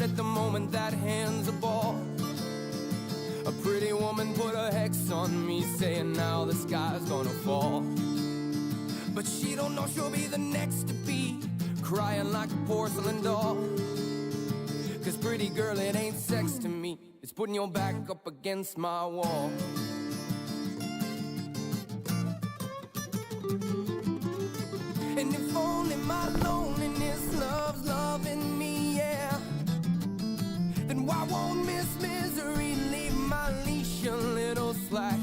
at the moment that hand's a ball. A pretty woman put a hex on me, saying now the sky's gonna fall. But she don't know she'll be the next to be crying like a porcelain doll. Cause pretty girl, it ain't sex to me, it's putting your back up against my wall. And if only my loneliness loves loving me, yeah, then why won't Miss Misery leave my leash a little slack?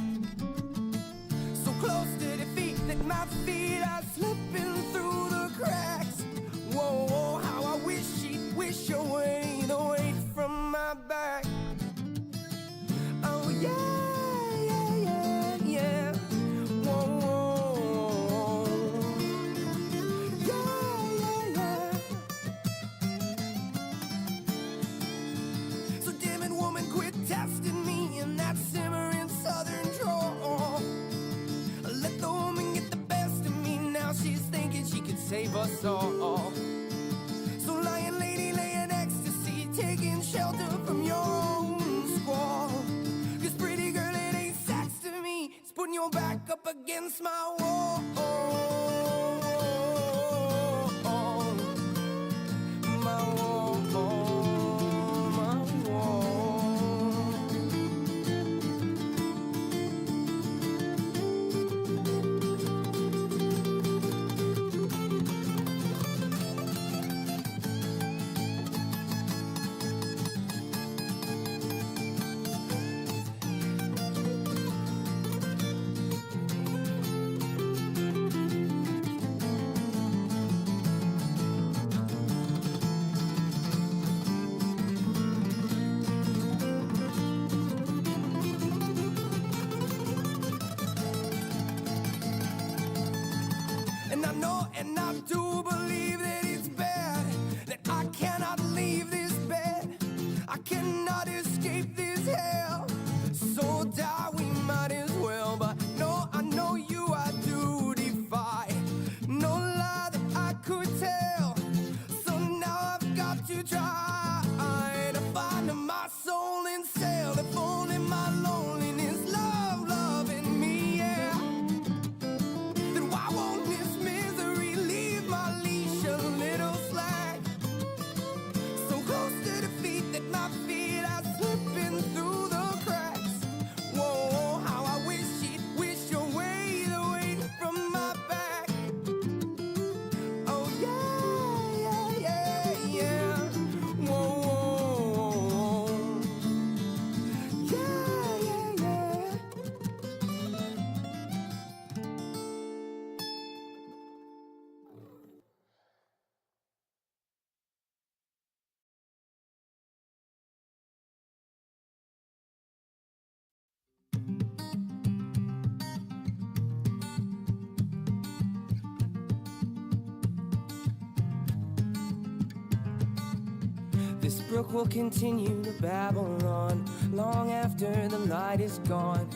So close to defeat that my feet are slipping through the cracks. Whoa, whoa, how I wish she'd wish away the weight from my back. Oh yeah, yeah, yeah, yeah. Whoa, whoa, yeah, yeah, yeah. So damn it, woman, quit testing me in that simmering southern drawl. Let the woman get the best of me, now she's thinking she can save us all. So lying lady, laying ecstasy, taking shelter from your own squall. Cause pretty girl, it ain't sex to me, it's putting your back up against my wall. My wall, my wall. And I know and I do believe that it's bad, that I cannot leave this bed, I cannot escape this hell. So die we might as well. But no, I know you I do defy, no lie that I could tell. So now I've got to try to find my soul and sail. If only my loneliness loving me, yeah, then why won't Miss Misery leave my leash a little slack? So close to defeat that my feet are slipping through the cracks. Whoa, how I wish she'd wish away the weight from my back. Oh yeah, yeah, yeah, yeah. Whoa, whoa, yeah, yeah, yeah. This brook will continue to babble on long after the light is gone.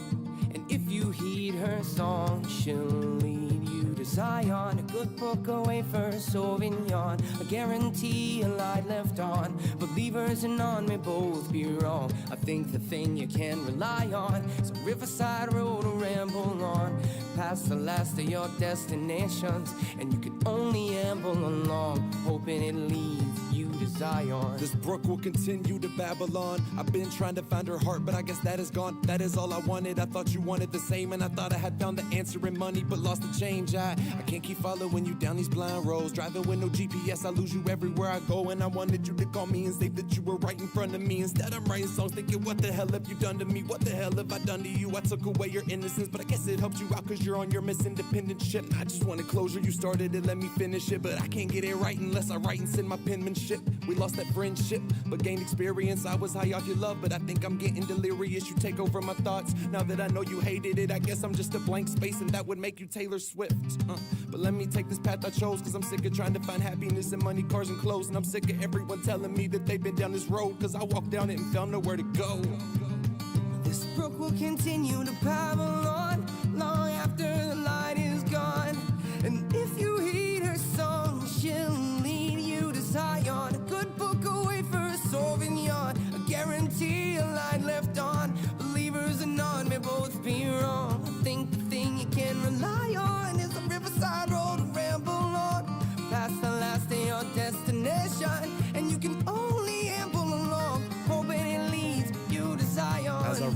And if you heed her song, she'll lead you to Zion. A good book, a wafer, Sauvignon, a guarantee, a light left on. Believers and none may both be wrong. I think the thing you can rely on is a riverside road to ramble on, past the last of your destinations, and you can only amble along, hoping it leads you to Zion. This brook will continue to Babylon. I've been trying to find her heart, but I guess that is gone. That is all I wanted. I thought you wanted the same, and I thought I had found the answer in money, but lost the change. I can't keep following you down these blind roads. Driving with no GPS, I lose you everywhere I go. And I wanted you to call me and say that you were right in front of me. Instead I'm writing songs thinking, what the hell have you done to me? What the hell have I done to you? I took away your innocence, but I guess it helped you out cause you're on your Miss Independent ship. I just wanted closure, you started it, let me finish it, but I can't get it right unless I write and send my penmanship. We lost that friendship, but gained experience. I was high off your love, but I think I'm getting delirious. You take over my thoughts, now that I know you hated it. I guess I'm just a blank space and that would make you Taylor Swift. But let me take this path I chose, cause I'm sick of trying to find happiness in money, cars, and clothes. And I'm sick of everyone telling me that they've been down this road, cause I walked down it and found nowhere to go. This brook will continue to babble on long after the light is gone. And if you heed her song, she'll lead you to Zion. A good book away for a Soviet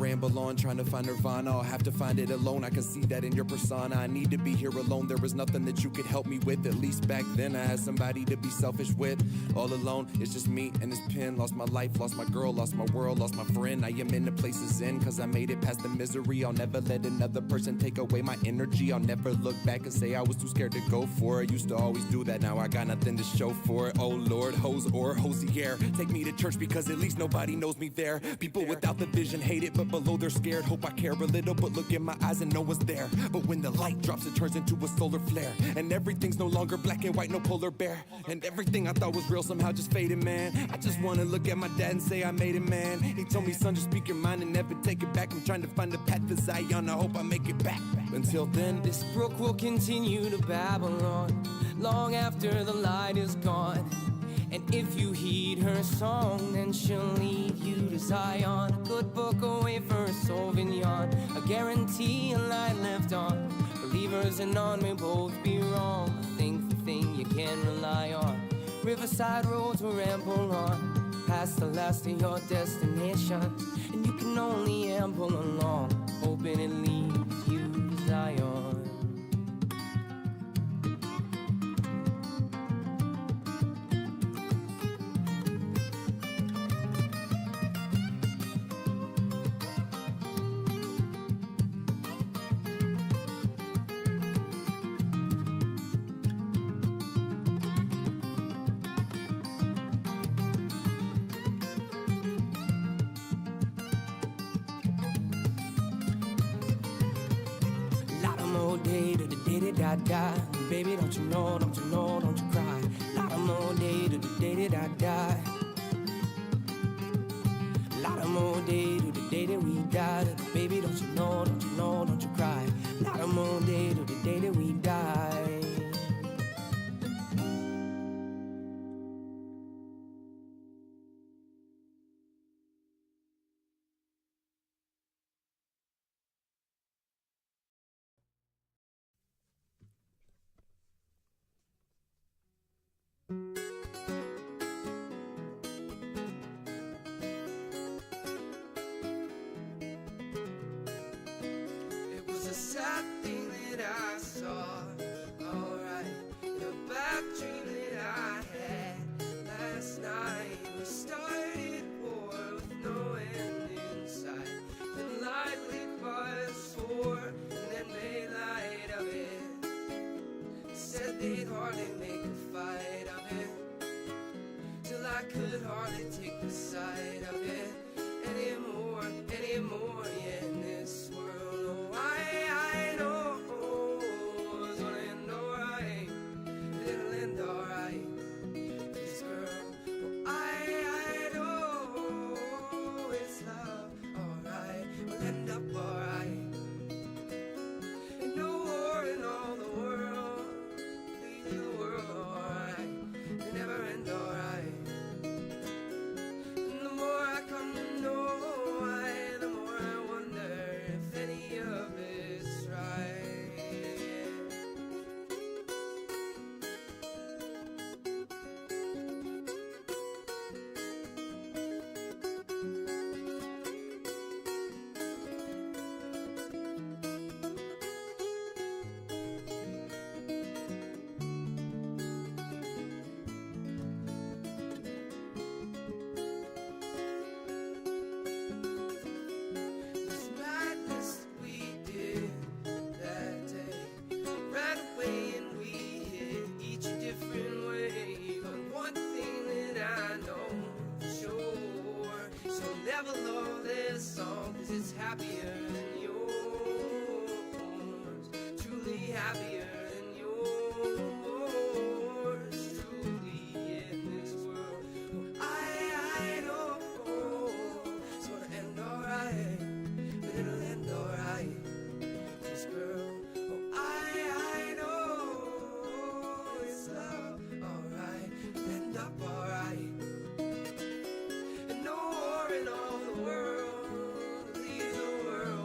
ramble on, trying to find nirvana. I'll have to find it alone. I can see that in your persona. I need to be here alone. There was nothing that you could help me with. At least back then I had somebody to be selfish with. All alone, it's just me and this pen. Lost my life, lost my girl, lost my world, lost my friend. I am in the places in, cause I made it past the misery. I'll never let another person take away my energy. I'll never look back and say I was too scared to go for it. Used to always do that, now I got nothing to show for it. Oh Lord, hose or hosier, take me to church because at least nobody knows me there. People without the vision hate it, but below they're scared. Hope I care a little, but look in my eyes and no one's there. But when the light drops, it turns into a solar flare, and everything's no longer black and white, no polar bear. And everything I thought was real somehow just faded, man. I just wanna look at my dad and say I made it, man. He told me, son, just speak your mind and never take it back. I'm trying to find a path to Zion, I hope I make it back. Until then, This brook will continue to babble on long after the light is gone. And if you heed her song, then she'll lead you to Zion. A good book away for a Sauvignon, a guarantee a light left on. Believers and none may both be wrong. I think the thing you can rely on. Riverside roads will ramble on, past the last of your destinations, and you can only amble along, hoping it leads you to Zion. Da da, baby, don't you know, don't you know, don't you cry. Lot of more day to the day da da. Lot of more day to the day that we die. Baby, don't you know, don't you know, don't you cry. Lot of more day to the day that we die. It was a sad thing that I saw, alright, in a bad dream that I had last night. We started war with no end in sight, then light lit by a sword, and then made light of it. Said they'd hardly make a fight of it, till I could hardly take the sight of it anymore, anymore, yeah, in this world. Oh, I know it's gonna end alright, it'll end alright, this girl. Oh, I know it's love, alright, we'll end up alright. And no war in all the world, leave the world alright, they never end alright. And the more I come to know, the more I wonder if any of it's right. This madness that we did that day, ran away and we hid each a different way. But one thing that I know for sure, so never love this song, cause it's happier than yours, truly happier than yours, truly in this world. Oh, I know it's gonna end alright, but it'll end alright, this girl. Oh, I know it's love, alright, it'll end up alright. And no war in all the world, leave the world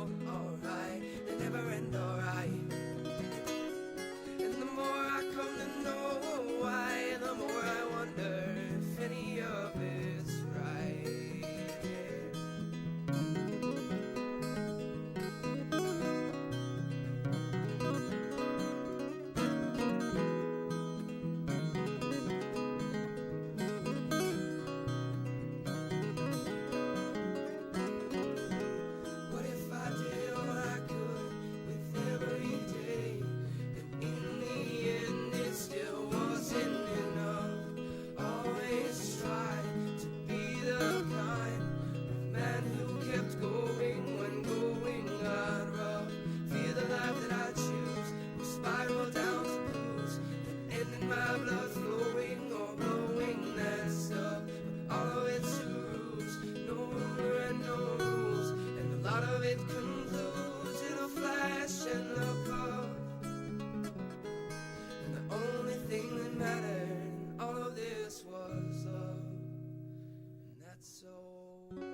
that's alright.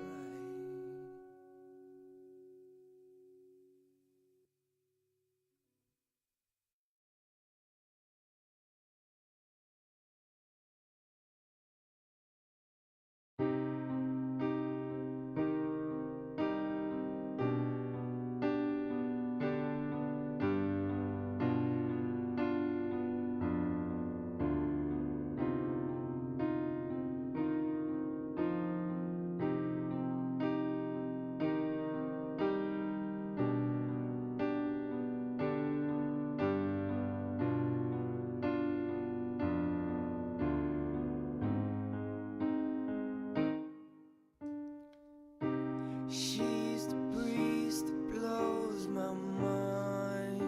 She's the breeze that blows my mind,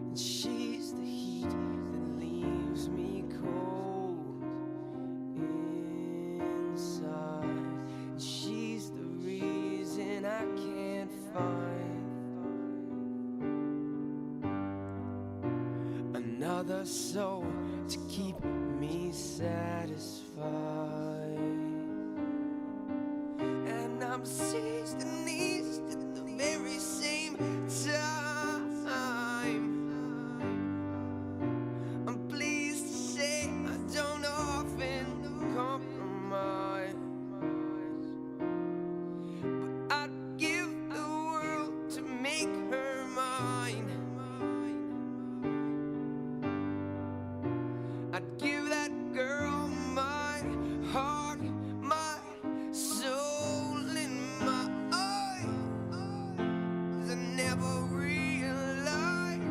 and she's the heat that leaves me cold inside, and she's the reason I can't find another soul to keep me satisfied. And I'm seized and eased at the very same time. I'm pleased to say I don't often compromise, but I'd give the world to make her mine. I'd give that girl my heart, my soul, and my eyes. I never realized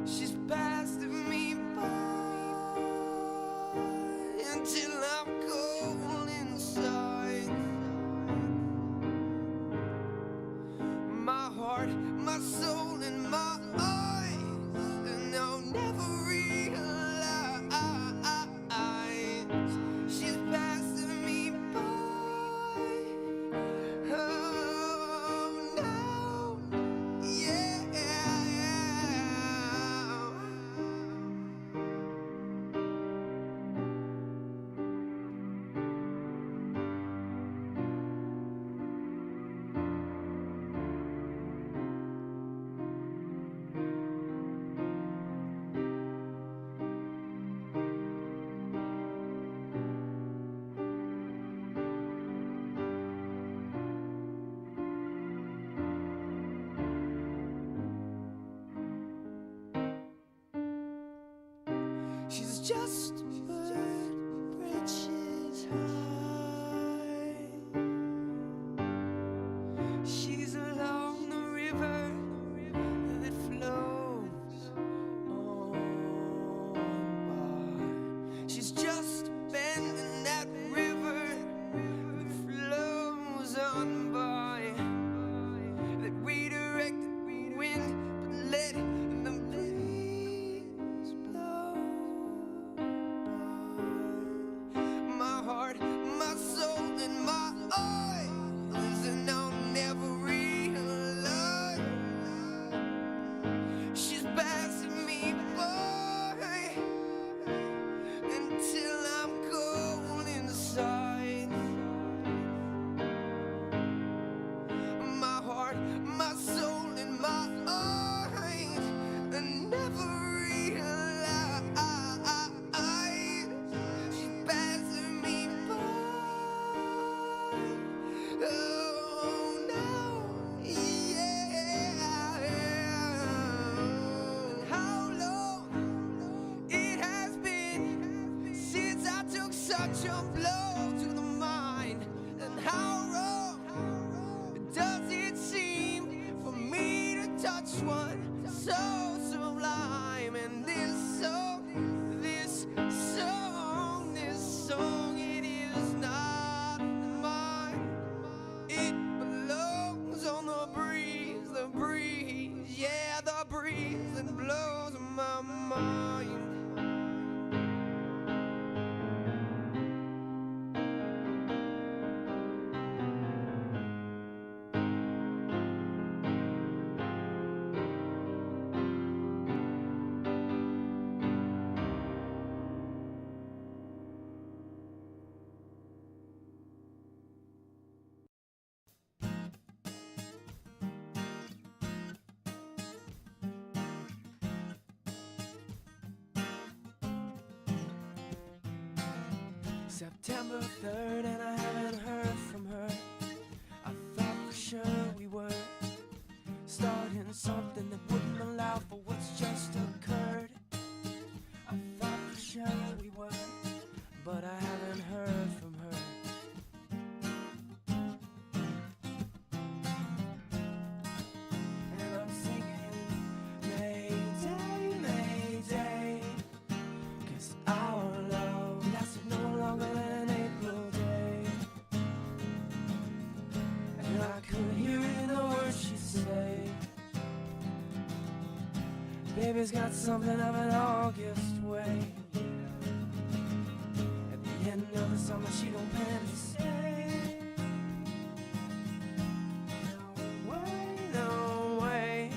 she's passing me by until I'm cold inside. My heart, my soul, and my eyes, and I'll never realize she's passing me by. Oh no, yeah. She's just a bird, bridges high. She's along the river that flows on by. She's just a bend in that river that flows on by, that redirected the wind but let the breeze blow by. My heart, my soul, and my eyes, and I'll never realize she's passing me by until I'm cold inside. My heart, my soul, and my eyes, and never realize she's passing me by. Oh no, yeah. And how long it has been since I took such a blow to the mind, and how wrong does it seem for me to touch one so sublime? And this song, it is not mine. It belongs on the breeze, yeah, the breeze that blows my mind. September 3rd and I haven't heard from her. I thought for sure we were starting something that wouldn't allow for what's just occurred. I thought for sure we were, but I haven't heard from her. And I'm singing Mayday, Mayday, 'cause our love lasted no longer than an April day. And I could hear it in the words she'd say. Baby's got something of an August way. At the end of the summer she don't plan to stay. No way, no way,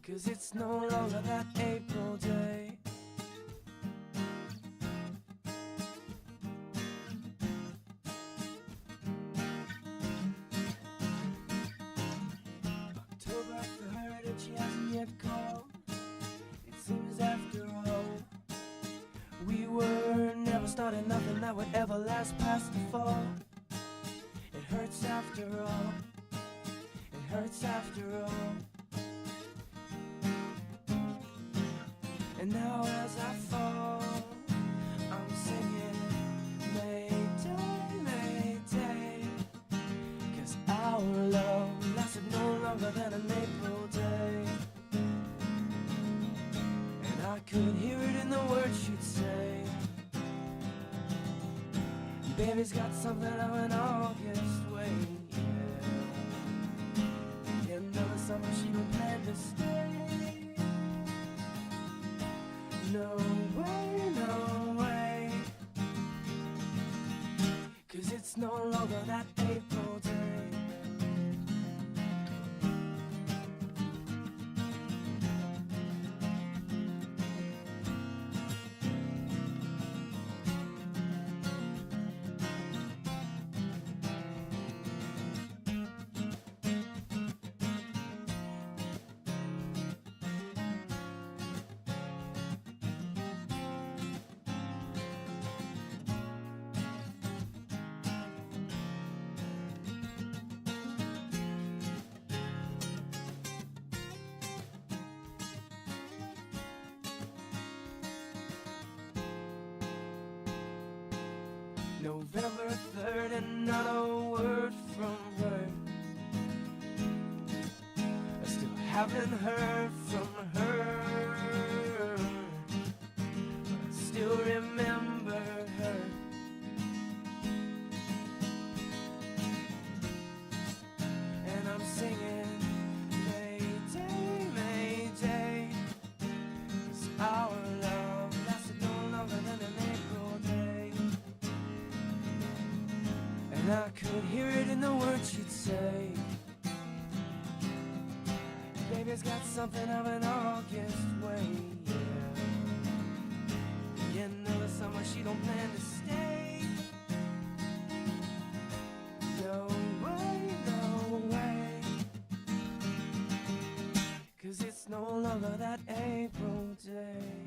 'cause it's no longer that April day. October 3rd and she hasn't yet called. It seems after all we were never starting nothing that would ever last past the fall. It hurts after all. It hurts after all. And now as I fall, I'm singing Mayday, Mayday, 'cause our love lasted no longer than an April day. And I could hear it in the words she'd say. Baby's got something of an August way, yeah. At the end of the summer she don't plan to stay. No way, no way, 'cause it's no longer that April day. November 3rd and not a word from her. I still haven't heard from her, but I still remember her. And I'm singing Mayday, Mayday, 'cause our love lasted no longer than an April day. And I could hear it in the words she'd say. Baby's got something of an August way, yeah. At the end of the summer she don't plan to stay. No way, no way, 'cause it's no longer that April day.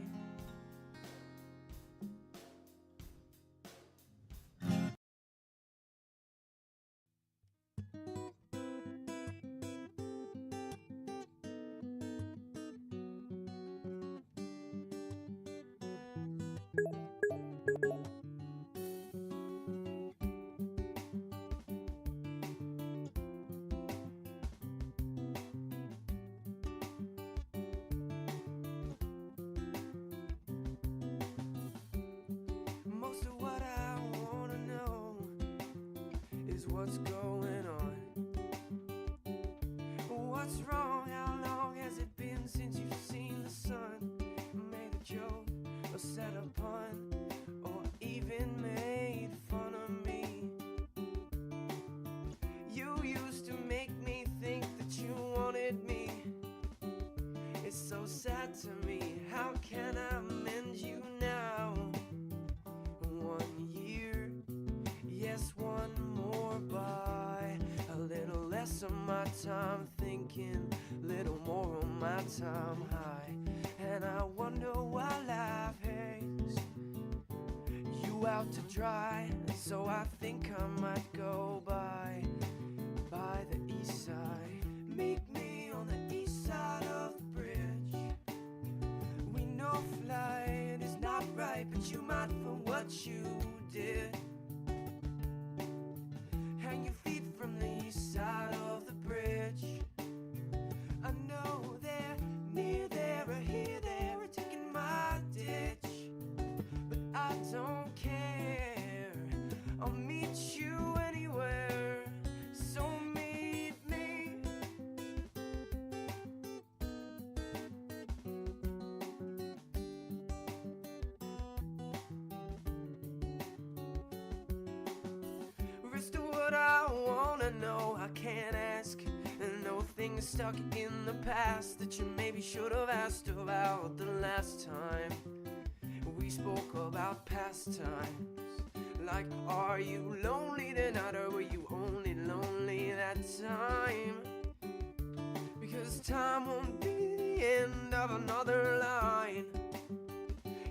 Most of what I wanna know is what's going on. What's wrong? How long has it been since you've seen the sun? Made a joke or said a pun or even made fun of me. You used to make me think that you wanted me. It's so sad to me. How can I mend you now? 1 year, yes, one more by. A little less of my time thinking, little more of my time high. And I wonder why life hates you out to dry, so I think I might go by the east side. Meet me on the east side of the bridge. We know flight is not right, but you might for what you did. Hang your feet from the east side of the bridge. I know they're near there or here, they're taking my ditch, but I don't care. I'll meet you anywhere, so meet me. Rest of what I wanna know, I can't ask. And no things stuck in the past that you maybe should have asked about the last time we spoke about pastimes. Like, are you lonely tonight, or were you only lonely that time? Because time won't be the end of another line.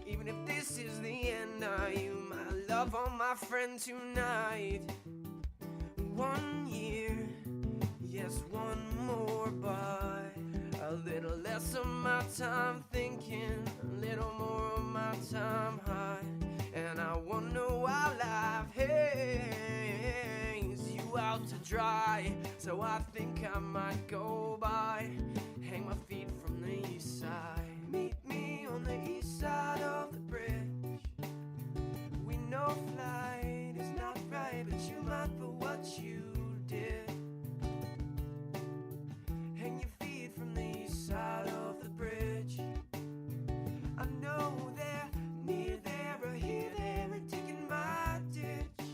Even if this is the end, are you my love or my friend tonight? 1 year, yes, one more by. A little less of my time thinking, a little more of my time high. And I wonder why life hangs you out to dry, so I think I might go by, hang my feet from the east side. Meet me on the east side of the bridge. We know flight is not right, but you might for what you did. Hang your feet from the east side of the bridge. I know they're near there or here, they're taking my ditch,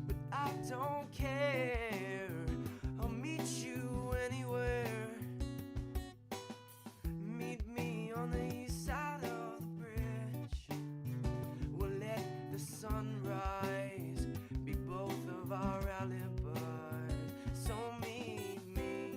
but I don't care. I'll meet you anywhere. Meet me on the east side of the bridge. We'll let the sunrise be both of our alibis, so meet me.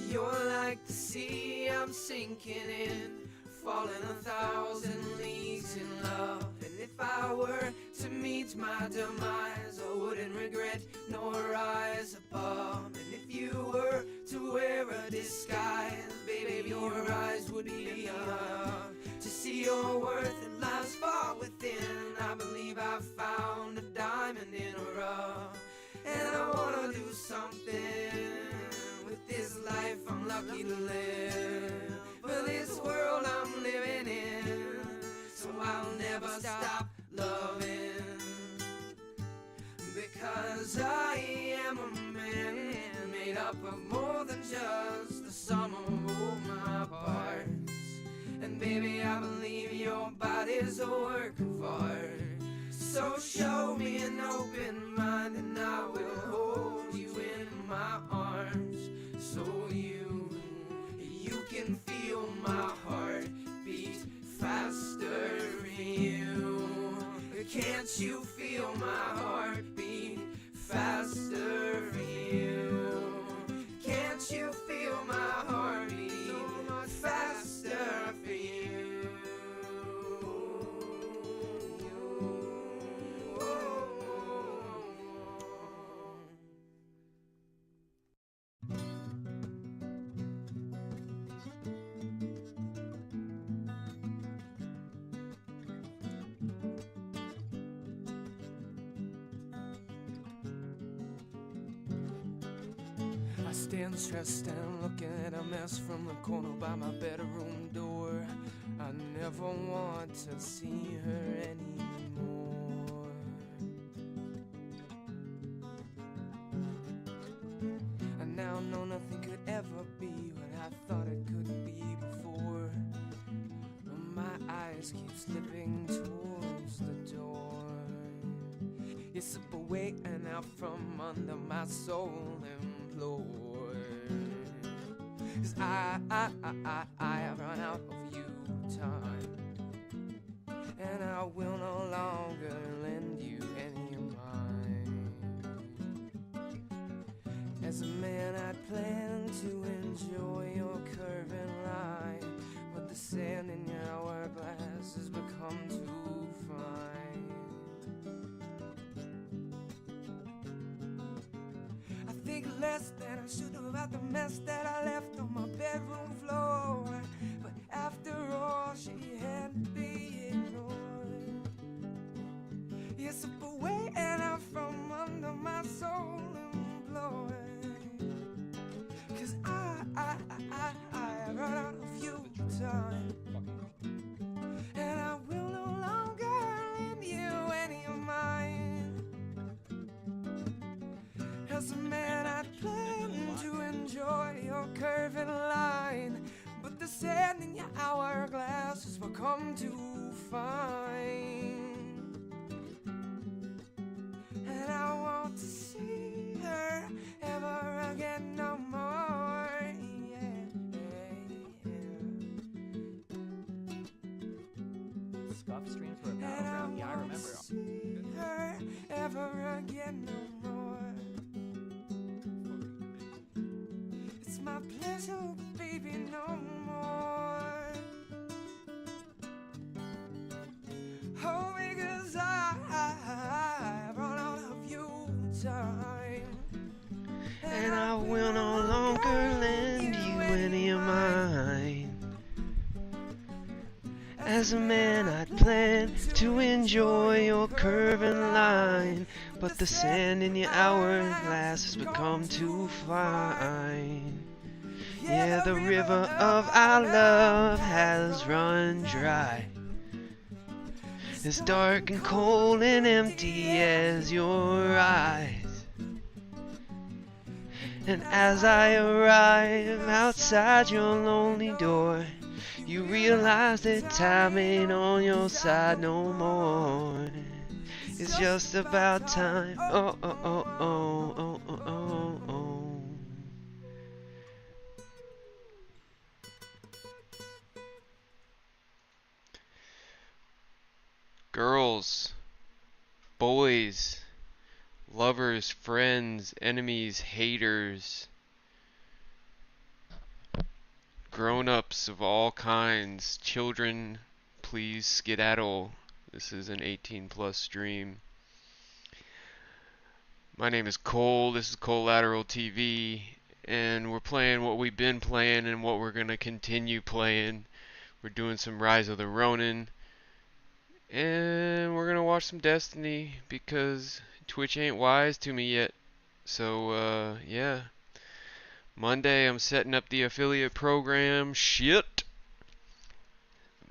You're like the sea I'm sinking in, falling 1,000 leagues in love. And if I were to meet my demise, I wouldn't regret nor rise above. And if you were to wear a disguise, baby, your eyes would be enough to see your worth and lies far within. I believe I found a diamond in a rough, and I wanna do something with this life I'm lucky to live, for this world I'm living in, so I'll never stop loving, because I am a man made up of more than just the sum of all my parts. And baby, I believe your body's a work of art, so show me an open mind and I will hold you in my arms, so you can feel my heart beat faster for you. Can't you feel my heart beat faster for you? Can't you feel my heart beat faster for you? I stand stressed and looking at a mess from the corner by my bedroom door. I never want to see her anymore. I now know nothing could ever be what I thought it could be before. My eyes eyes keep slipping towards the door. You slip away and out from under my soul implore. 'Cause I have run out of you time, and I will no longer lend you any of mine. As a man I'd planned to enjoy your curving line, but the sand in your hourglass has become too fine. I think less than I should about the mess that I left on my bedroom floor, but after all she had to be ignored. You slip away and out from under my soul implored. 'Cause I have run out of you time, and I will no longer lend you any of mine. As a man I'd planned to enjoy your curving line, but the sand in your hourglass has become too fine. And I want to see her ever again no more. Scuff streams for a And battleground? Yeah, I I want remember. to see her ever again no more. It's my pleasure, but baby, no more. Oh, because I've run out of you time, And I will no longer lend you any of mine. As a man I'd planned to enjoy your curving line, but the sand in your hourglass has become too fine. Yeah, the river of our love has run dry, as dark and cold and empty as your eyes. And as I arrive outside your lonely door, you realize that time ain't on your side no more. It's just about time. Oh, oh, oh, oh, oh, oh, oh, oh. Girls, boys, lovers, friends, enemies, haters, grown-ups of all kinds, children, please skedaddle. This is an 18+ stream. My name is Cole, this is Collateral TV, and we're playing what we've been playing and what we're gonna continue playing. We're doing some Rise of the Ronin, and we're gonna watch some Destiny because Twitch ain't wise to me yet. So, yeah. Monday I'm setting up the affiliate program. Shit.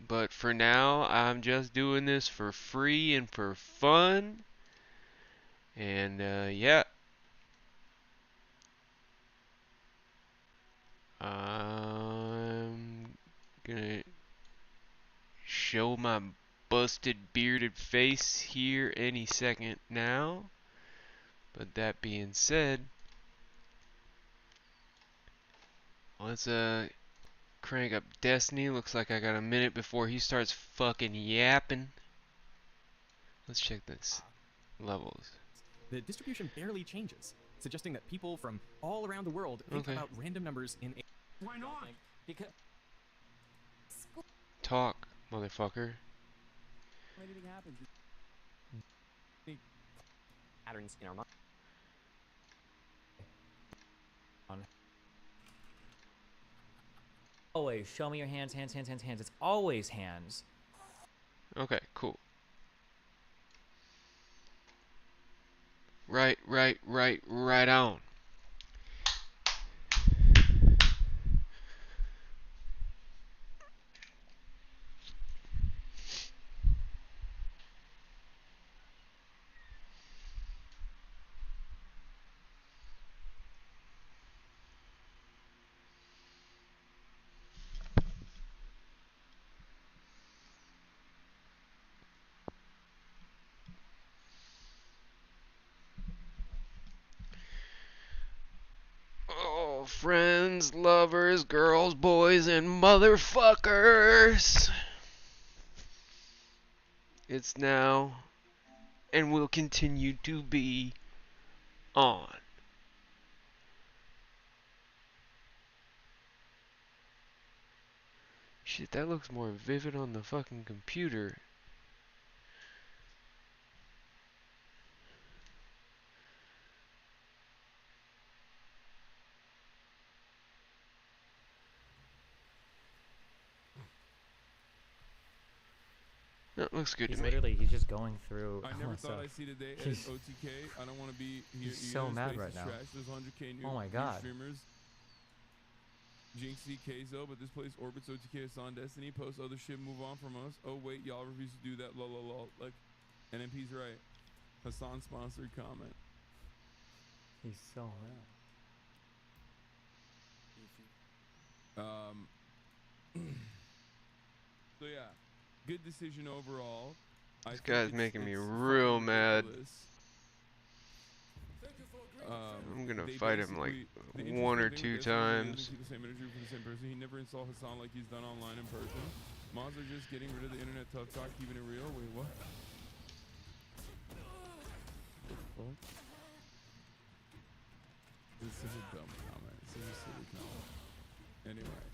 But for now, I'm just doing this for free and for fun. And, yeah. I'm gonna show my busted bearded face here any second now. But that being said, let's crank up Destiny. Looks like I got a minute before he starts fucking yapping. Let's check this levels. The distribution barely changes, suggesting that people from all around the world think Okay. about random numbers in a... Why not? Because Talk, motherfucker. anything happens, patterns in our mind. Always show me your hands, hands, hands, hands, hands. It's always hands. Okay, cool. Right on. friends, lovers, girls, boys, and motherfuckers. It's now and will continue to be on. Shit, that looks more vivid on the fucking computer. That looks good He's to me. literally, he's just going through. I never thought so I'd see the day at he's- OTK. I don't want to be here. he's so mad right now. There's 100K new, Oh my new God. streamers. Jinxie, Keizo, but this place orbits OTK Hassan Destiny. Post other shit, move on from us. Oh wait, y'all refuse to do that. Lol, lol, lol. Like, NMP's right. Hassan sponsored comment. He's so mad. So yeah, good decision overall. This guy's making me real fucking mad. ridiculous. I'm gonna They fight him like basically- the one or interesting two thing with Destiny is times. they keep the same energy for the same person. He never installed Hassan like he's done online in person. Mods are just getting rid of the internet tough talk, keeping it real. Wait, what? This is a dumb comment. This is a silly comment. Anyway,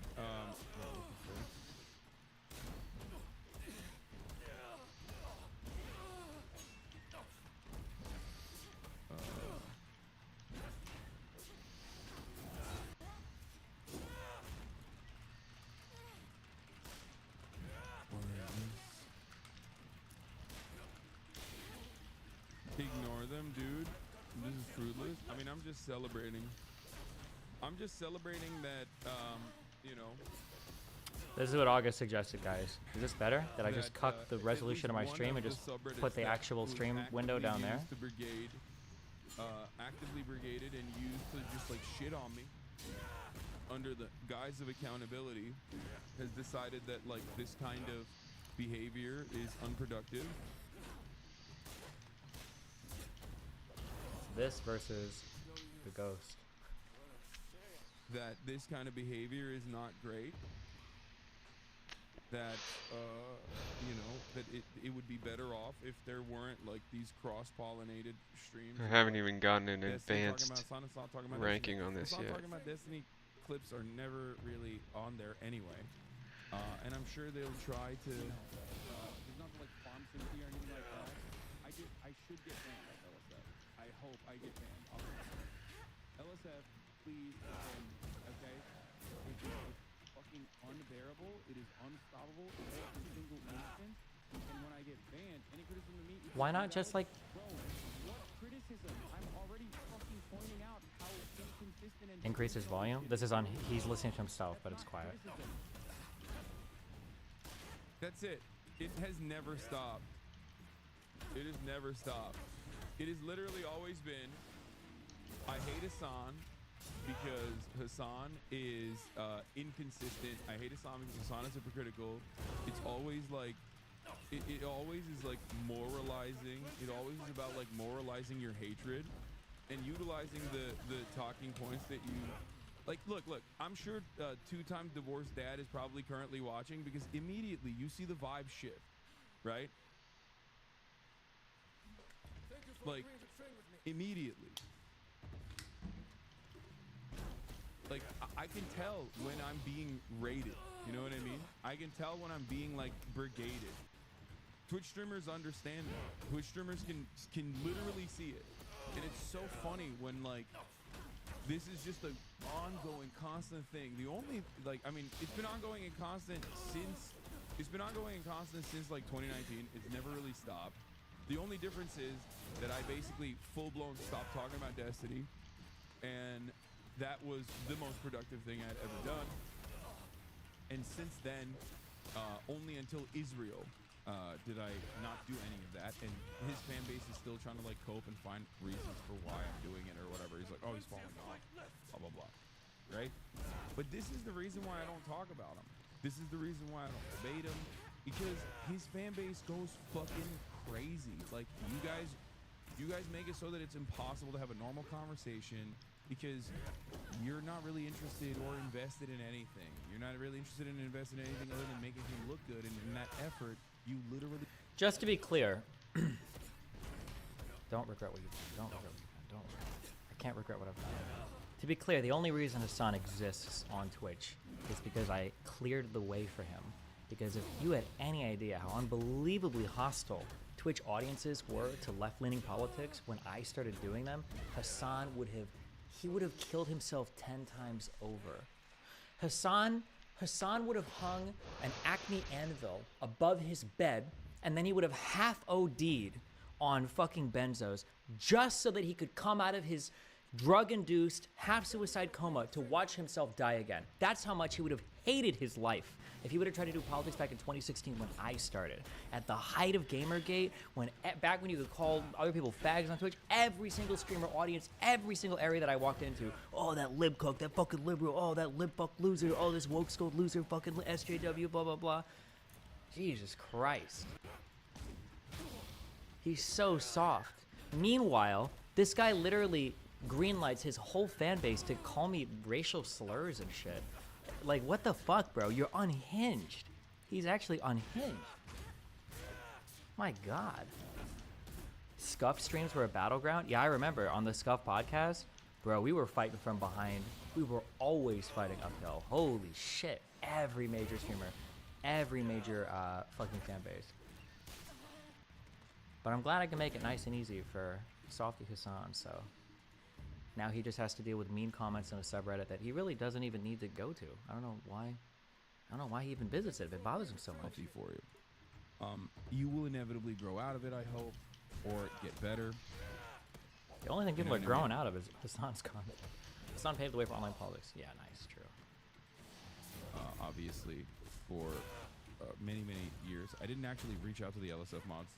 ignore them, dude. This is fruitless. I mean, I'm just celebrating. I'm just celebrating that, you know. This is what August suggested, guys. Is this better? Did I just that, cut the at resolution of my least stream one and of just the subreddits put the that actual was stream window actively down there? used to brigade, actively brigaded and used to just like shit on me under the guise of accountability has decided that like this kind of behavior is unproductive. This versus the ghost. That this kind of behavior is not great. That you know, that it would be better off if there weren't like these cross-pollinated streams. I haven't even gotten an Destiny advanced talking about ranking Destiny. on this Hassan yet. talking about Destiny clips are never really on there anyway, and I'm sure they'll try to. There's nothing like farm sympathy or anything like that. I should get banned at LSF. I hope I get banned. LSF, please, okay? It's fucking unbearable. It is unstoppable in every single instance. And when I get banned, any criticism of me. Why not just like Bro, what criticism? I'm already fucking pointing out how inconsistent and increase his volume? This is on. He's listening to himself, but it's quiet. That's it. It has never stopped. It has never stopped. It has literally always been, I hate Hassan because Hassan is inconsistent. I hate Hassan because Hassan is hypocritical. It's always like, it always is like moralizing. It always is about like moralizing your hatred and utilizing the talking points that you, like, look, I'm sure two-time divorced dad is probably currently watching because immediately you see the vibe shift, right? Like, immediately. Like, I can tell when I'm being raided. You know what I mean? I can tell when I'm being, like, brigaded. Twitch streamers understand that. Twitch streamers can literally see it. And it's so funny when, like, this is just an ongoing, constant thing. The only, like, I mean, it's been ongoing and constant since, like, 2019. It's never really stopped. The only difference is that I basically full-blown stopped talking about Destiny, and that was the most productive thing I'd ever done. And since then, only until Israel did I not do any of that, and his fan base is still trying to like cope and find reasons for why I'm doing it or whatever. He's like, oh, he's falling off, blah, blah, blah, right? But this is the reason why I don't talk about him. This is the reason why I don't debate him, because his fan base goes fucking crazy. Like, you guys make it so that it's impossible to have a normal conversation. because you're not really interested or invested in anything. You're not really interested in investing in anything other than making him look good, and in that effort, you literally. Just to be clear, don't regret what you've done. Don't regret what you've done. Don't. I can't regret what I've done. To be clear, the only reason Hassan exists on Twitch is because I cleared the way for him. Because if you had any idea how unbelievably hostile Twitch audiences were to left-leaning politics when I started doing them, Hassan would have killed himself 10 times over. Hassan would have hung an Acme anvil above his bed, and then he would have half OD'd on fucking benzos just so that he could come out of his drug-induced half-suicide coma to watch himself die again. That's how much he would have hated his life if he would have tried to do politics back in 2016 when I started. At the height of Gamergate, back when you could call other people fags on Twitch, every single streamer audience, every single area that I walked into, oh, that lib cook, that fucking liberal, oh, that lib fuck loser, oh, this woke skull loser, fucking SJW, blah, blah, blah. Jesus Christ. He's so soft. Meanwhile, this guy literally greenlights his whole fan base to call me racial slurs and shit. Like, what the fuck, bro? You're unhinged. He's actually unhinged. My God. Scuff streams were a battleground? Yeah, I remember on the Scuff podcast, bro, we were fighting from behind. We were always fighting uphill. Holy shit. Every major streamer, every major fucking fan base. But I'm glad I can make it nice and easy for Softy Hassan, so now he just has to deal with mean comments in a subreddit that he really doesn't even need to go to. I don't know why he even visits it if it bothers him so much. Healthy for you. You will inevitably grow out of it, I hope, or get better. The only thing people are growing out of is Hassan's content. Hassan paved the way for online politics. Yeah, nice, true. Obviously, for many years, I didn't actually reach out to the LSF mods.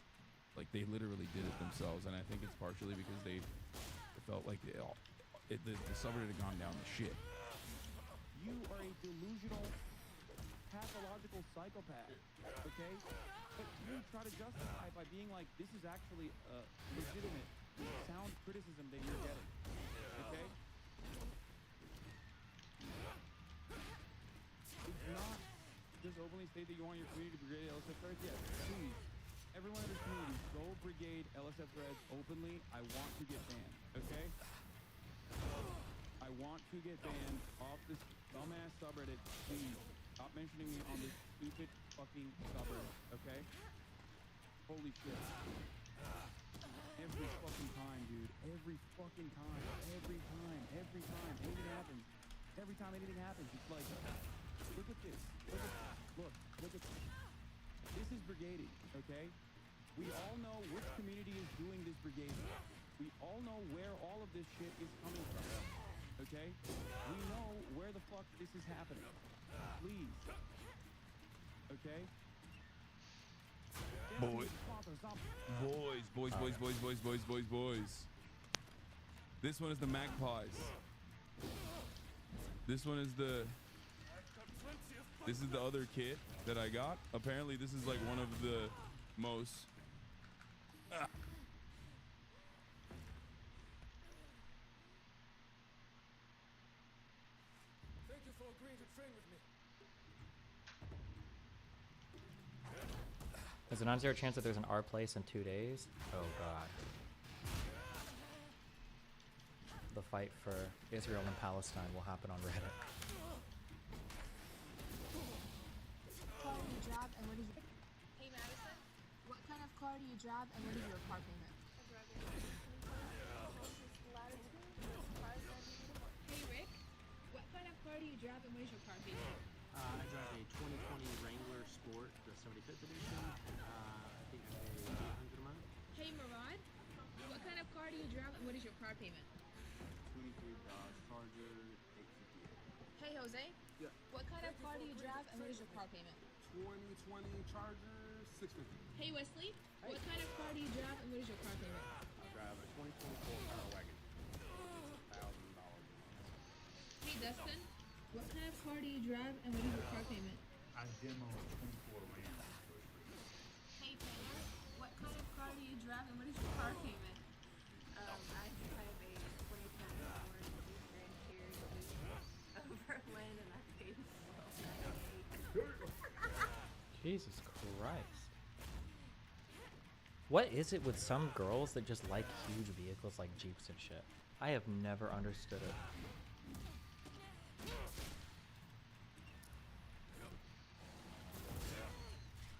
Like, they literally did it themselves, and I think it's partially because they felt like the subreddit had gone down the shit. You are a delusional, pathological psychopath, okay? But you try to justify it by being like, this is actually a legitimate, sound criticism that you're getting, okay? It's not just openly state that you want your community to brigade LSF threads. Yes, please. Everyone in this community, go brigade LSF threads openly. I want to get banned, okay? I want to get banned off this dumbass subreddit. Please, stop mentioning me on this stupid fucking subreddit, okay? Holy shit. Every fucking time, dude. Every fucking time. Every time. Every time. Anything happens. Every time anything happens, it's like, look at this. Look at this. This is brigading, okay? We all know which community is doing this brigading. We all know where all of this shit is coming from, okay? We know where the fuck this is happening. Please. Okay? Boys. This one is the Magpies. This is the other kit that I got. Apparently this is like one of the most Thank you for agreeing to train with me. There's a non-zero chance that there's an R place in 2 days. Oh God. The fight for Israel and Palestine will happen on Reddit. Car do you drive and what is your... Hey Madison, what kind of car do you drive and what is your car payment? Hey Rick, what kind of car do you drive and what is your car payment? I drive a 2020 Wrangler Sport, the 75th edition. I think I pay $100 a month. Hey Murad, what kind of car do you drive and what is your car payment? 23 Dodge Charger, 850. Hey Jose, Yeah. what kind of car do you drive and what is your car payment? 2020 Charger, 650. Hey Wesley, what kind of car do you drive and what is your car payment? I drive a 2024 Power Wagon. It's $1,000. Hey Dustin, what kind of car do you drive and what is your car payment? I demo a 24 Ram. Hey Taylor, what kind of car do you drive and what is your car payment? I have a 2024 Jesus Christ. What is it with some girls that just like huge vehicles like Jeeps and shit? I have never understood it.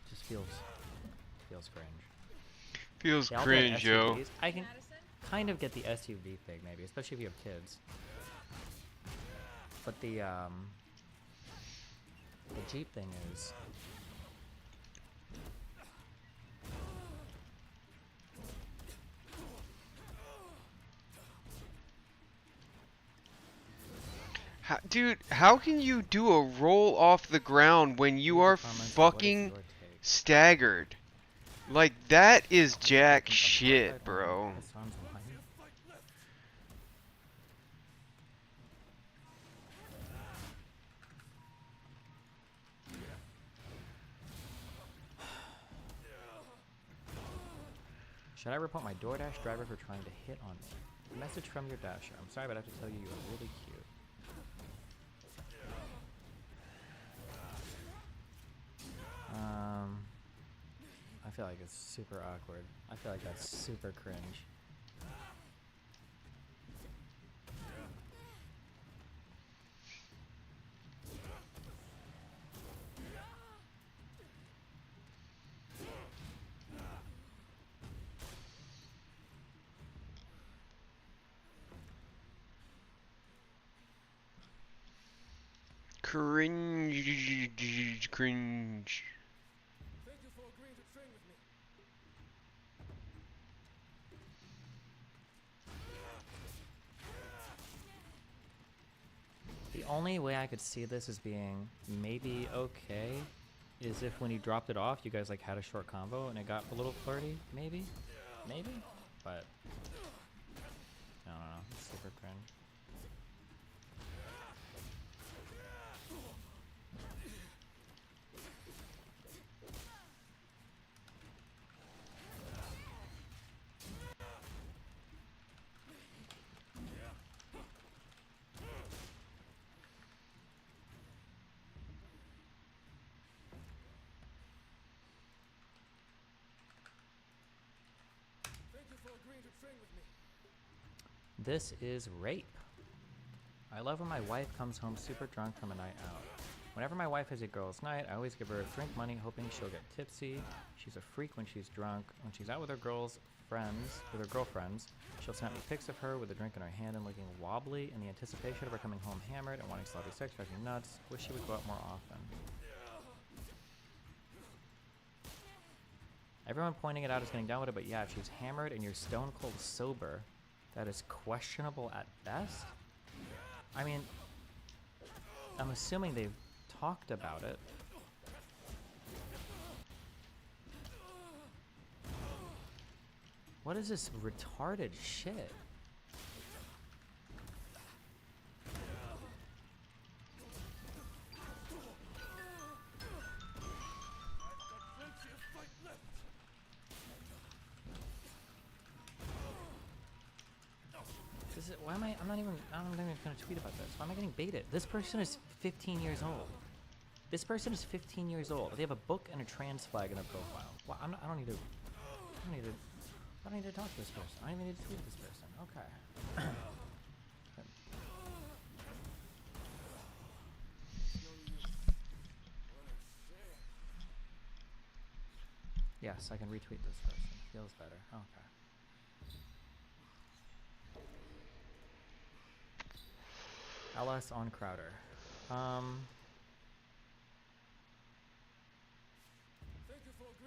Just feels cringe. Feels They also have cringe, yo. SUVs. I can kind of get the SUV thing, maybe, especially if you have kids. But the Jeep thing is... Dude, how can you do a roll off the ground when you are fucking staggered? Like, that is jack shit, bro. Should I report my DoorDash driver for trying to hit on me? Message from your Dasher. I'm sorry, but I have to tell you you are really cute. I feel like it's super awkward. I feel like that's super cringe. Cringe. Cringe. The only way I could see this as being maybe okay is if when he dropped it off, you guys like had a short convo and it got a little flirty. Maybe? Maybe? But I don't know. It's super cringe. This is rape. I love when my wife comes home super drunk from a night out. Whenever my wife has a girls' night, I always give her drink money hoping she'll get tipsy. She's a freak when she's drunk. When she's out with her girlfriends, she'll snap me pics of her with a drink in her hand and looking wobbly in the anticipation of her coming home hammered and wanting sloppy sex, driving me nuts. Wish she would go out more often. Everyone pointing it out is getting down with it, but yeah, if she's hammered and you're stone cold sober, that is questionable at best. I mean, I'm assuming they've talked about it. What is this retarded shit? Why am I'm not even gonna tweet about this. Why am I getting baited? This person is 15 years old. This person is 15 years old. They have a book and a trans flag in their profile. Well, I don't need to talk to this person. I don't even need to tweet this person. Okay. Yes, I can retweet this person. Feels better. Okay. LS on Crowder.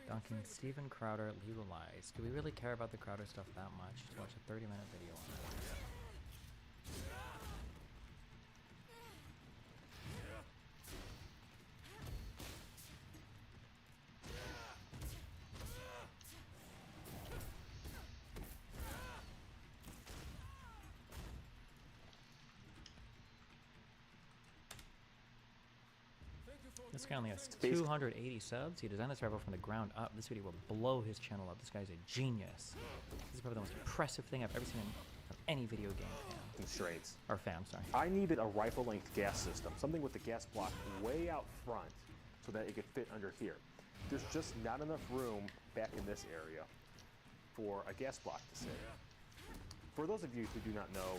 Duncan Steven Crowder legalized. Do we really care about the Crowder stuff that much to watch a 30-minute video on it? This guy only has 280 subs. He designed this rival from the ground up. This video will blow his channel up. This guy's a genius. This is probably the most impressive thing I've ever seen of any video game fan. Constraints. Or fan, sorry. I needed a rifle-length gas system, something with the gas block way out front so that it could fit under here. there's just not enough room back in this area for a gas block to sit. For those of you who do not know,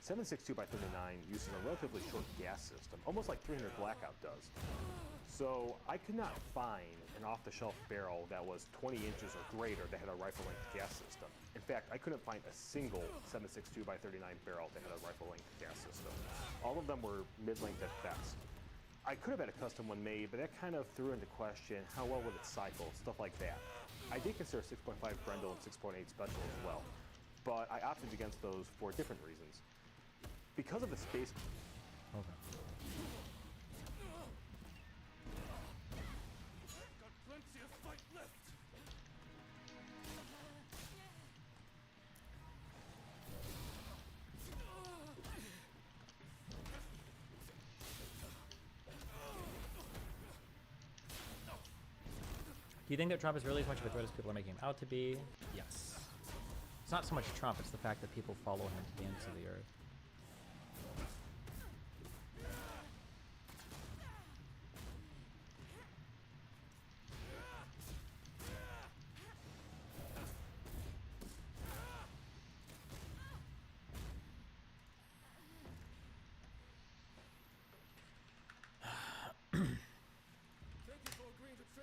7.62 by 39 uses a relatively short gas system, almost like 300 Blackout does. So I could not find an off-the-shelf barrel that was 20 inches or greater that had a rifle-length gas system. In fact, I couldn't find a single 7.62 by 39 barrel that had a rifle-length gas system. All of them were mid-length at best. I could have had a custom one made, but that kind of threw into question how well would it cycle, stuff like that. I did consider 6.5 Brendel and 6.8 Special as well, but I opted against those for different reasons. Because of the space. Okay. Got plenty of fight left. Do you think that Trump is really as much of a threat as people are making him out to be? Yes. It's not so much Trump, it's the fact that people follow him to the ends of the earth.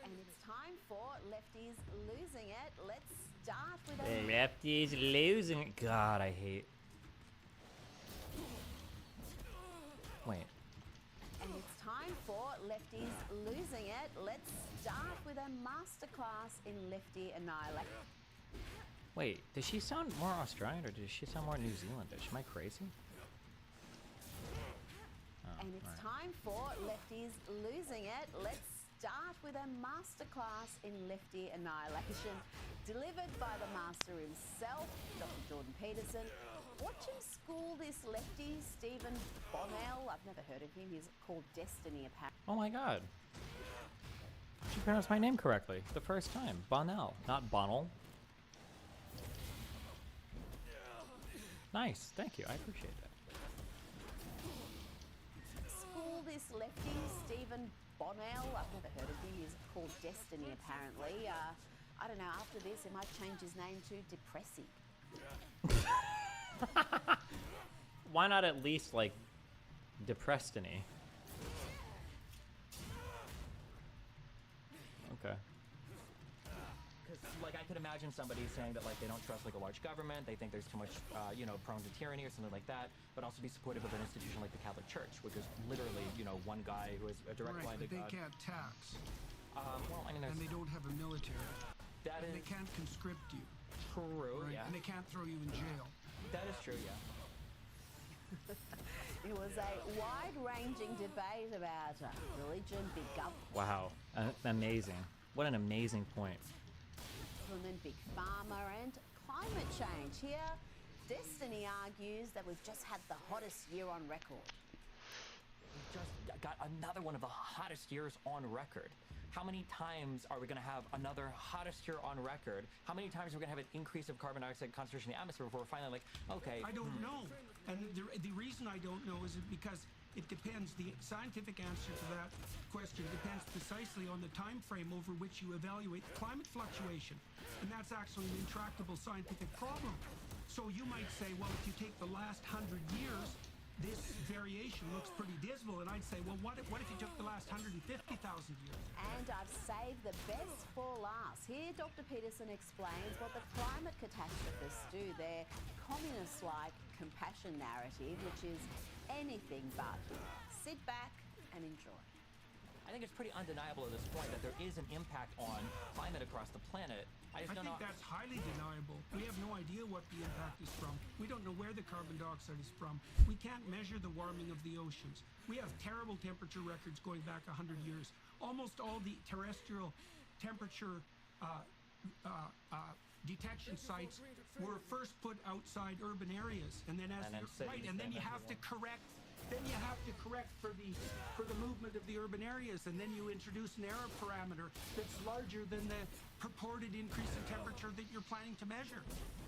And it's time for Lefties Losing It. Let's start with a Lefties losing it. God, I hate. Wait. And it's time for Lefties Losing It. Let's start with a masterclass in Lefty Annihilation. Wait, does she sound more Australian or does she sound more New Zealandish? Am I crazy? Oh, And it's alright. time for Lefties Losing It. Let's start with a masterclass in Lefty Annihilation, delivered by the master himself, Dr. Jordan Peterson. Watch him school this lefty, Stephen Bonnell. I've never heard of him. He's called Destiny, apparently. Oh my god. She pronounced my name correctly the first time. Bonnell, not Bonnell. Nice, thank you. I appreciate that. School this lefty, Stephen Bonnell. I've never heard of him. He's called Destiny, apparently. I don't know. After this, he might change his name to Depressing. Why not at least like Depressdony? Okay. Because like I could imagine somebody saying that like they don't trust like a large government, they think there's too much, you know, prone to tyranny or something like that, but also be supportive of an institution like the Catholic Church, which is literally, you know, one guy who is a direct line to But they God. can't tax. Well, I mean, there's And they don't have a military. that And is they can't conscript you. true. Right? Yeah, And they can't throw you in jail. that is true. Yeah. It was a wide-ranging debate about religion, big government, Wow, amazing. What an amazing point. big pharma, and climate change. Here, Destiny argues that we've just had the hottest year on record. We just got another one of the hottest years on record. How many times are we going to have another hottest year on record? How many times are we going to have an increase of carbon dioxide concentration in the atmosphere before we're finally like, okay. I don't know. And the reason I don't know is because it depends. The scientific answer to that question depends precisely on the time frame over which you evaluate climate fluctuation. And that's actually an intractable scientific problem. So you might say, well, if you take the last 100 years, this variation looks pretty dismal. And I'd say, well, what if you took the last 150,000 years? And I've saved the best for last. Here, Dr. Peterson explains what the climate catastrophists do, their communist-like compassion narrative, which is anything but. Sit back and enjoy. I think it's pretty undeniable at this point that there is an impact on climate across the planet. I just I don't think know. that's highly deniable. We have no idea what the impact is from. We don't know where the carbon dioxide is from. We can't measure the warming of the oceans. We have terrible temperature records going back 100 years. Almost all the terrestrial temperature detection sites were first put outside urban areas, and then you have to correct. Then you have to correct for the movement of the urban areas, and then you introduce an error parameter that's larger than the purported increase in temperature that you're planning to measure.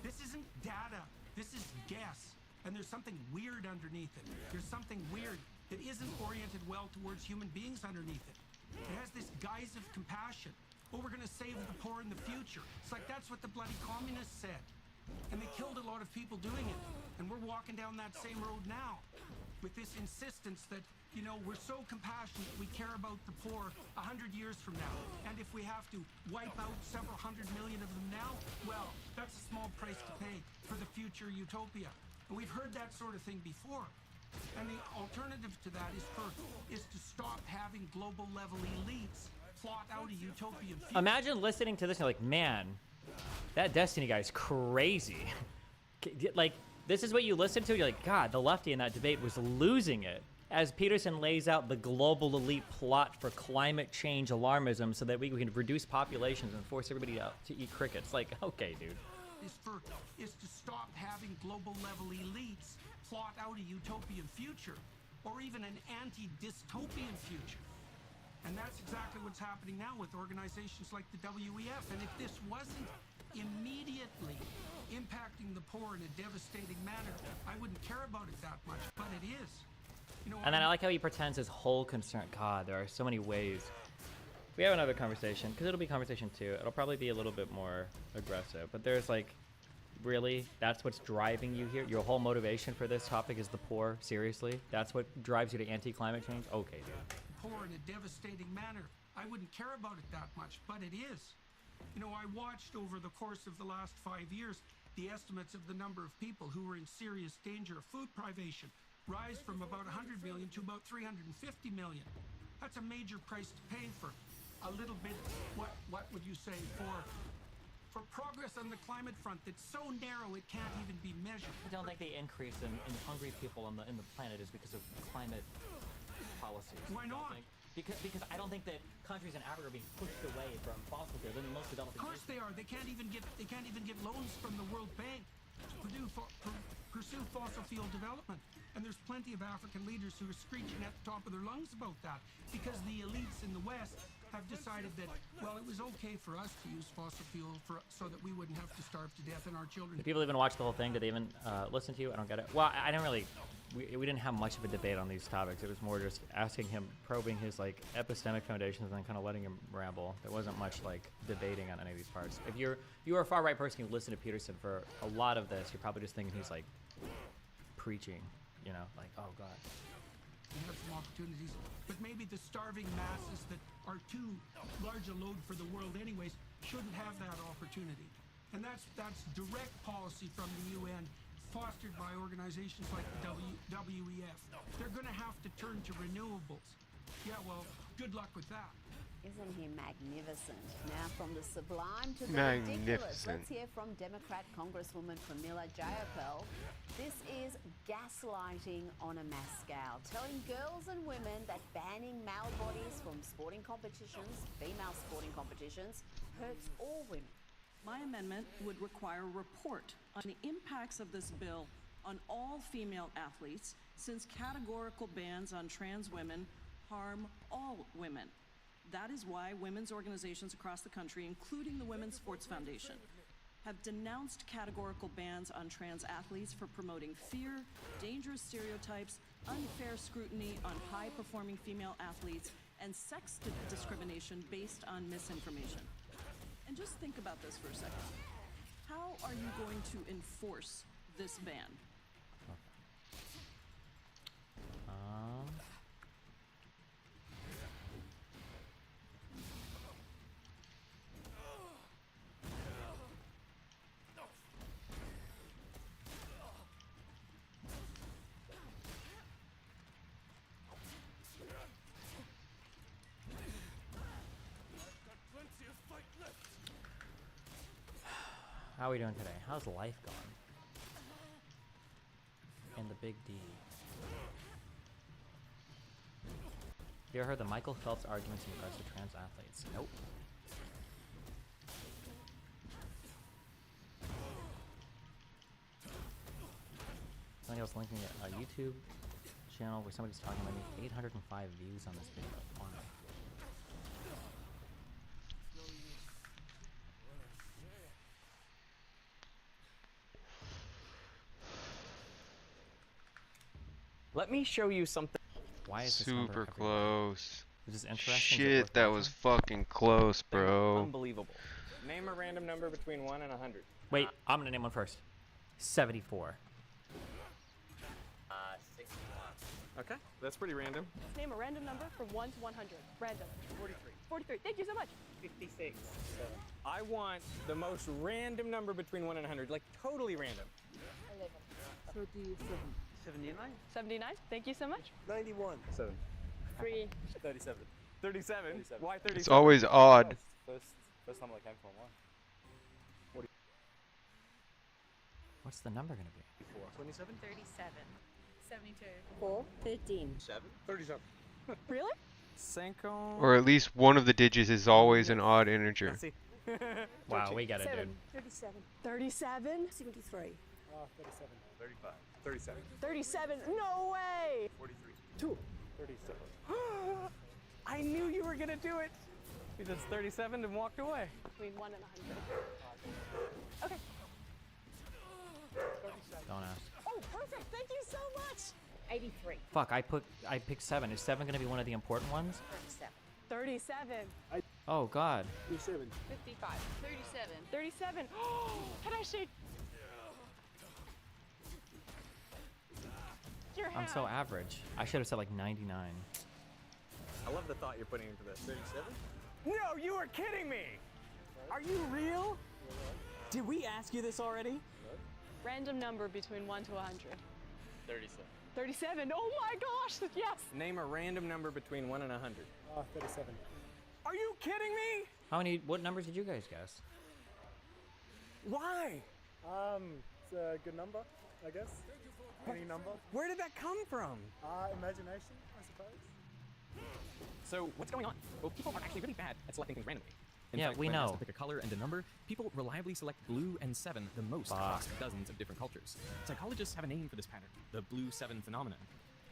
This isn't data. This is guess, and there's something weird underneath it. There's something weird that isn't oriented well towards human beings underneath it. It has this guise of compassion. oh, we're going to save the poor in the future. It's like that's what the bloody communists said. And they killed a lot of people doing it. And we're walking down that same road now with this insistence that, you know, we're so compassionate, we care about the poor 100 years from now. And if we have to wipe out several 100 million of them now, well, that's a small price to pay for the future utopia. And we've heard that sort of thing before. And the alternative to that is to stop having global level elites plot out a utopian future. Imagine listening to this and you're like, man, that Destiny guy's crazy. Like, this is what you listen to, you're like, God, the lefty in that debate was losing it. As Peterson lays out the global elite plot for climate change alarmism so that we can reduce populations and force everybody to eat crickets. Like, okay, dude. Is to stop having global level elites plot out a utopian future or even an anti-dystopian future. And that's exactly what's happening now with organizations like the WEF. And if this wasn't immediately impacting the poor in a devastating manner, I wouldn't care about it that much, but it is. You know, And then I like how he pretends his whole concern. God, there are so many ways. We have another conversation, because it'll be conversation 2. It'll probably be a little bit more aggressive, but there's like, really? That's what's driving you here? Your whole motivation for this topic is the poor? Seriously? That's what drives you to anti-climate change? Okay, dude. Poor in a devastating manner. I wouldn't care about it that much, but it is. You know, I watched over the course of the last 5 years the estimates of the number of people who were in serious danger of food privation rise from about 100 million to about 350 million. That's a major price to pay for a little bit, what would you say, for progress on the climate front that's so narrow it can't even be measured. I don't think the increase in hungry people in the planet is because of climate policies. Why not? Because I don't think that countries in Africa are being pushed away from fossil fuels. I mean, most developing Of course they are. They can't even get loans from the World Bank to pursue fossil fuel development. And there's plenty of African leaders who are screeching at the top of their lungs about that because the elites in the West have decided that, well, it was okay for us to use fossil fuel so that we wouldn't have to starve to death and our children. Did people even watch the whole thing? Did they even listen to you? I don't get it. Well, I don't really. We didn't have much of a debate on these topics. It was more just asking him, probing his like epistemic foundations, and then kind of letting him ramble. There wasn't much like debating on any of these parts. If you're a far right person who listened to Peterson for a lot of this, you're probably just thinking he's like preaching, you know, like, oh God. We have some opportunities, but maybe the starving masses that are too large a load for the world anyways shouldn't have that opportunity. And that's direct policy from the UN, fostered by organizations like the WEF. They're going to have to turn to renewables. Yeah, well, good luck with that. Isn't he magnificent? Now from the sublime to the ridiculous. Let's hear from Democrat Congresswoman Pramila Jayapal. This is gaslighting on a mass scale, telling girls and women that banning male bodies from sporting competitions, female sporting competitions, hurts all women. My amendment would require a report on the impacts of this bill on all female athletes, since categorical bans on trans women harm all women. That is why women's organizations across the country, including the Women's Sports Foundation, have denounced categorical bans on trans athletes for promoting fear, dangerous stereotypes, unfair scrutiny on high-performing female athletes, and sex discrimination based on misinformation. And just think about this for a second. How are you going to enforce this ban? How are we doing today? How's life going? And the big D. You ever heard the Michael Phelps arguments in regards to trans athletes? Nope. I think I was linking a YouTube channel where somebody's talking about me. 805 views on this video. Wow. Let me show you something. Why is this super close? Which is interesting. Shit, that was fucking close, bro. Unbelievable. Name a random number between 1 and 100. Wait, I'm gonna name one first. 74. 61. Okay, that's pretty random. Name a random number from 1 to 100. Random. 43. 43. Thank you so much. 56. I want the most random number between 1 and 100, like totally random. 11. 37. 79. 79. Thank you so much. 91. 7. 3. 37. 37? Why 37? It's always odd. First number that came from 1. What's the number gonna be? 27? 37. 72. 4. 15. 7? 37. Really? 5. Or at least one of the digits is always an odd integer. Wow, we get it, dude. 37. 37? 73. 37. 35. 37. 37. No way! 43. 2. 37. I knew you were gonna do it. You just 37 and walked away. Between 1 and 100. Okay. Don't ask. Oh, perfect. Thank you so much. 83. Fuck, I picked 7. Is 7 gonna be one of the important ones? 37. 37. Oh god. 37. 55. 37. 37. Oh, can I shake your hand? I'm so average. I should have said like 99. I love the thought you're putting into this. 37? No, you are kidding me! Are you real? Did we ask you this already? Random number between 1 to 100. 37. 37. Oh my gosh, yes. Name a random number between 1 and 100. 37. Are you kidding me? What numbers did you guys guess? Why? It's a good number, I guess. Any number. Where did that come from? Imagination, I suppose. So what's going on? Well, people are actually really bad at selecting things randomly. In Yeah, fact, we when asked know. to pick a color and a number, people reliably select blue and 7 the most across dozens of different cultures. Psychologists have a name for this pattern, the blue 7 phenomenon.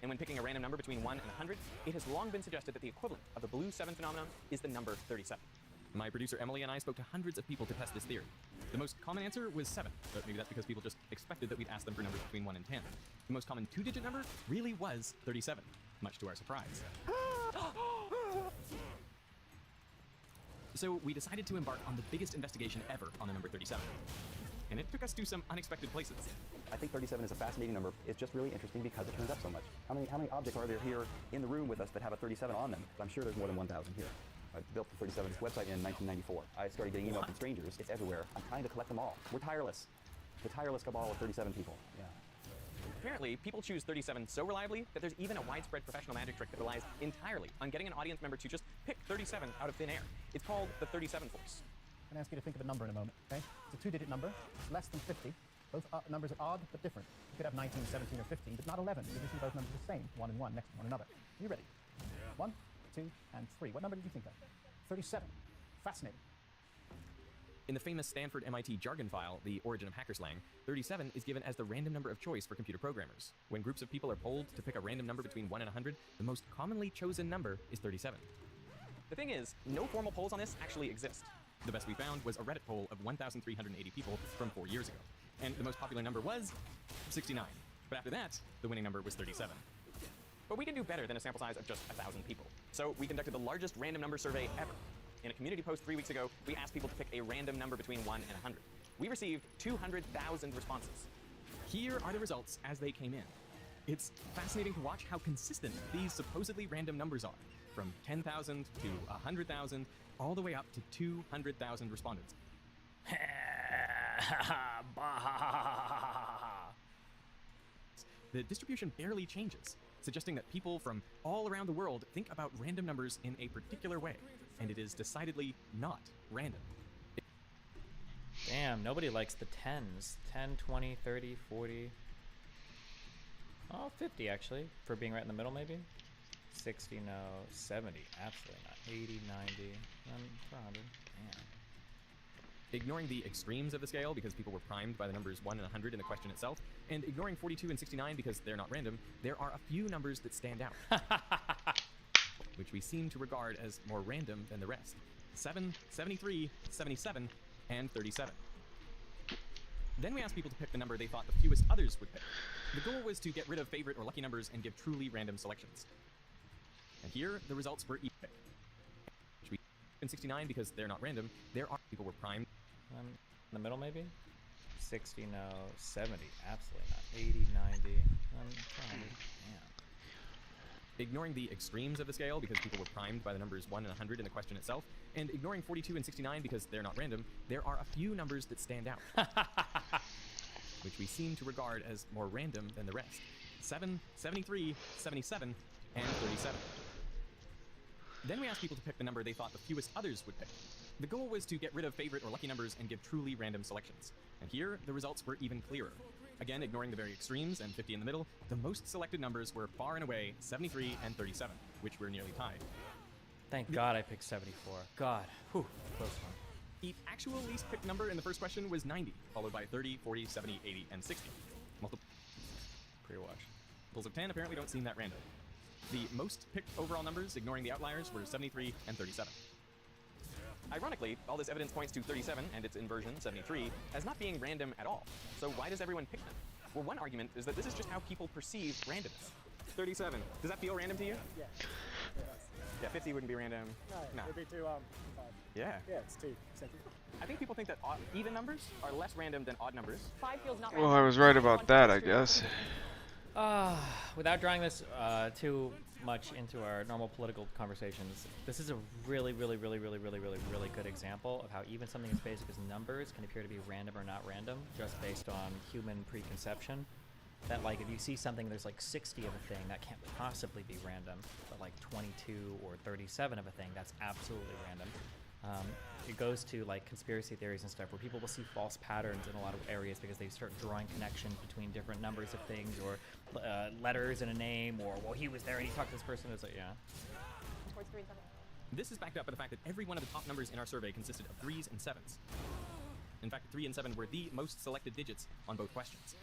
And when picking a random number between 1 and 100, it has long been suggested that the equivalent of the blue 7 phenomenon is the number 37. My producer Emily and I spoke to hundreds of people to test this theory. The most common answer was 7, but maybe that's because people just expected that we'd ask them for numbers between 1 and 10. The most common 2-digit number really was 37, much to our surprise. So we decided to embark on the biggest investigation ever on the number 37. And it took us to some unexpected places. I think 37 is a fascinating number. It's just really interesting because it turns up so much. How many objects are there here in the room with us that have a 37 on them? I'm sure there's more than 1,000 here. I built the 37 website in 1994. I started getting emails from strangers. It's everywhere. I'm trying to collect them all. We're tireless. The tireless cabal of 37 people. Yeah. Apparently, people choose 37 so reliably that there's even a widespread professional magic trick that relies entirely on getting an audience member to just pick 37 out of thin air. It's called the 37 force. I'm going to ask you to think of a number in a moment, okay? It's a 2-digit number. It's less than 50. Both numbers are odd but different. You could have 19, 17, or 15, but not 11, because you see both numbers are the same, 1 and 1 next to one another. Are you ready? 1, 2, and 3. What number did you think of? 37. Fascinating. In the famous Stanford MIT jargon file, The Origin of Hacker Slang, 37 is given as the random number of choice for computer programmers. When groups of people are polled to pick a random number between 1 and 100, the most commonly chosen number is 37. The thing is, no formal polls on this actually exist. The best we found was a Reddit poll of 1,380 people from 4 years ago. And the most popular number was 69. But after that, the winning number was 37. But we can do better than a sample size of just 1,000 people. So we conducted the largest random number survey ever. In a community post 3 weeks ago, we asked people to pick a random number between 1 and 100. We received 200,000 responses. Here are the results as they came in. It's fascinating to watch how consistent these supposedly random numbers are, from 10,000 to 100,000, all the way up to 200,000 respondents. The distribution barely changes, suggesting that people from all around the world think about random numbers in a particular way, and it is decidedly not random. Damn, nobody likes the 10s. 10, 20, 30, 40. Oh, 50 actually, for being right in the middle maybe. 60, no. 70, absolutely not. 80, 90, 100. Damn. Ignoring the extremes of the scale because people were primed by the numbers 1 and 100 in the question itself, and ignoring 42 and 69 because they're not random, there are a few numbers that stand out, which we seem to regard as more random than the rest. 7, 73, 77, and 37. Then we asked people to pick the number they thought the fewest others would pick. The goal was to get rid of favorite or lucky numbers and give truly random selections. And here, the results were epic. In 69 because they're not random, there are people were primed. In the middle, maybe? 60, no. 70, absolutely not. 80, 90, 20, damn. Ignoring the extremes of the scale because people were primed by the numbers 1 and 100 in the question itself, and ignoring 42 and 69 because they're not random, there are a few numbers that stand out, which we seem to regard as more random than the rest. 7, 73, 77, and 37. Then we asked people to pick the number they thought the fewest others would pick. The goal was to get rid of favorite or lucky numbers and give truly random selections. And here, the results were even clearer. Again, ignoring the very extremes and 50 in the middle, the most selected numbers were far and away 73 and 37, which were nearly tied. Thank God I picked 74. God, whew, close one. The actual least picked number in the first question was 90, followed by 30, 40, 70, 80, and 60. Multiples of 10 apparently don't seem that random. The most picked overall numbers, ignoring the outliers, were 73 and 37. Ironically, all this evidence points to 37 and its inversion, 73, as not being random at all. So why does everyone pick them? Well, one argument is that this is just how people perceive randomness. 37, does that feel random to you? Yeah. Yeah, 50 wouldn't be random. No, it'd be too, Yeah. Yeah, it's too simple. I think people think that even numbers are less random than odd numbers. 5 feels not Well, I was right about that, I guess. Without drawing this too much into our normal political conversations, this is a really good example of how even something as basic as numbers can appear to be random or not random just based on human preconception. That, like, if you see something there's like 60 of a thing, that can't possibly be random, but like 22 or 37 of a thing, that's absolutely random. It goes to like conspiracy theories and stuff where people will see false patterns in a lot of areas because they start drawing connections between different numbers of things or letters in a name, or, well, he was there and he talked to this person. It's like, yeah. This is backed up by the fact that every one of the top numbers in our survey consisted of 3s and 7s. In fact, 3 and 7 were the most selected digits on both questions.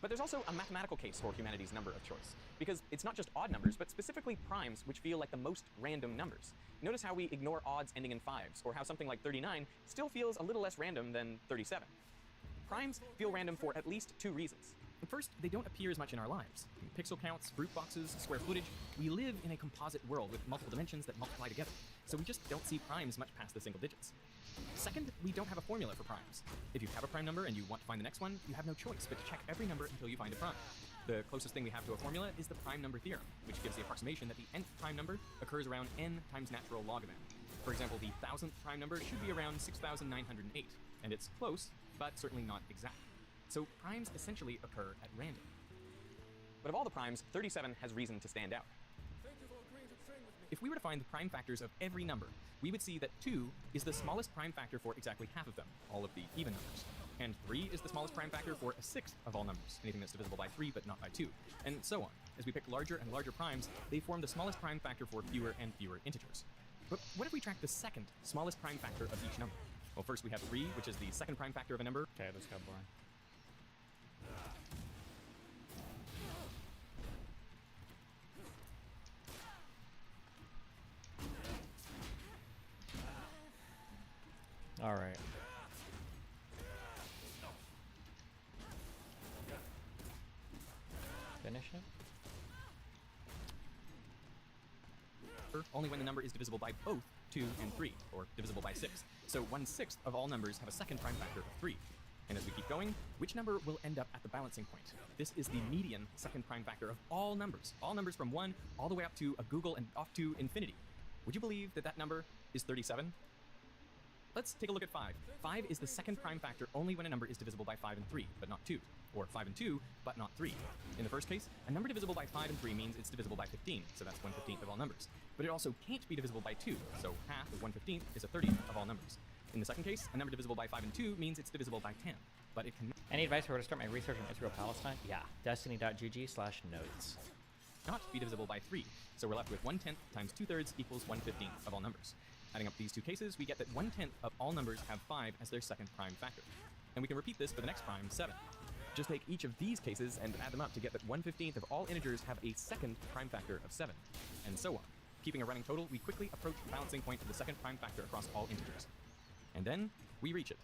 But there's also a mathematical case for humanity's number of choice, because it's not just odd numbers, but specifically primes, which feel like the most random numbers. Notice how we ignore odds ending in 5s, or how something like 39 still feels a little less random than 37. Primes feel random for at least 2 reasons. First, they don't appear as much in our lives. Pixel counts, fruit boxes, square footage, we live in a composite world with multiple dimensions that multiply together, so we just don't see primes much past the single digits. Second, we don't have a formula for primes. If you have a prime number and you want to find the next one, you have no choice but to check every number until you find a prime. The closest thing we have to a formula is the prime number theorem, which gives the approximation that the nth prime number occurs around n times natural log of n. For example, the 1000th prime number should be around 6,908, and it's close, but certainly not exact. So primes essentially occur at random. But of all the primes, 37 has reason to stand out. If we were to find the prime factors of every number, we would see that 2 is the smallest prime factor for exactly half of them, all of the even numbers. And 3 is the smallest prime factor for a sixth of all numbers, anything that's divisible by 3 but not by 2, and so on. As we pick larger and larger primes, they form the smallest prime factor for fewer and fewer integers. But what if we track the second smallest prime factor of each number? Well, first we have 3, which is the second prime factor of a number. Okay, this got boring. All right. Finish it? Only when the number is divisible by both 2 and 3, or divisible by 6. So 1/6 of all numbers have a second prime factor of 3. And as we keep going, which number will end up at the balancing point? This is the median second prime factor of all numbers from 1 all the way up to a Google and off to infinity. Would you believe that that number is 37? Let's take a look at 5. 5 is the second prime factor only when a number is divisible by 5 and 3, but not 2. Or 5 and 2, but not 3. In the first case, a number divisible by 5 and 3 means it's divisible by 15, so that's 1/15 of all numbers. But it also can't be divisible by 2, so half of 1/15 is a 30th of all numbers. In the second case, a number divisible by 5 and 2 means it's divisible by 10, but it can... Any advice for where to start my research on Israel-Palestine? Yeah, destiny.gg/notes. Not be divisible by 3, so we're left with 1/10 times 2/3 equals 1/15 of all numbers. Adding up these two cases, we get that 1/10 of all numbers have 5 as their second prime factor. And we can repeat this for the next prime, 7. Just take each of these cases and add them up to get that 1/15 of all integers have a second prime factor of 7, and so on. Keeping a running total, we quickly approach the balancing point of the second prime factor across all integers. And then, we reach it.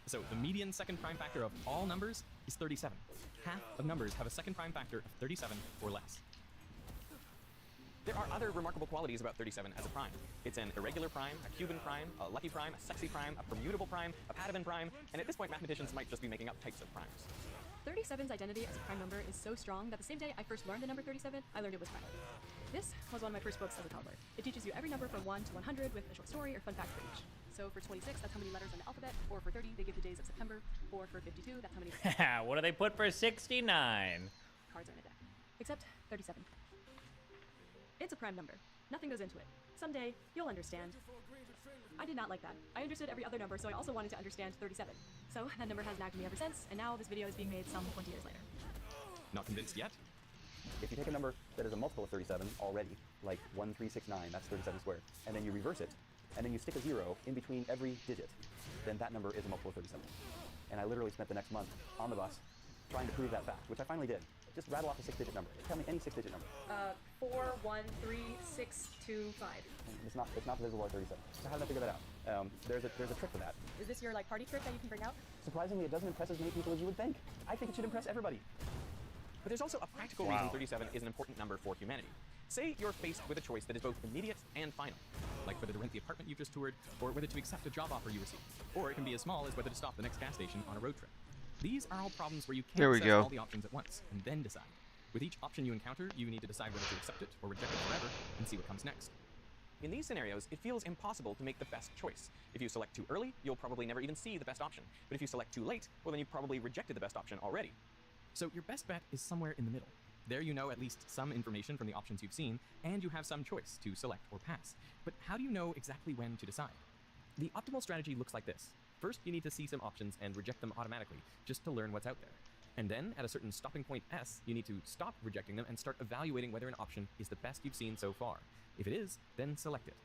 So the median second prime factor of all numbers is 37. Half of numbers have a second prime factor of 37 or less. There are other remarkable qualities about 37 as a prime. It's an irregular prime, a Cuban prime, a lucky prime, a sexy prime, a permutable prime, a Padovan prime, and at this point mathematicians might just be making up types of primes. 37's identity as a prime number is so strong that the same day I first learned the number 37, I learned it was prime. This was one of my first books as a toddler. It teaches you every number from 1 to 100 with a short story or fun fact for each. So for 26, that's how many letters in the alphabet. 4 for 30, they give the days of September. 4 for 52, that's how many What do they put for 69? cards are in a deck. Except 37. It's a prime number. Nothing goes into it. Someday, you'll understand. I did not like that. I understood every other number, so I also wanted to understand 37. So that number has nagged me ever since, and now this video is being made some 20 years later. Not convinced yet? If you take a number that is a multiple of 37 already, like 1369, that's 37 squared, and then you reverse it, and then you stick a 0 in between every digit, then that number is a multiple of 37. And I literally spent the next month on the bus trying to prove that fact, which I finally did. Just rattle off a 6-digit number. Tell me any 6-digit number. 4, 1, 3, 6, 2, 5. It's not divisible by 37. So how did I figure that out? There's a trick to that. Is this your party trick that you can bring out? Surprisingly, it doesn't impress as many people as you would think. I think it should impress everybody. But there's also a practical reason 37 is an important number for humanity. Say you're faced with a choice that is both immediate and final, like whether to rent the apartment you've just toured, or whether to accept a job offer you received. Or it can be as small as whether to stop the next gas station on a road trip. These are all problems where you can't assess all the options at once and then decide. With each option you encounter, you need to decide whether to accept it or reject it forever and see what comes next. In these scenarios, it feels impossible to make the best choice. If you select too early, you'll probably never even see the best option. But if you select too late, well then you've probably rejected the best option already. So your best bet is somewhere in the middle. There you know at least some information from the options you've seen, and you have some choice to select or pass. But how do you know exactly when to decide? The optimal strategy looks like this. First, you need to see some options and reject them automatically, just to learn what's out there. And then, at a certain stopping point S, you need to stop rejecting them and start evaluating whether an option is the best you've seen so far. If it is, then select it.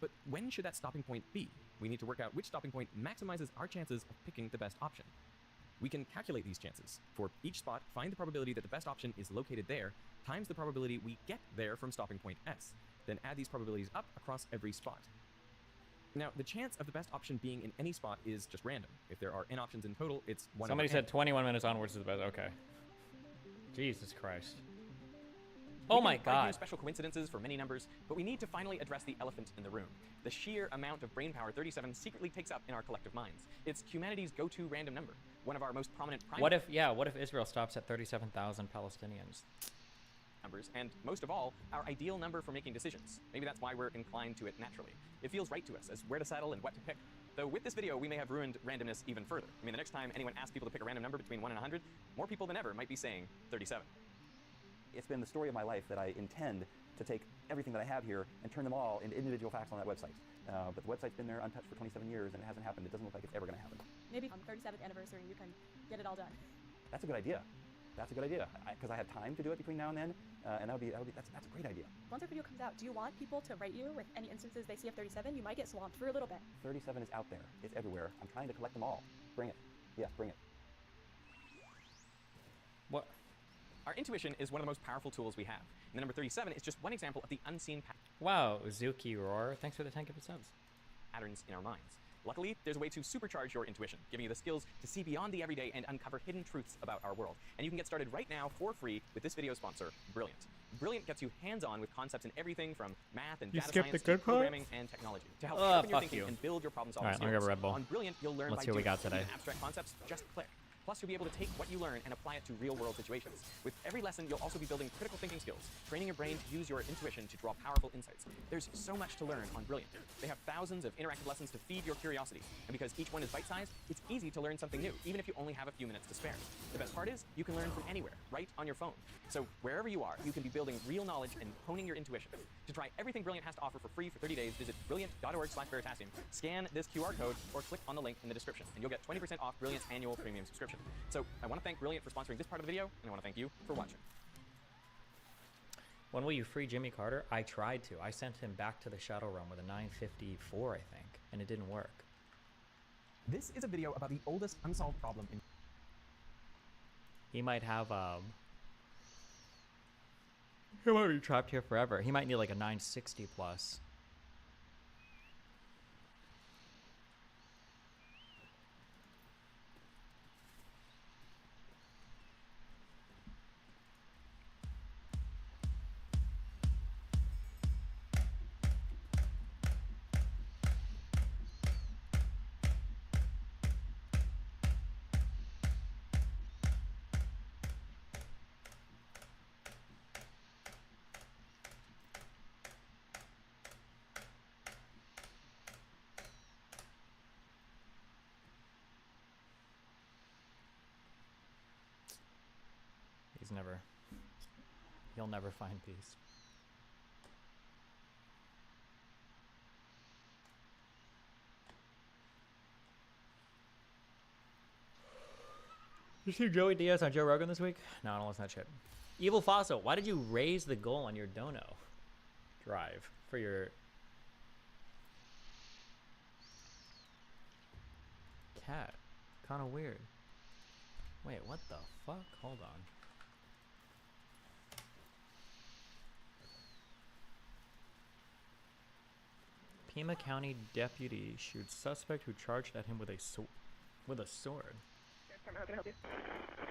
But when should that stopping point be? We need to work out which stopping point maximizes our chances of picking the best option. We can calculate these chances. For each spot, find the probability that the best option is located there, times the probability we get there from stopping point S. Then add these probabilities up across every spot. Now, the chance of the best option being in any spot is just random. If there are n options in total, it's 1 Somebody over n. said 21 minutes onwards is the best. Okay. Jesus Christ. Oh my We can argue God. special coincidences for many numbers, but we need to finally address the elephant in the room. The sheer amount of brain power 37 secretly takes up in our collective minds. It's humanity's go-to random number, one of our most prominent prime What if Israel stops at 37,000 Palestinians? numbers, and most of all, our ideal number for making decisions. Maybe that's why we're inclined to it naturally. It feels right to us as where to settle and what to pick. Though with this video, we may have ruined randomness even further. I mean, the next time anyone asks people to pick a random number between 1 and 100, more people than ever might be saying 37. It's been the story of my life that I intend to take everything that I have here and turn them all into individual facts on that website. But the website's been there untouched for 27 years and it hasn't happened. It doesn't look like it's ever going to happen. Maybe on 37th anniversary, you can get it all done. That's a good idea. That's a good idea. Because I have time to do it between now and then, and that's a great idea. Once our video comes out, do you want people to write you with any instances they see of 37? You might get swamped for a little bit. 37 is out there. It's everywhere. I'm trying to collect them all. Bring it. Yes, bring it. What? Our intuition is one of the most powerful tools we have. And the number 37 is just one example of the unseen Wow, Zuki Roar, thanks for the 10 gifted subs. patterns in our minds. Luckily, there's a way to supercharge your intuition, giving you the skills to see beyond the everyday and uncover hidden truths about our world. And you can get started right now for free with this video sponsor, Brilliant. Brilliant gets you hands-on with concepts in everything from math and You data skipped science the to good part? programming and technology to help sharpen your thinking and build your problem-solving Alright, let skills. me grab a Red Bull. On Brilliant, you'll learn Let's by see what we doing. got today. Even abstract concepts just click. Plus, you'll be able to take what you learn and apply it to real-world situations. With every lesson, you'll also be building critical thinking skills, training your brain to use your intuition to draw powerful insights. There's so much to learn on Brilliant. They have thousands of interactive lessons to feed your curiosity. And because each one is bite-sized, it's easy to learn something new, even if you only have a few minutes to spare. The best part is, you can learn from anywhere, right on your phone. So wherever you are, you can be building real knowledge and honing your intuition. To try everything Brilliant has to offer for free for 30 days, visit brilliant.org/Veritasium, scan this QR code, or click on the link in the description, and you'll get 20% off Brilliant's annual premium subscription. So I want to thank Brilliant for sponsoring this part of the video, and I want to thank you for watching. When will you free Jimmy Carter? I tried to. I sent him back to the Shadow Realm with a 954, I think, and it didn't work. This is a video about the oldest unsolved problem in... He might have, he might be trapped here forever. He might need like a 960 plus. He'll never find peace. You see Joey Diaz on Joe Rogan this week? No, I don't listen to that shit. Evil Fossil, why did you raise the goal on your dono drive for your cat? Kind of weird. Wait, what the fuck? Hold on. Pima County deputy shoots suspect who charged at him with a sword. How can I help you?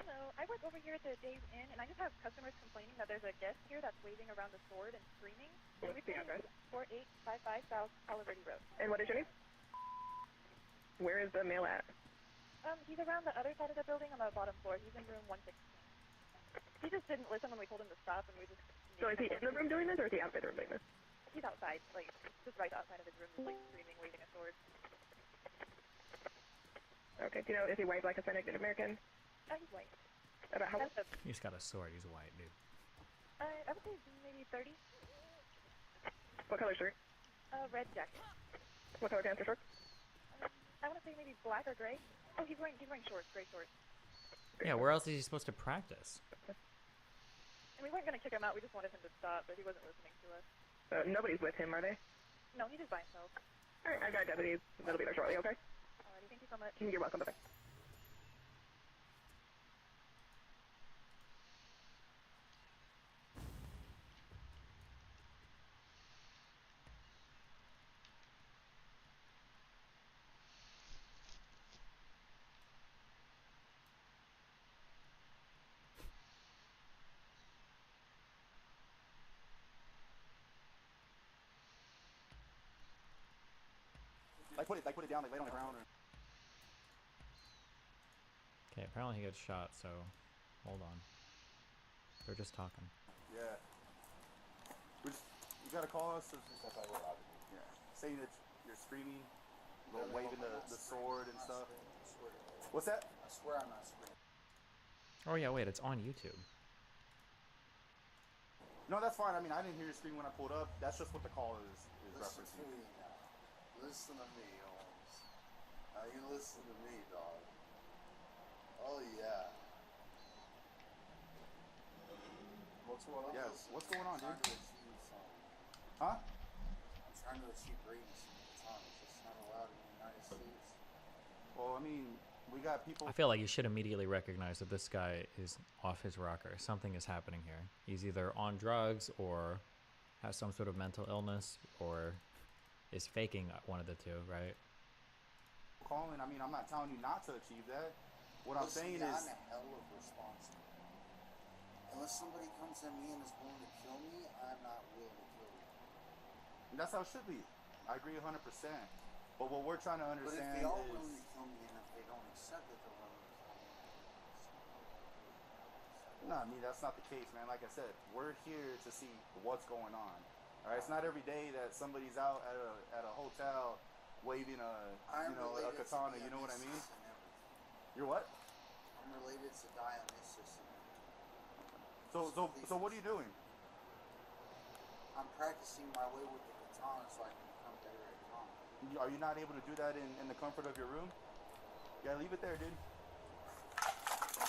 Hello, I work over here at the Days Inn, and I just have customers complaining that there's a guest here that's waving around a sword and screaming. What's the address? 4855 South Colorado Road. And what is your name? Where is the male at? He's around the other side of the building on the bottom floor. He's in room 116. He just didn't listen when we told him to stop, and we just... So is he in the room doing this, or is he outside the room doing this? He's outside, like, just right outside of his room, just, like, screaming, waving a sword. Okay, do you know, is he white, black, Hispanic, Native American? He's white. About how much? He's got a sword. He's white, dude. I would say maybe 30. What color shirt? Red jacket. What color pants or shorts? I want to say maybe black or gray. Oh, he's wearing shorts, gray shorts. Yeah, where else is he supposed to practice? And we weren't going to kick him out, we just wanted him to stop, but he wasn't listening to us. Nobody's with him, are they? No, he's just by himself. Alright, I got deputies. That'll be there shortly, okay? Alrighty, thank you so much. You're welcome, bye-bye. Like put it down, like lay it on the ground. Or... Okay, apparently he gets shot, so hold on. They're just talking. Yeah. You gotta call us. Yeah. Saying that you're screaming, waving the sword and stuff. What's that? I swear I'm not screaming. Oh yeah, wait, it's on YouTube. No, that's fine. I mean, I didn't hear you scream when I pulled up. That's just what the call is Listen referencing. to me now. Listen to me, Holmes. Now you listen to me, dog. Oh yeah. What's going on? Yeah, what's going on, dude? I'm trying to achieve something. Huh? I'm trying to achieve greatness at the time. It's just not allowed in the United States. Well, I mean, we got people. I feel like you should immediately recognize that this guy is off his rocker. Something is happening here. He's either on drugs or has some sort of mental illness or is faking one of the two, right? Calling, I mean, I'm not telling you not to achieve that. What I'm saying is... I'm a hell of a responsible. Unless somebody comes at me and is willing to kill me, I'm not willing to kill you. And that's how it should be. I agree 100%. But what we're trying to understand But if they are willing to kill me and if they don't accept that they're willing to kill me... No, I mean, that's not the case, man. Like I said, we're here to see what's going on. All right, it's not every day that somebody's out at a hotel waving a katana. You know what I mean? You're what? I'm related to Dionysus. So what are you doing? I'm practicing my way with the katana so I can become better at katana. Are you not able to do that in the comfort of your room? Yeah, leave it there, dude.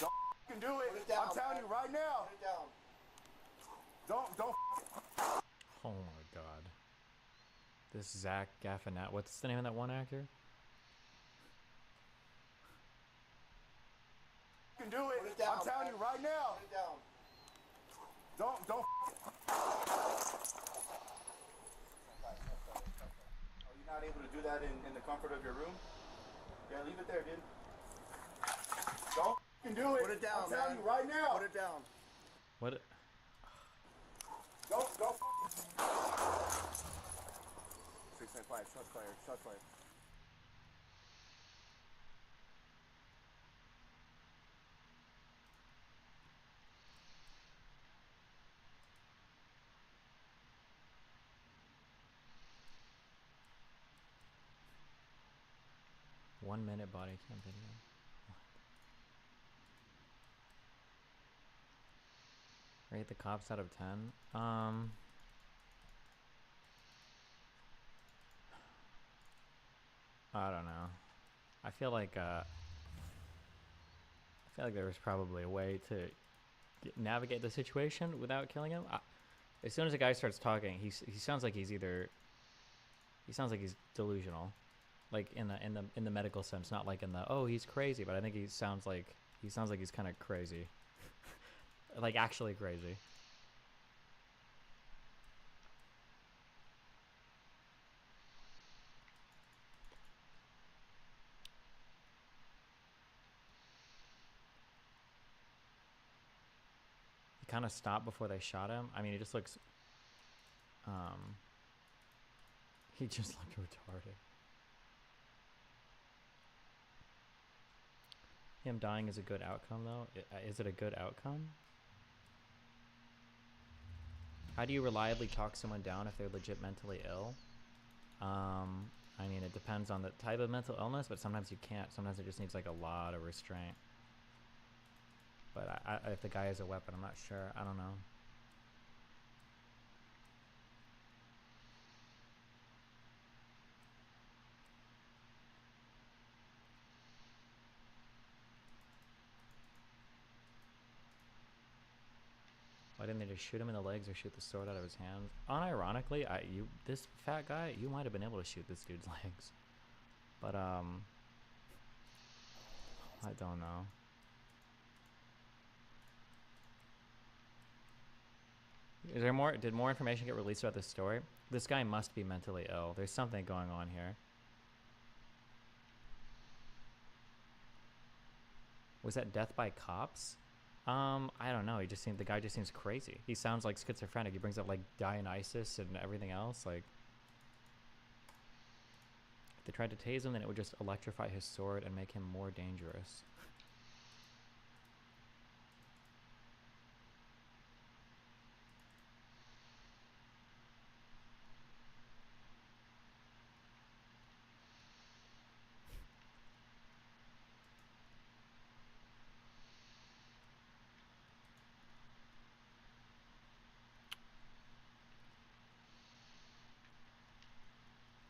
Don't f***ing do it. Put it down, I'm telling you right now. Put it down. Don't. Oh my god. This Zach Gaffinan. What's the name of that one actor? You can do it. Put it down, I'm telling you right now. Put it down. Don't. Are you not able to do that in the comfort of your room? Yeah, leave it there, dude. Don't f***ing do it. Put it down, I'm telling man. you right now. Put it down. What? Don't. 695, shots fired. One minute body cam video. Rate the cops out of 10. I don't know. I feel like there was probably a way to navigate the situation without killing him. As soon as the guy starts talking, he sounds like he's delusional, like in the medical sense, not like in the oh he's crazy, but I think he sounds like he's kind of crazy, like actually crazy. Kind of stopped before they shot him. I mean, he just looks he just looked retarded. Him dying is a good outcome though. Is it a good outcome? How do you reliably talk someone down if they're legit mentally ill? I mean, it depends on the type of mental illness, but sometimes you can't. Sometimes it just needs like a lot of restraint. But if the guy has a weapon, I'm not sure. I don't know. Why didn't they just shoot him in the legs or shoot the sword out of his hand? Unironically, this fat guy, you might have been able to shoot this dude's legs. But I don't know. Is there more? Did more information get released about this story? This guy must be mentally ill. There's something going on here. Was that death by cops? I don't know. The guy just seems crazy. He sounds like schizophrenic. He brings up like Dionysus and everything else. Like, if they tried to tase him, then it would just electrify his sword and make him more dangerous.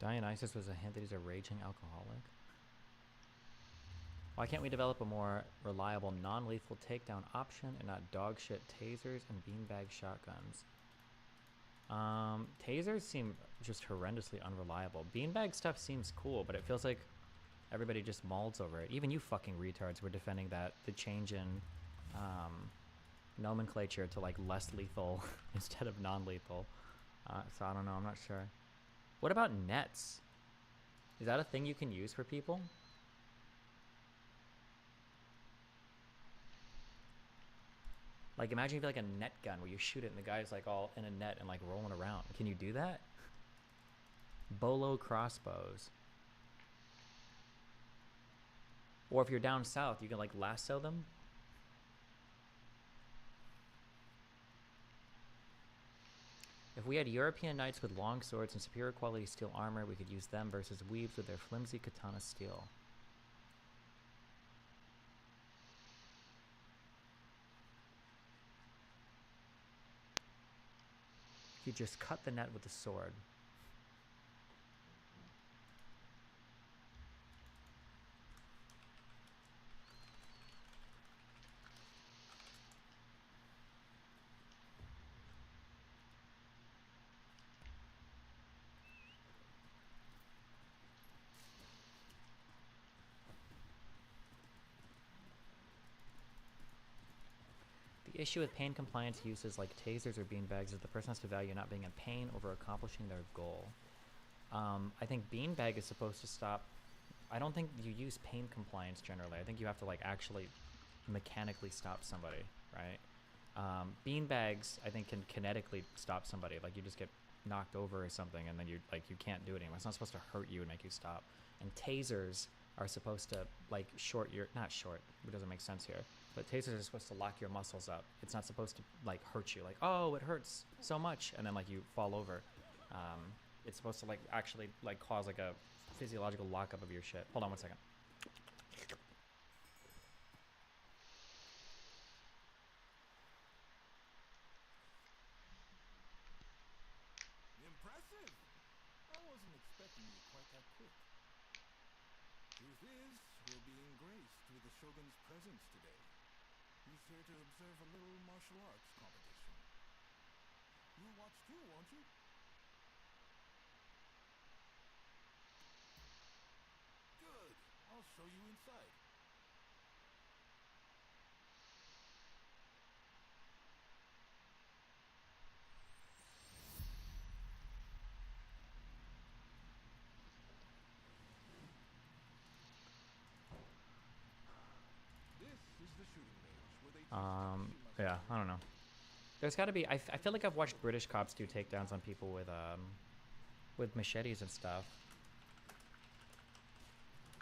Dionysus was a hint that he's a raging alcoholic. Why can't we develop a more reliable, non-lethal takedown option and not dogshit tasers and beanbag shotguns? Tasers seem just horrendously unreliable. Beanbag stuff seems cool, but it feels like everybody just molds over it. Even you fucking retards were defending the change in nomenclature to like less lethal instead of non-lethal. So I don't know, I'm not sure. What about nets? Is that a thing you can use for people? Like imagine if you have like a net gun where you shoot it and the guy's like all in a net and like rolling around. Can you do that? Bolo crossbows. Or if you're down south, you can like lasso them. If we had European knights with long swords and superior quality steel armor, we could use them versus weaves with their flimsy katana steel. You just cut the net with the sword. The issue with pain compliance uses like tasers or beanbags is the person has to value not being in pain over accomplishing their goal. I think beanbag is supposed to stop. I don't think you use pain compliance generally. I think you have to like actually mechanically stop somebody, right? Beanbags I think can kinetically stop somebody. Like you just get knocked over or something and then you can't do it anymore. It's not supposed to hurt you and make you stop. And tasers are supposed to like not short, it doesn't make sense here. But tasers are supposed to lock your muscles up. It's not supposed to like hurt you, like, oh, it hurts so much, and then like you fall over. It's supposed to like actually like cause like a physiological lockup of your shit. Hold on one second. Truth is, we'll be engraced with the Shogun's presence today. He's here to observe a little martial arts competition. You'll watch too, won't you? Good. I'll show you inside. This is the shooting range where they Yeah, I don't know. There's got to be. I feel like I've watched British cops do takedowns on people with machetes and stuff.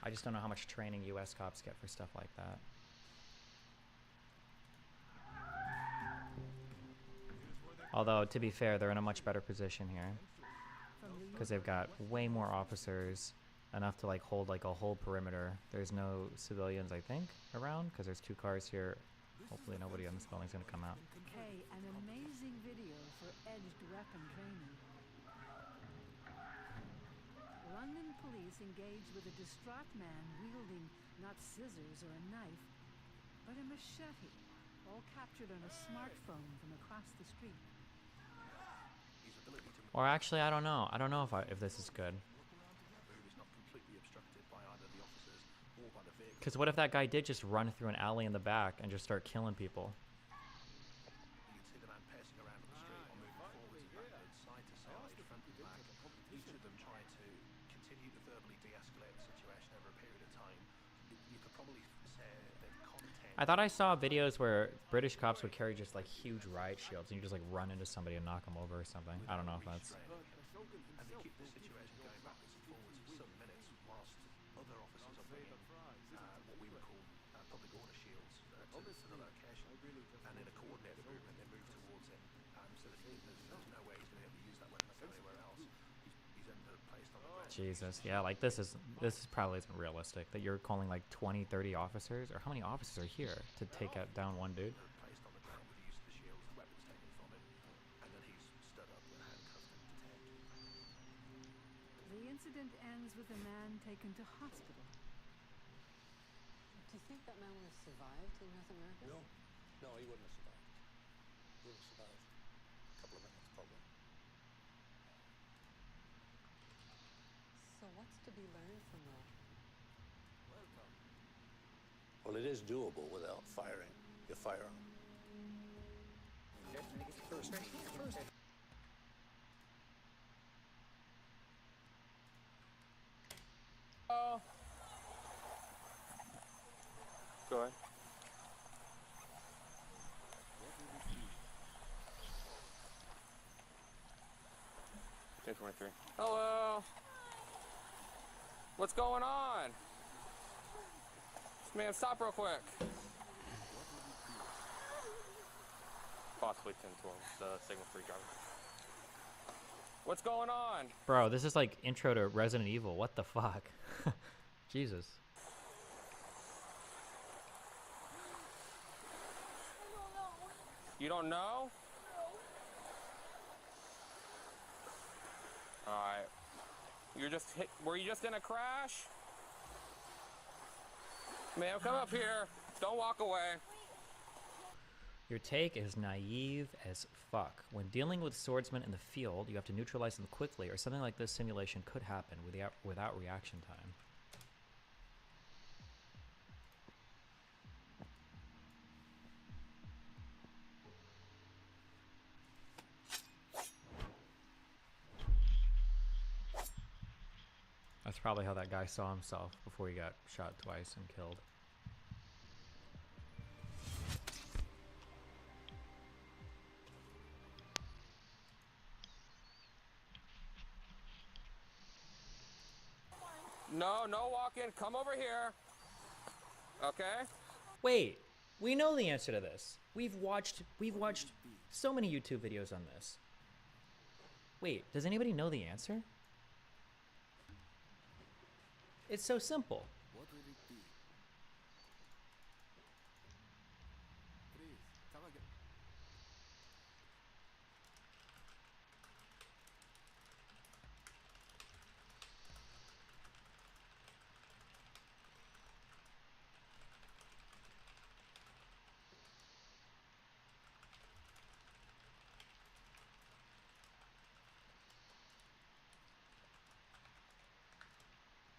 I just don't know how much training U.S. cops get for stuff like that. Although, to be fair, they're in a much better position here because they've got way more officers, enough to like hold like a whole perimeter. There's no civilians, I think, around because there's 2 cars here. Hopefully nobody in this building's gonna come out. Okay, an amazing video for edged weapon training. London police engaged with a distraught man wielding not scissors or a knife, but a machete, all captured on a smartphone from across the street. Or actually, I don't know. I don't know if this is good. Because what if that guy did just run through an alley in the back and just start killing people? You can see the man pacing around on the street or moving forwards and backwards, side to side, front and back. Each of them trying to continue to verbally de-escalate the situation over a period of time. You could probably say that content... I thought I saw videos where British cops would carry just like huge riot shields and you just like run into somebody and knock them over or something. I don't know if that's... And they keep the situation going backwards and forwards for some minutes whilst other officers are bringing what we would call public order shields to the location. And in a coordinated movement, they move towards him. So that there's no way he's going to be able to use that weapon anywhere else. He's ended up placed on the ground. Jesus, yeah, like this is probably isn't realistic that you're calling like 20, 30 officers, or how many officers are here to take down one dude? Placed on the ground with the use of the shields, the weapons taken from him, and then he's stood up and handcuffed and detained. The incident ends with a man taken to hospital. Do you think that man would have survived in North America? No. No, he wouldn't have survived. He would have survived a couple of minutes, probably. So what's to be learned from that? Well, it is doable without firing your firearm. Oh. Go ahead. Hello. What's going on? Man, stop real quick. Possibly 10-12, the signal free driver. What's going on? Bro, this is like intro to Resident Evil. What the fuck? Jesus. You don't know? Alright. Were you just in a crash? Ma'am, come up here. Don't walk away. Your take is naive as fuck. When dealing with swordsmen in the field, you have to neutralize them quickly, or something like this simulation could happen without reaction time. That's probably how that guy saw himself before he got shot twice and killed. No walking. Come over here. Okay? Wait, we know the answer to this. We've watched so many YouTube videos on this. Wait, does anybody know the answer? It's so simple. What would it be? Please, come again.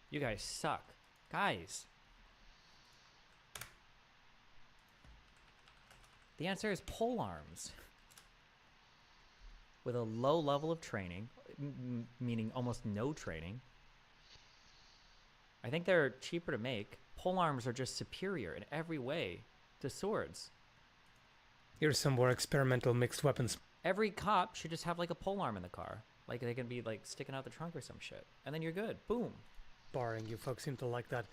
You guys suck. Guys. The answer is pole arms. With a low level of training, meaning almost no training. I think they're cheaper to make. Pole arms are just superior in every way to swords. Here's some more experimental mixed weapons. Every cop should just have like a pole arm in the car. Like they can be like sticking out the trunk or some shit. And then you're good. Boom. Barring you folks seem to like that.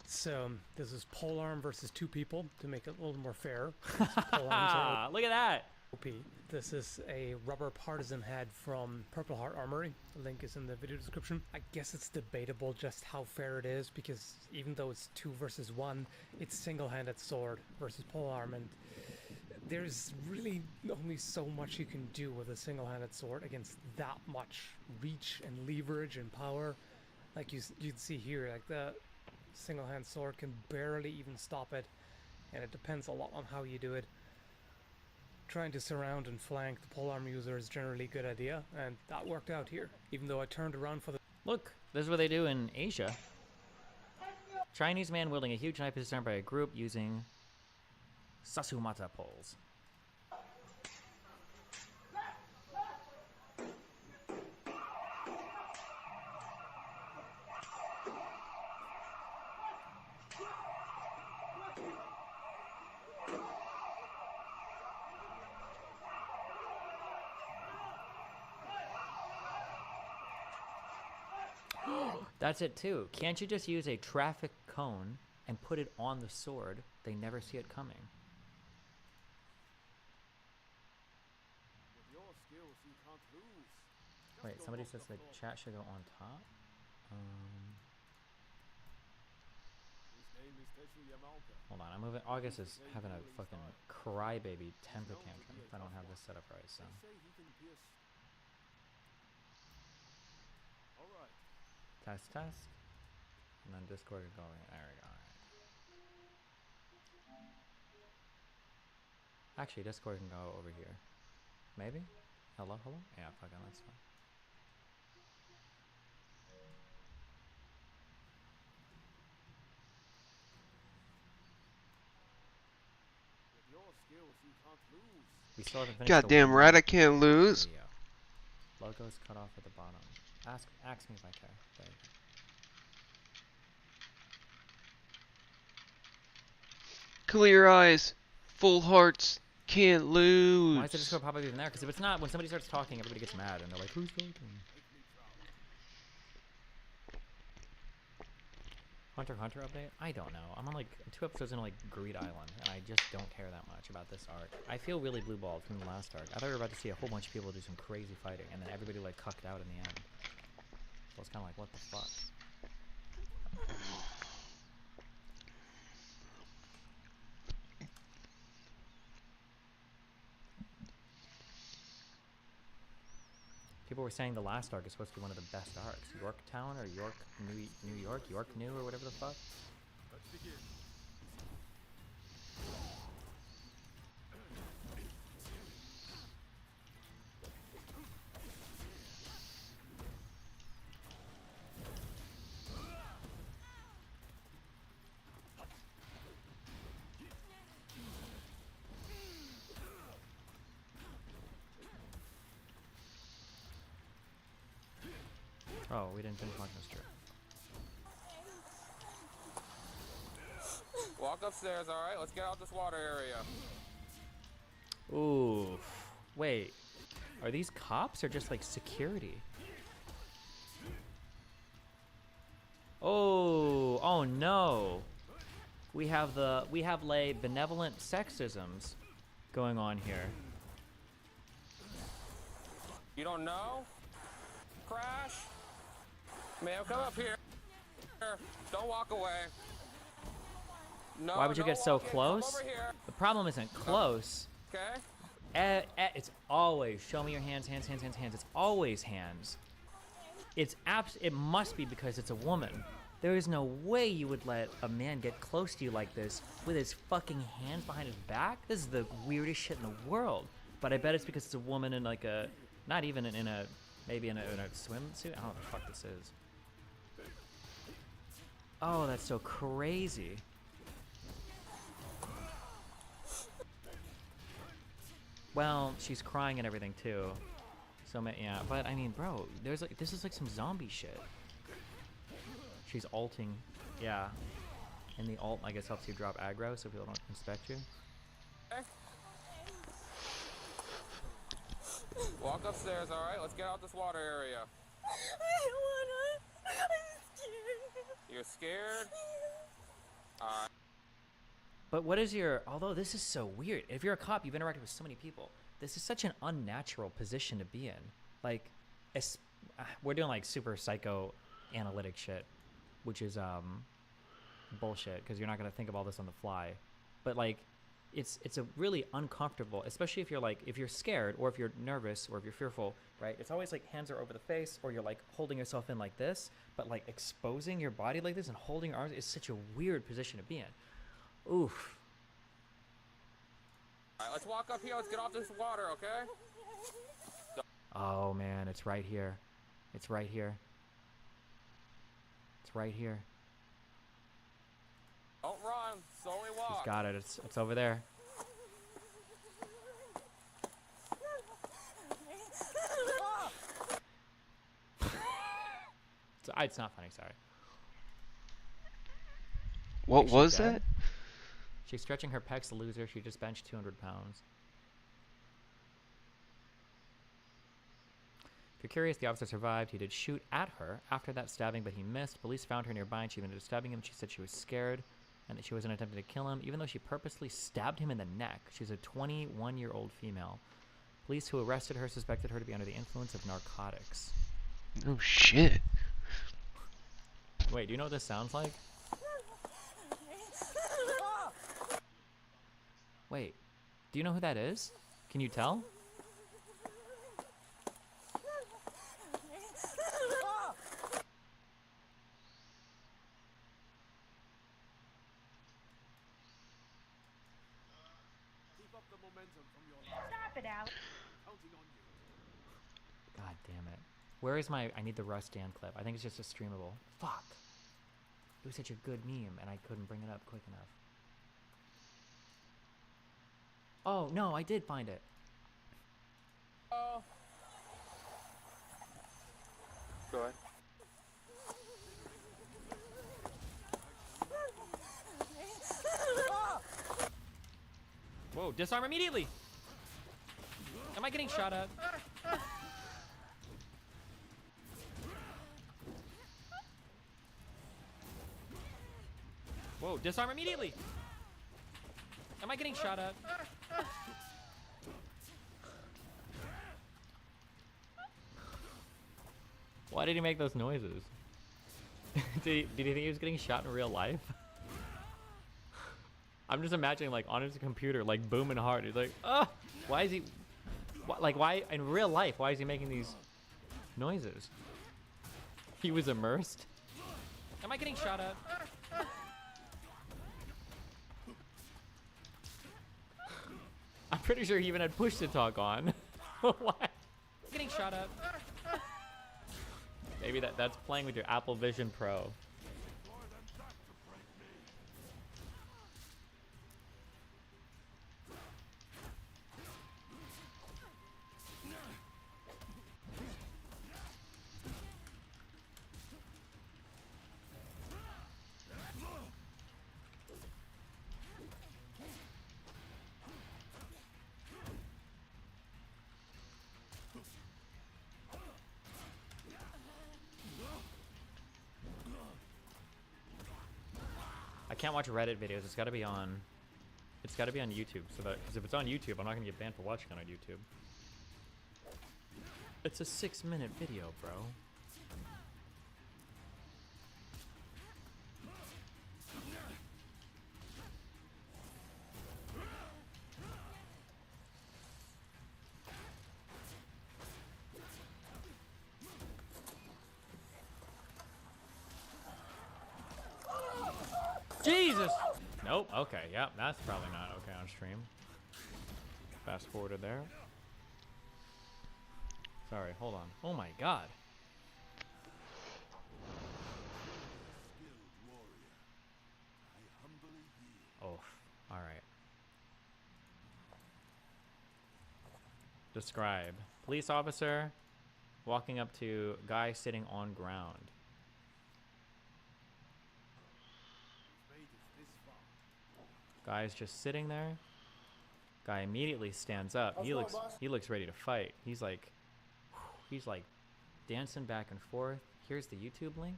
So this is polearm versus 2 people to make it a little more fair. Look at that. OP. This is a rubber partisan head from Purple Heart Armory. The link is in the video description. I guess it's debatable just how fair it is because even though it's 2 versus 1, it's single-handed sword versus polearm, and there's really only so much you can do with a single-handed sword against that much reach and leverage and power. Like you'd see here, like the single-hand sword can barely even stop it, and it depends a lot on how you do it. Trying to surround and flank the polearm user is generally a good idea, and that worked out here, even though I turned around for the... Look, this is what they do in Asia. Chinese man wielding a huge knife is disarmed by a group using Sasumata poles. That's it too. Can't you just use a traffic cone and put it on the sword? They never see it coming. Wait, somebody says the chat should go on top? Hold on, I'm moving. August is having a fucking crybaby temper tantrum if I don't have this set up right, so. Test, test. And then Discord is going. There we go. Alright. Actually, Discord can go over here. Maybe? Hello, hello? Yeah, fuck it, that's fine. We still haven't finished. Goddamn right, I can't lose. Video. Logo is cut off at the bottom. Ask me if I care. There you go. Clear eyes, full hearts, can't lose. Why is the Discord pop up even there? Because if it's not, when somebody starts talking, everybody gets mad and they're like, who's talking? Hunter x Hunter update? I don't know. I'm on like 2 episodes into like Greed Island, and I just don't care that much about this arc. I feel really blue-balled from the last arc. I thought we were about to see a whole bunch of people do some crazy fighting, and then everybody like cucked out in the end. So it's kind of like, what the fuck? People were saying the last arc is supposed to be one of the best arcs. Yorktown or New York, York New or whatever the fuck. Let's begin. Oh, we didn't finish watching this trip. Walk upstairs, alright? Let's get out this water area. Ooh. Wait. Are these cops or just like security? Oh no. We have like benevolent sexisms going on here. You don't know? Crash? Ma'am, come up here. Don't walk away. No, Why would you get so walk in. Come close? over here. The problem isn't close. Okay. It's always show me your hands, hands, hands, hands, hands. It's always hands. It must be because it's a woman. There is no way you would let a man get close to you like this with his fucking hands behind his back. This is the weirdest shit in the world. But I bet it's because it's a woman in like a, not even in a, maybe in a swimsuit. I don't know what the fuck this is. Oh, that's so crazy. Well, she's crying and everything too. So yeah, but I mean, bro, there's like this is like some zombie shit. She's alting, yeah. And the alt, I guess, helps you drop aggro so people don't inspect you. Walk upstairs, all right? Let's get out this water area. I don't wanna. I'm scared. You're scared? Alright. But what is your? Although this is so weird. If you're a cop, you've interacted with so many people. This is such an unnatural position to be in. Like, we're doing like super psycho analytic shit, which is bullshit because you're not gonna think of all this on the fly. But like, it's a really uncomfortable, especially if you're like if you're scared or if you're nervous or if you're fearful, right? It's always like hands are over the face or you're like holding yourself in like this, but like exposing your body like this and holding your arms is such a weird position to be in. Oof. Alright, let's walk up here. Let's get off this water, okay? Oh man, it's right here. It's right here. It's right here. Don't run. Slowly walk. She's got it. It's over there. It's not funny, sorry. What Is was she dead? that? She's stretching her pecs, the loser. She just benched 200 pounds. If you're curious, the officer survived. He did shoot at her after that stabbing, but he missed. Police found her nearby and she ended up stabbing him. She said she was scared and that she wasn't attempting to kill him, even though she purposely stabbed him in the neck. She's a 21-year-old female. Police who arrested her suspected her to be under the influence of narcotics. Oh shit. Wait, do you know what this sounds like? Wait, do you know who that is? Can you tell? Stop it, Alex. God damn it. Where is my I need the Russ Dan clip? I think it's just a streamable. Fuck. It was such a good meme and I couldn't bring it up quick enough. Oh, no, I did find it. Oh. Go ahead. Whoa, disarm immediately! Am I getting shot at? Whoa, disarm immediately! Am I getting shot at? Why did he make those noises? Did you think he was getting shot in real life? I'm just imagining like on his computer, like booming hard. He's like, oh, why is he, why in real life, why is he making these noises? He was immersed. Am I getting shot at? I'm pretty sure he even had push to talk on. Why? Getting shot at. Maybe that's playing with your Apple Vision Pro. I can't watch Reddit videos. It's got to be on. It's got to be on YouTube. So that because if it's on YouTube, I'm not gonna get banned for watching it on YouTube. It's a 6-minute video, bro. Jesus! Nope. Okay. Yep. That's probably not okay on stream. Fast forwarded there. Sorry. Hold on. Oh my God. Describe. Police officer walking up to guy sitting on ground. Guy's just sitting there. Guy immediately stands up. He looks ready to fight. He's like dancing back and forth. Here's the YouTube link.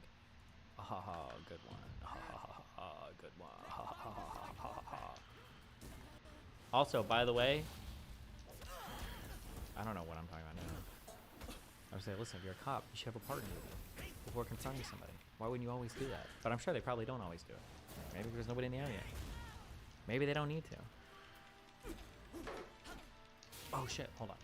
Ah, good one. Good one. Also, by the way, I don't know what I'm talking about now. I would say, listen, if you're a cop, you should have a partner with you before confronting somebody. Why wouldn't you always do that? But I'm sure they probably don't always do it. Maybe there's nobody in the area. Maybe they don't need to. Oh shit, hold on.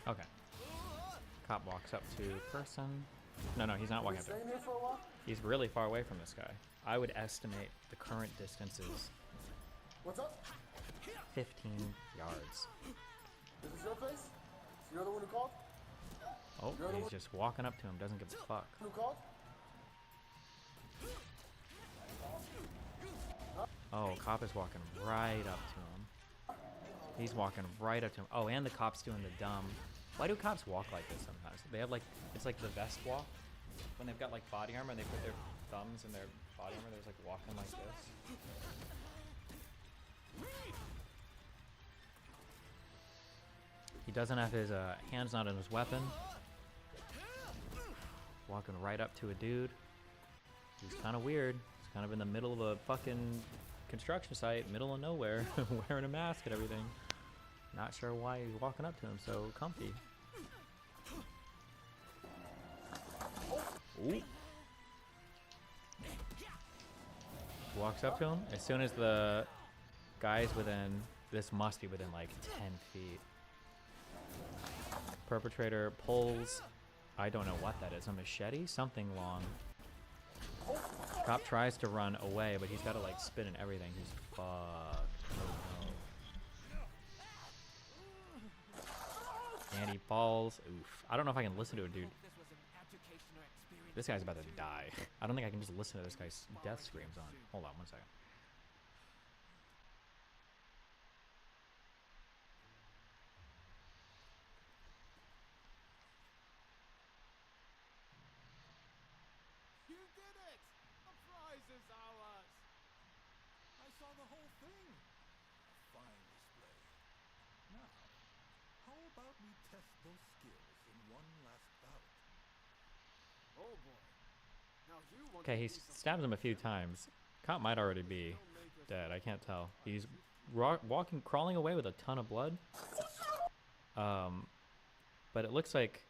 Okay. Cop walks up to person. No, he's not walking up to him. He's really far away from this guy. I would estimate the current distance is What's up? 15 yards. Is this your place? You're the one who called? Oh, he's just walking up to him, doesn't give a fuck. Who called? Oh, cop is walking right up to him. He's walking right up to him. Oh, and the cop's doing the dumb. Why do cops walk like this sometimes? They have like, it's like the vest walk. When they've got like body armor and they put their thumbs in their body armor, they're just like walking like this. He doesn't have his hands not on his weapon. Walking right up to a dude. He's kind of weird. He's kind of in the middle of a fucking construction site, middle of nowhere, wearing a mask and everything. Not sure why he's walking up to him so comfy. Ooh. Walks up to him. As soon as the guy's within, this must be within like 10 feet. Perpetrator pulls, I don't know what that is, a machete? Something long. Cop tries to run away, but he's got to like spin and everything. He's fucked. And he falls. Oof. I don't know if I can listen to a dude. This guy's about to die. I don't think I can just listen to this guy's death screams on. Hold on one second. You did it! The prize is ours! I saw the whole thing. Fine display. Now, how about we test those skills in one last bout? Oh boy. Now you want Okay, he stabs him a few times. Cop might already be dead. I can't tell. He's crawling away with a ton of blood. But it looks like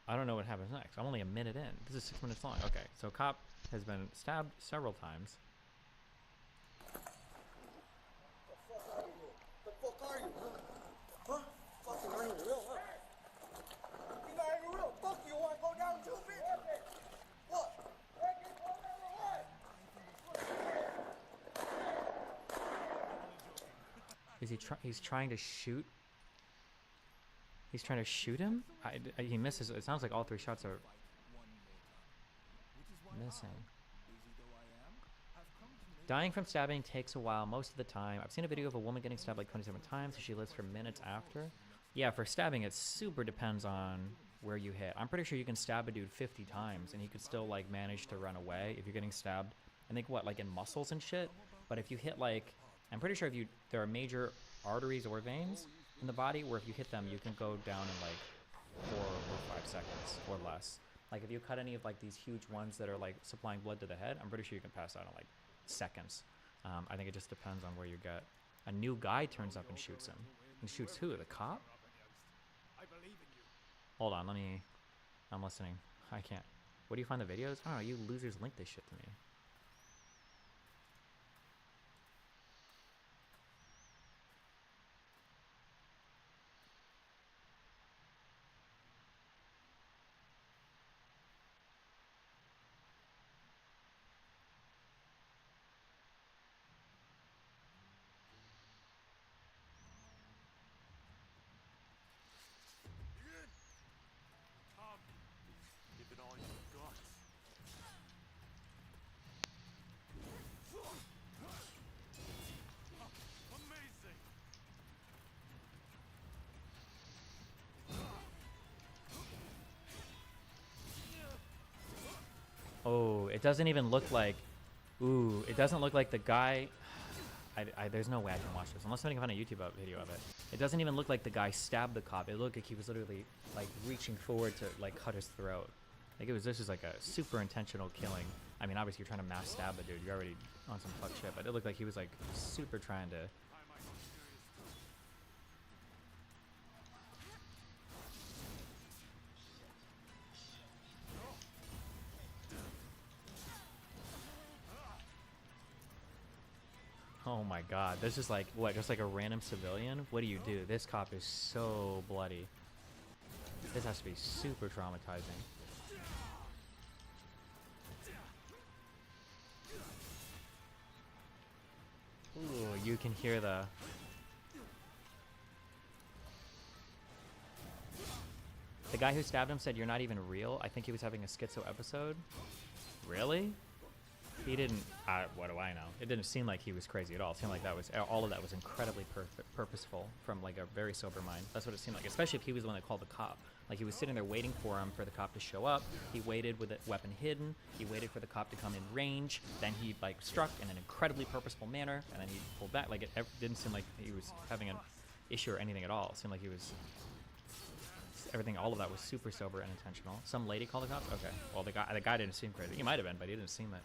I don't know what happens next. I'm only a minute in. This is 6 minutes long. Okay, so cop has been stabbed several times. The fuck are you? Huh? Fucking are you real, huh? You're not even real. Fuck you, I go down 2 feet. What? Is he's trying to shoot? He's trying to shoot him? He misses. It sounds like all 3 shots are missing. Dying from stabbing takes a while most of the time. I've seen a video of a woman getting stabbed like 27 times, so she lives for minutes after. Yeah, for stabbing, it super depends on where you hit. I'm pretty sure you can stab a dude 50 times, and he could still like manage to run away if you're getting stabbed. I think what, like in muscles and shit? But if you hit like, I'm pretty sure if there are major arteries or veins in the body where if you hit them, you can go down in like 4 or 5 seconds or less. Like if you cut any of like these huge ones that are like supplying blood to the head, I'm pretty sure you can pass out in like seconds. I think it just depends on where you get. A new guy turns up and shoots him. And shoots who? The cop? Hold on, I'm listening. I can't. Where do you find the videos? I don't know, you losers link this shit to me. It doesn't even look like... Ooh, it doesn't look like the guy... there's no way I can watch this, unless somebody can find a YouTube video of it. It doesn't even look like the guy stabbed the cop. It looked like he was literally, like, reaching forward to, like, cut his throat. Like, this is like a super intentional killing. I mean, obviously you're trying to mass stab a dude. You're already on some fuck shit, but it looked like he was, like, super trying to... Oh my god, this is like, what, just like a random civilian? What do? This cop is so bloody. This has to be super traumatizing. Ooh, you can hear the... The guy who stabbed him said, "You're not even real." I think he was having a schizo episode. Really? He didn't, what do I know? It didn't seem like he was crazy at all. It seemed like all of that was incredibly purposeful from like a very sober mind. That's what it seemed like, especially if he was the one that called the cop. Like he was sitting there waiting for the cop to show up. He waited with the weapon hidden. He waited for the cop to come in range. Then he like struck in an incredibly purposeful manner, and then he pulled back. Like it didn't seem like he was having an issue or anything at all. It seemed like he was, all of that was super sober and intentional. Some lady called the cops? Okay. Well, the guy didn't seem crazy. He might have been, but he didn't seem it.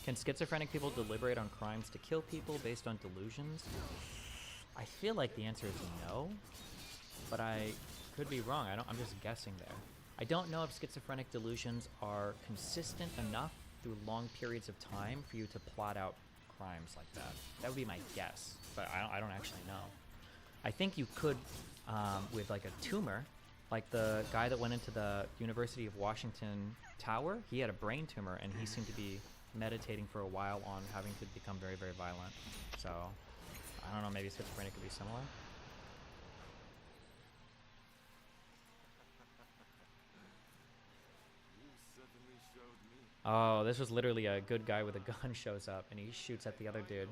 Can schizophrenic people deliberate on crimes to kill people based on delusions? I feel like the answer is no, but I could be wrong. I'm just guessing there. I don't know if schizophrenic delusions are consistent enough through long periods of time for you to plot out crimes like that. That would be my guess, but I don't actually know. I think you could, with like a tumor, like the guy that went into the University of Washington Tower, he had a brain tumor and he seemed to be meditating for a while on having to become very, very violent. So, I don't know, maybe schizophrenia could be similar. Oh, this was literally a good guy with a gun shows up and he shoots at the other dude.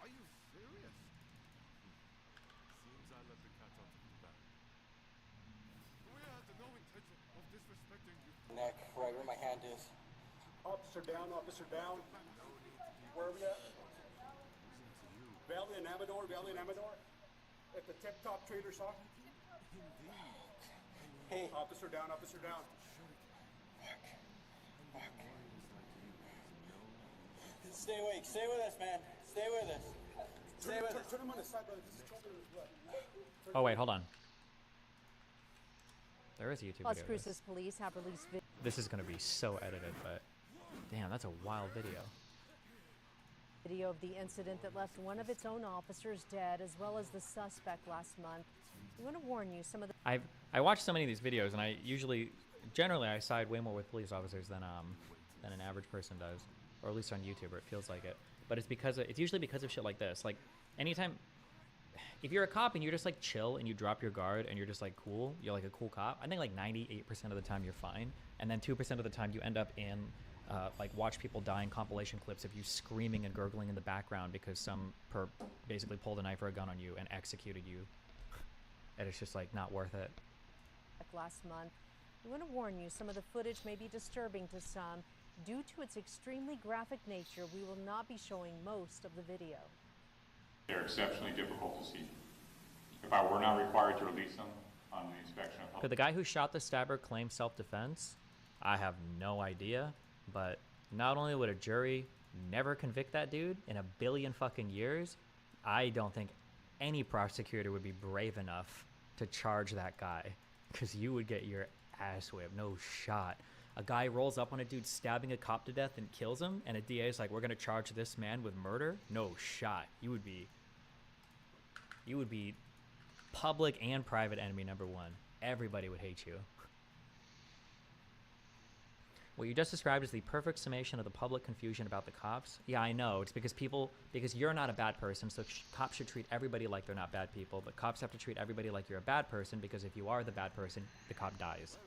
Are you serious? Seems I let the cat out of the bag. We had no intention of disrespecting you. Neck, right where my hand is. Officer down, officer down. Where are we at? Valley and Amador, Valley and Amador. At the Tip Top Trader Shop. Hey. Officer down, officer down. Stay awake, stay with us, man. Stay with us. Stay with us. Turn him on the side, brother. This is trouble as well. Oh wait, hold on. There is a YouTube Las video. Of this. Cruces police have released This is gonna be so edited, but damn, that's a wild video. video of the incident that left one of its own officers dead, as well as the suspect last month. We want to warn you, some of the I watch so many of these videos, and I generally I side way more with police officers than an average person does, or at least on YouTube, or it feels like it. But it's usually because of shit like this. Like anytime, if you're a cop and you're just like chill and you drop your guard and you're just like cool, you're like a cool cop. I think like 98% of the time you're fine, and then 2% of the time you end up in like watch people die in compilation clips of you screaming and gurgling in the background because some perp basically pulled a knife or a gun on you and executed you, and it's just like not worth it. last month. We want to warn you, some of the footage may be disturbing to some. Due to its extremely graphic nature, we will not be showing most of the video. They're exceptionally difficult to see. If I were not required to release them on the inspection of Could the guy who shot the stabber claim self-defense? I have no idea, but not only would a jury never convict that dude in a billion fucking years, I don't think any prosecutor would be brave enough to charge that guy, because you would get your ass whipped. No shot. A guy rolls up on a dude stabbing a cop to death and kills him, and a DA is like, we're gonna charge this man with murder? No shot. You would be You would be public and private enemy number one. Everybody would hate you. What you just described is the perfect summation of the public confusion about the cops. Yeah, I know. It's because because you're not a bad person, so cops should treat everybody like they're not bad people, but cops have to treat everybody like you're a bad person, because if you are the bad person, the cop dies.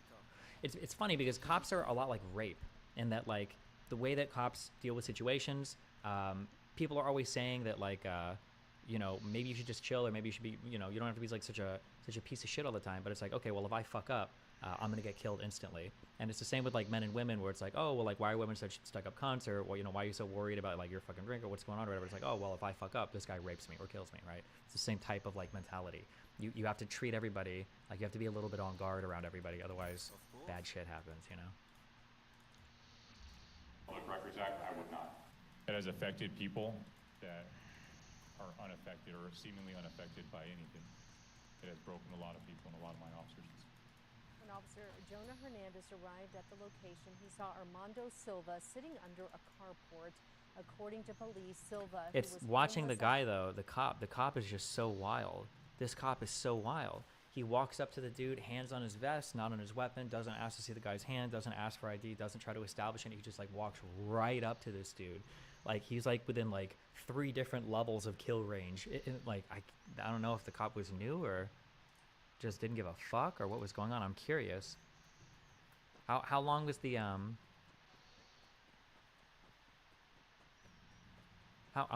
It's funny because cops are a lot like rape, in that, like, the way that cops deal with situations, people are always saying that, like, you know, maybe you should just chill, or maybe you should be, you know, you don't have to be like such a piece of shit all the time. But it's like, okay, well, if I fuck up, I'm gonna get killed instantly. And it's the same with like men and women, where it's like, oh, well, like, why are women such stuck-up cunts, or, well, you know, why are you so worried about like your fucking drink or what's going on or whatever. It's like, oh, well, if I fuck up, this guy rapes me or kills me, right? It's the same type of like mentality. You have to treat everybody like, you have to be a little bit on guard around everybody, otherwise bad shit happens, you know. Public Records Act, I would not. It has affected people that are unaffected or seemingly unaffected by anything. It has broken a lot of people and a lot of my officers. When Officer Jonah Hernandez arrived at the location, he saw Armando Silva sitting under a carport. According to police, Silva, who It's was watching the homeless guy though, the cop is just so wild. This cop is so wild. He walks up to the dude, hands on his vest, not on his weapon, doesn't ask to see the guy's hand, doesn't ask for ID, doesn't try to establish anything. He just like walks right up to this dude. Like, he's like within like 3 different levels of kill range. Like, I don't know if the cop was new or just didn't give a fuck or what was going on. I'm curious. How long was the I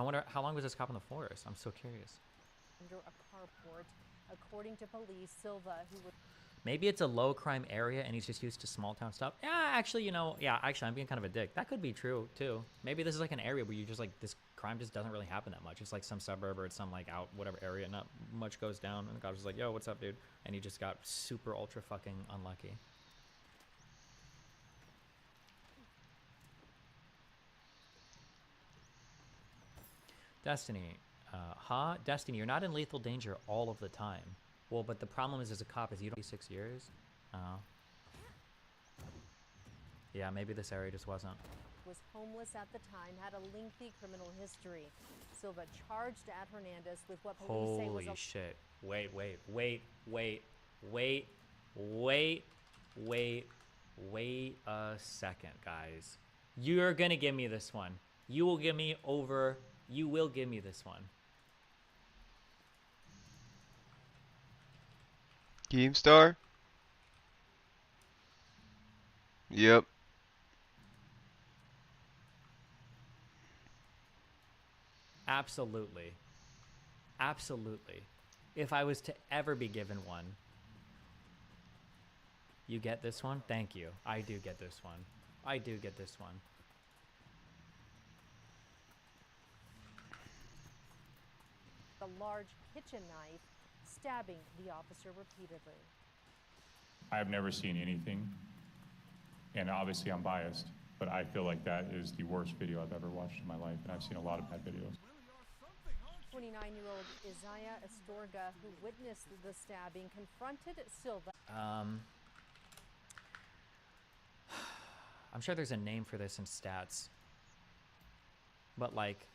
wonder how long was this cop in the forest? I'm so curious. under a carport. According to police, Silva, who was Maybe it's a low crime area and he's just used to small town stuff. Yeah, actually, you know, I'm being kind of a dick. That could be true too. Maybe this is like an area where you just like, this crime just doesn't really happen that much. It's like some suburb or it's some like out whatever area, not much goes down. And the cop's just like, yo, what's up, dude? And he just got super ultra fucking unlucky. Destiny. Destiny, you're not in lethal danger all of the time. Well, but the problem is as a cop is you don't be 6 years. Yeah, maybe this area just wasn't. was homeless at the time, had a lengthy criminal history. Silva charged at Hernandez with what police say was Holy a shit. Wait a second, guys. You're gonna give me this one. You will give me this one. Keemstar? Yep. Absolutely. Absolutely. If I was to ever be given one. You get this one? Thank you. I do get this one. I do get this one. a large kitchen knife, stabbing the officer repeatedly. I have never seen anything, and obviously I'm biased, but I feel like that is the worst video I've ever watched in my life, and I've seen a lot of bad videos. 29-year-old Isaiah Astorga, who witnessed the stabbing, confronted Silva. I'm sure there's a name for this in stats, but like,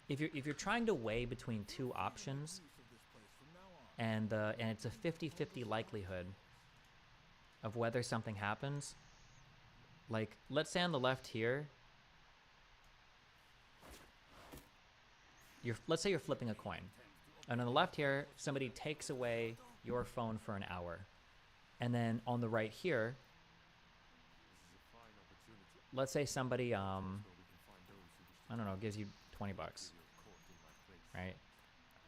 if you're trying to weigh between two options, and it's a 50-50 likelihood of whether something happens, like, let's say on the left here, let's say you're flipping a coin, and on the left here, somebody takes away your phone for an hour, and then on the right here, let's say somebody, I don't know, gives you 20 bucks, right?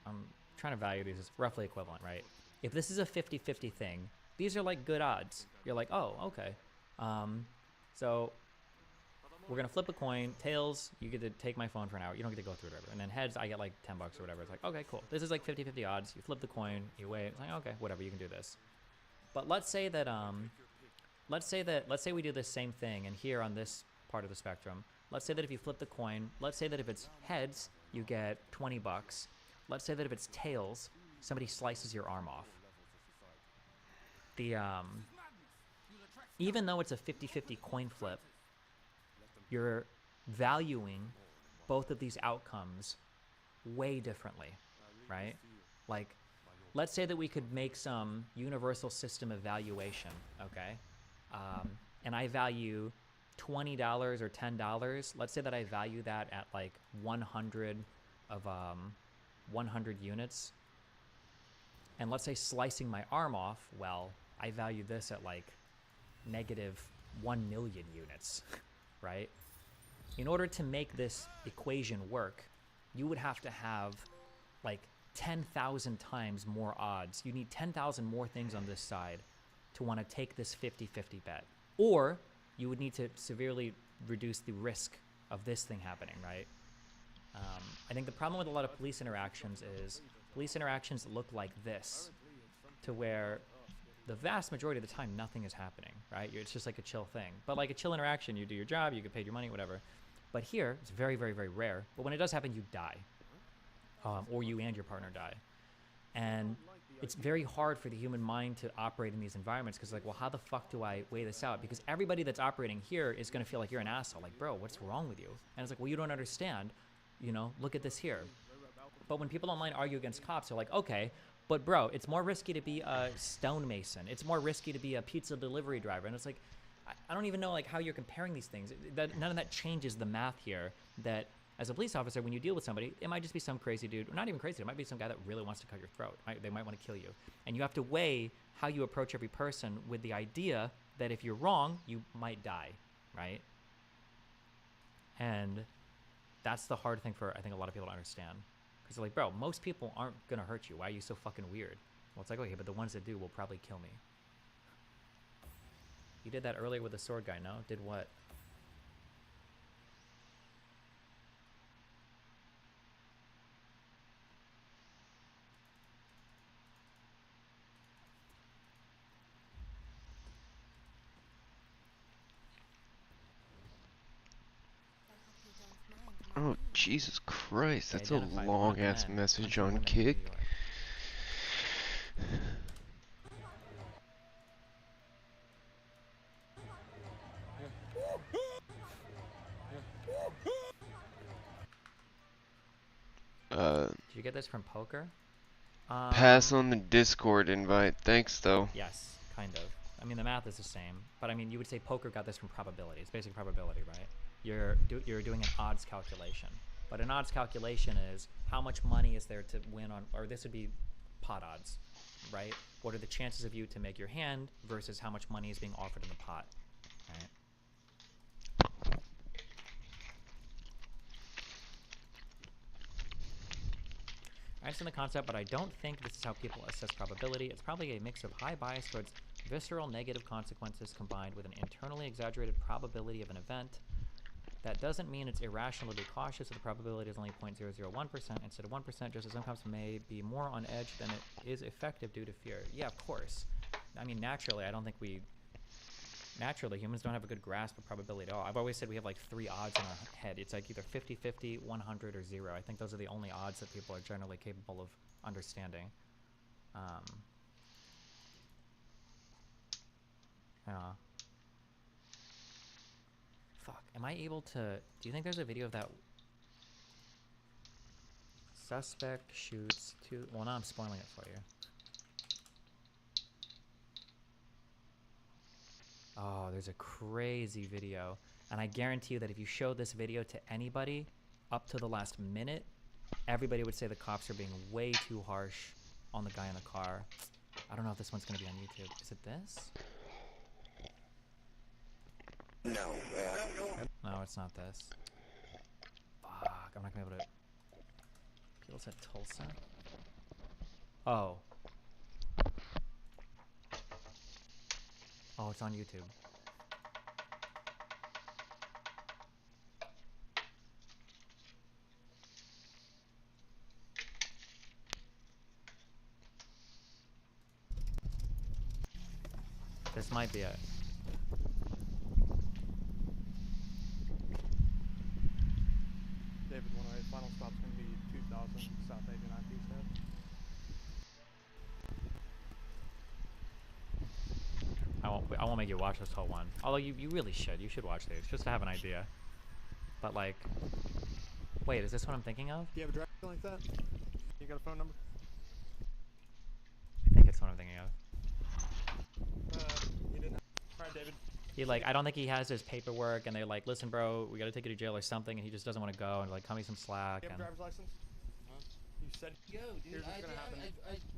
I'm trying to value these as roughly equivalent, right? If this is a 50-50 thing, these are like good odds. You're like, oh, okay. So we're gonna flip a coin. Tails, you get to take my phone for an hour. You don't get to go through it, whatever. And then heads, I get like 10 bucks or whatever. It's like, okay, cool. This is like 50-50 odds. You flip the coin, you wait. It's like, okay, whatever, you can do this. But let's say that, let's say we do the same thing, and here on this part of the spectrum, let's say that if you flip the coin, let's say that if it's heads, you get 20 bucks. Let's say that if it's tails, somebody slices your arm off. The, even though it's a 50-50 coin flip, you're valuing both of these outcomes way differently, right? Like, let's say that we could make some universal system evaluation, okay? And I value $20 or $10. Let's say that I value that at like 100 of 100 units. And let's say slicing my arm off, well, I value this at like negative 1 million units, right? In order to make this equation work, you would have to have like 10,000 times more odds. You need 10,000 more things on this side to want to take this 50-50 bet. Or you would need to severely reduce the risk of this thing happening, right? I think the problem with a lot of police interactions is police interactions look like this, to where the vast majority of the time nothing is happening, right? It's just like a chill thing. But like a chill interaction, you do your job, you get paid your money, whatever. But here, it's very, very, very rare. But when it does happen, you die. Or you and your partner die. And it's very hard for the human mind to operate in these environments because, like, well, how the fuck do I weigh this out? Because everybody that's operating here is going to feel like you're an asshole. Like, bro, what's wrong with you? And it's like, well, you don't understand. You know, look at this here. But when people online argue against cops, they're like, okay, but bro, it's more risky to be a stonemason. It's more risky to be a pizza delivery driver. And it's like, I don't even know like how you're comparing these things. None of that changes the math here. That as a police officer, when you deal with somebody, it might just be some crazy dude, or not even crazy. It might be some guy that really wants to cut your throat. They might want to kill you. And you have to weigh how you approach every person with the idea that if you're wrong, you might die, right? And that's the hard thing for, I think, a lot of people to understand. Because they're like, bro, most people aren't going to hurt you. Why are you so fucking weird? Well, it's like, okay, but the ones that do will probably kill me. You did that earlier with the sword guy, no? Did what? Oh, Jesus Christ, that's a Identify long-ass men, message country on women in Kick. New York. Did you get this from poker? Pass on the Discord invite. Thanks, though. Yes, kind of. I mean, the math is the same, but I mean, you would say poker got this from probability. It's basic probability, right? You're doing an odds calculation, but an odds calculation is how much money is there to win on, or this would be pot odds, right? What are the chances of you to make your hand versus how much money is being offered in the pot, right? I understand the concept, but I don't think this is how people assess probability. It's probably a mix of high bias towards visceral negative consequences combined with an internally exaggerated probability of an event. That doesn't mean it's irrational to be cautious if the probability is only 0.001% instead of 1%, just as some cops may be more on edge than it is effective due to fear. Yeah, of course. I mean, naturally, I don't think naturally, humans don't have a good grasp of probability at all. I've always said we have like 3 odds in our head. It's like either 50-50, 100, or 0. I think those are the only odds that people are generally capable of understanding. Yeah. Fuck. Am I able to... Do you think there's a video of that... Suspect shoots 2... Well, now I'm spoiling it for you. Oh, there's a crazy video. And I guarantee you that if you show this video to anybody up to the last minute, everybody would say the cops are being way too harsh on the guy in the car. I don't know if this one's going to be on YouTube. Is it this? No. No, it's not this. Fuck, I'm not going to be able to... People said Tulsa? Oh. Oh, it's on YouTube. This might be it. David, one of our final stop's going to be 2000 South 89 P-Step. I won't make you watch this whole one. Although you really should. You should watch these just to have an idea. But like, Wait, is this what I'm thinking of? Do you have a driver like that? You got a phone number? I think it's what I'm thinking of. You didn't. Alright, David. He like, I don't think he has his paperwork, and they're like, listen, bro, we gotta take you to jail or something, and he just doesn't want to go, and like, cut me some slack. You have a And driver's license? You said. Yo, dude, Here's what's gonna happen.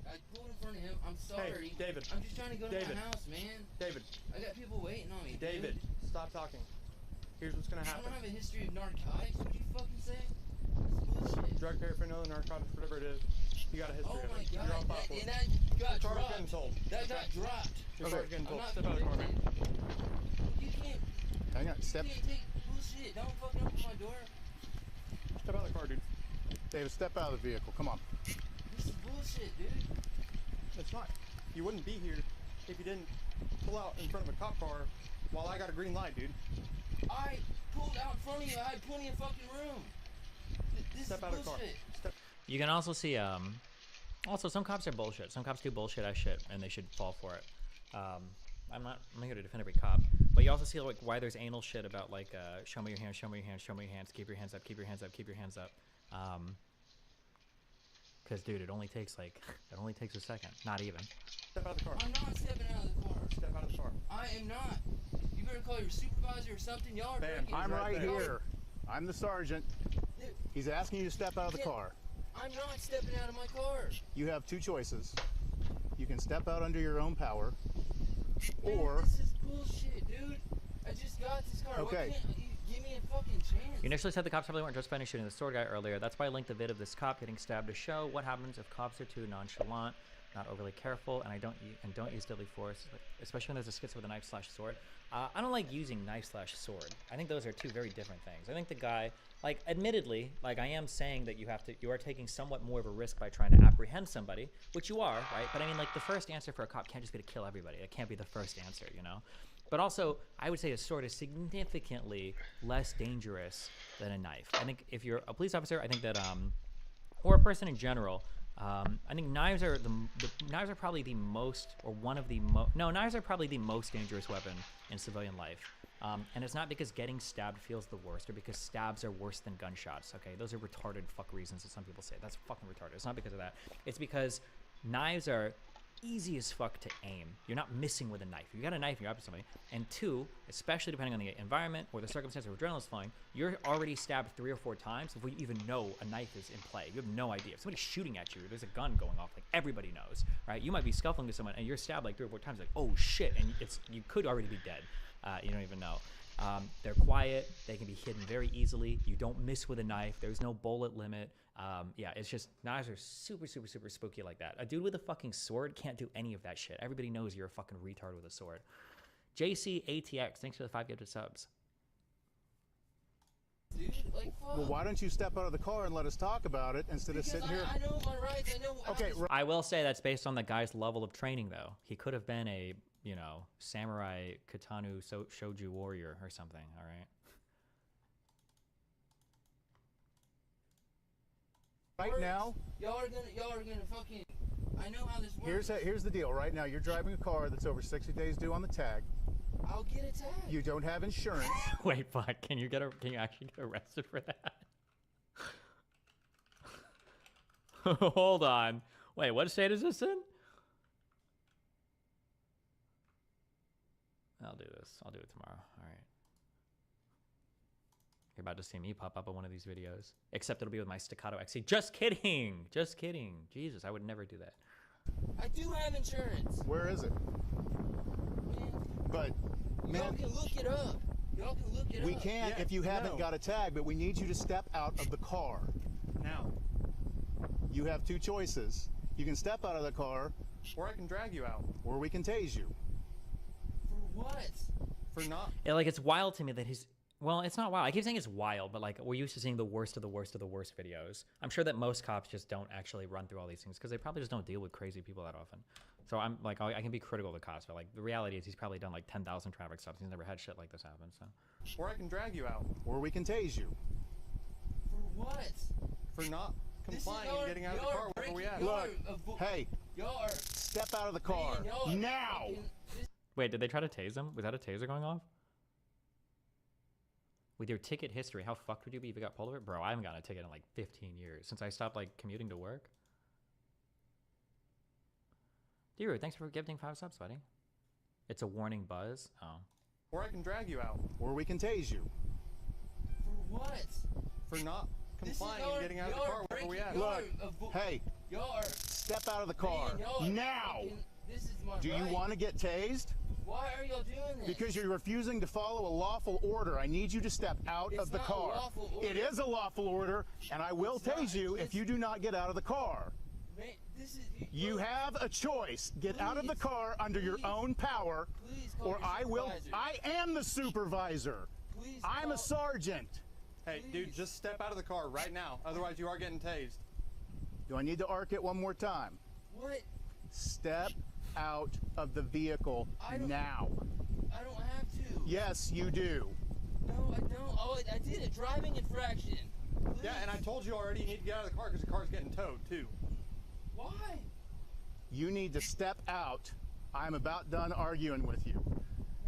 I pulled in front of him. I'm sorry. Hey, David. I'm just trying to go to David. my house, man. David. I got people waiting on me. David, dude. stop talking. Here's what's gonna I happen. don't have a history of narcotics. What'd you fucking say? That's bullshit. Drug paraphernalia, narcotics, whatever it is. You got a history Oh of my it. You're on god, file for and it. that got Your car's dropped. getting sold. That got dropped. Your car's getting I'm sold. not Step out of the car, man. You can't. Hang on, step. You can't take bullshit. Don't fucking open my door. Step out of the car, dude. David, step out of the vehicle. Come on. This is bullshit, dude. It's not. You wouldn't be here if you didn't pull out in front of a cop car while I got a green light, dude. I pulled out in front of you. I had plenty of fucking room. This Step is out of the car. bullshit. Step. you can also see, also some cops are bullshit. Some cops do bullshit ass shit, and they should fall for it. I'm not here to defend every cop, but you also see like why there's anal shit about like, show me your hands, show me your hands, show me your hands, keep your hands up, keep your hands up, keep your hands up. Cause dude, it only takes a second, not even. Step out of the car. I'm not stepping out of the car. Step out of the car. I am not. You better call your supervisor or something. Y'all are breaking. I'm right y'all are- here. I'm the sergeant. Dude, He's asking you to step out of the car. I'm not stepping out of my car. You have two choices. You can step out under your own power, Man, or this is bullshit, dude. I just got this car. Okay. Why can't you give me a fucking chance? You initially said the cops probably weren't justified in shooting the sword guy earlier. That's why I linked the vid of this cop getting stabbed to show what happens if cops are too nonchalant, not overly careful, and don't use deadly force, especially when there's a schizo with a knife/sword. I don't like using knife/sword. I think those are two very different things. I think the guy, like, admittedly, like I am saying that you are taking somewhat more of a risk by trying to apprehend somebody, which you are, right? But I mean, like, the first answer for a cop can't just be to kill everybody. It can't be the first answer, you know? But also, I would say a sword is significantly less dangerous than a knife. I think if you're a police officer, I think that, or a person in general, I think knives are knives are probably the most, or one of the knives are probably the most dangerous weapon in civilian life. And it's not because getting stabbed feels the worst, or because stabs are worse than gunshots, okay? Those are retarded fuck reasons that some people say. That's fucking retarded. It's not because of that. It's because knives are easy as fuck to aim. You're not missing with a knife. You got a knife, you're up to somebody. And two, especially depending on the environment or the circumstances where adrenaline's flowing, you're already stabbed 3 or 4 times before you even know a knife is in play. You have no idea. If somebody's shooting at you, there's a gun going off, like everybody knows, right? You might be scuffling to someone and you're stabbed like 3 or 4 times, like, oh shit, and you could already be dead. You don't even know. They're quiet. They can be hidden very easily. You don't miss with a knife. There's no bullet limit. Yeah, it's just, knives are super, super, super spooky like that. A dude with a fucking sword can't do any of that shit. Everybody knows you're a fucking retard with a sword. JCATX, thanks for the 5 gifted subs. Dude, like, fuck. well, why don't you step out of the car and let us talk about it instead Because of sitting here? I know my rights. I know. Okay, I will say that's based on the guy's level of training, though. He could have been a, you know, samurai katanu shoju warrior or something, all right? Right now, Y'all are gonna fucking. I know how this works. here's the deal. Right now, you're driving a car that's over 60 days due on the tag. I'll get a tag. You don't have insurance. Wait, fuck. Can you actually get arrested for that? Hold on. Wait, what state is this in? I'll do this. I'll do it tomorrow. All right. You're about to see me pop up on one of these videos. Except it'll be with my staccato XC. Just kidding. Just kidding. Jesus, I would never do that. I do have insurance. Where is it? But, Y'all man, can look it up. Y'all can look it we up. can't Yeah, if you haven't no. got a tag, but we need you to step out of the car. Now. You have 2 choices. You can step out of the car, Or I can drag you out. or we can tase you. For what? For not. Yeah, like, it's wild to me that his... Well, it's not wild. I keep saying it's wild, but, like, we're used to seeing the worst of the worst of the worst videos. I'm sure that most cops just don't actually run through all these things because they probably just don't deal with crazy people that often. So I'm, like, I can be critical of the cops, but, like, the reality is he's probably done, like, 10,000 traffic stops. He's never had shit like this happen, so... Or I can drag you out. Or we can tase you. For what? For not complying and getting out of the car whenever we ask. Look, hey, Y'all are. step out of the car. Man, y'all are Now! fucking- Wait, did they try to tase him? Was that a taser going off? With your ticket history, how fucked would you be if you got pulled over? Bro, I haven't gotten a ticket in like 15 years since I stopped like commuting to work. Dude, thanks for gifting 5 subs, buddy. It's a warning buzz. Oh. Or I can drag you out. Or we can tase you. For what? For not complying and getting out of the car wherever we at. Look, hey, step out of the car now. This is my Do you right. want to get tased? Why are y'all doing this? Because you're refusing to follow a lawful order. I need you to step out of the not a car. lawful order. It is a lawful order, and I will tase you if you do not get out of the car. Man, this is, You have a choice. Get out of the car under your own power, or I will. I am the supervisor. I'm a sergeant. Hey, dude, just step out of the car right now. Otherwise, you are getting tased. Do I need to arc it one more time? What? Step out of the vehicle now. I don't have to. Yes, you do. No, I don't. Oh, I did a driving infraction. Please. Yeah, and I told you already you need to get out of the car because the car's getting towed, too. Why? You need to step out. I'm about done arguing with you.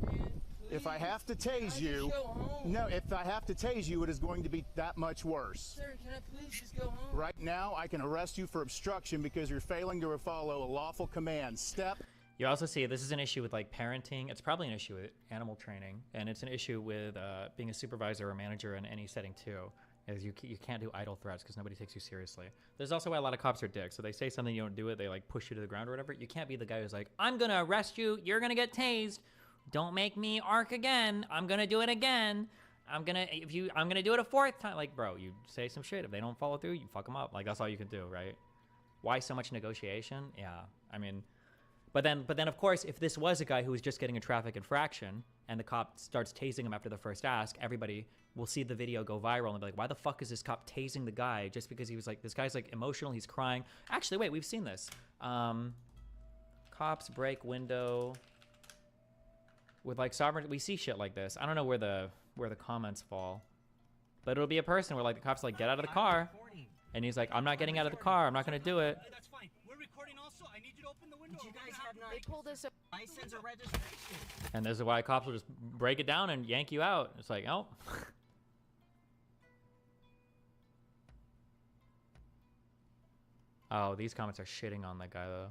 Man, if I have to tase you, no, if I have to tase you, it is going to be that much worse. Sir, can I please just go home? Right now, I can arrest you for obstruction because you're failing to follow a lawful command. Step. You also see this is an issue with like parenting. It's probably an issue with animal training, and it's an issue with being a supervisor or manager in any setting too. Is you can't do idle threats because nobody takes you seriously. There's also why a lot of cops are dicks. So they say something, you don't do it, they like push you to the ground or whatever. You can't be the guy who's like, I'm gonna arrest you, you're gonna get tased. Don't make me arc again. I'm gonna do it again. I'm gonna do it a 4th time. Like, bro, you say some shit. If they don't follow through, you fuck them up. Like, that's all you can do, right? Why so much negotiation? Yeah, I mean, but then of course, if this was a guy who was just getting a traffic infraction and the cop starts tasing him after the first ask, everybody will see the video go viral and be like, why the fuck is this cop tasing the guy just because he was like, this guy's like emotional, he's crying. Actually, wait, we've seen this. Cops break window with like sovereign. We see shit like this. I don't know where the comments fall, but it'll be a person where like the cops like, get out of the car, and he's like, I'm not getting out of the car, I'm not gonna do it. That's fine. We're recording also. I need you to open the window. You guys have not. They pulled us a license or registration. And this is why cops will just break it down and yank you out. It's like, oh. Oh, these comments are shitting on that guy though.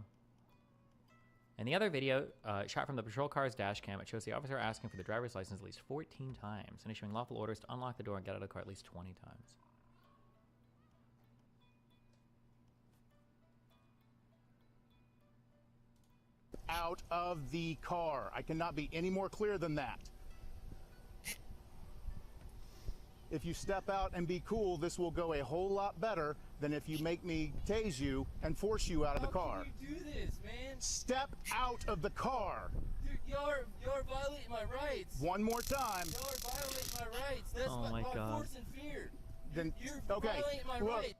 In the other video, shot from the patrol car's dash cam, it shows the officer asking for the driver's license at least 14 times and issuing lawful orders to unlock the door and get out of the car at least 20 times. Out of the car. I cannot be any more clear than that. If you step out and be cool, this will go a whole lot better than if you make me tase you and force you out of the car. How can you do this, man? Step out of the car. Dude, you're violating my rights. One more time. You're violating my rights. That's Oh my God. force and fear. Then You're okay. violating my Look, rights.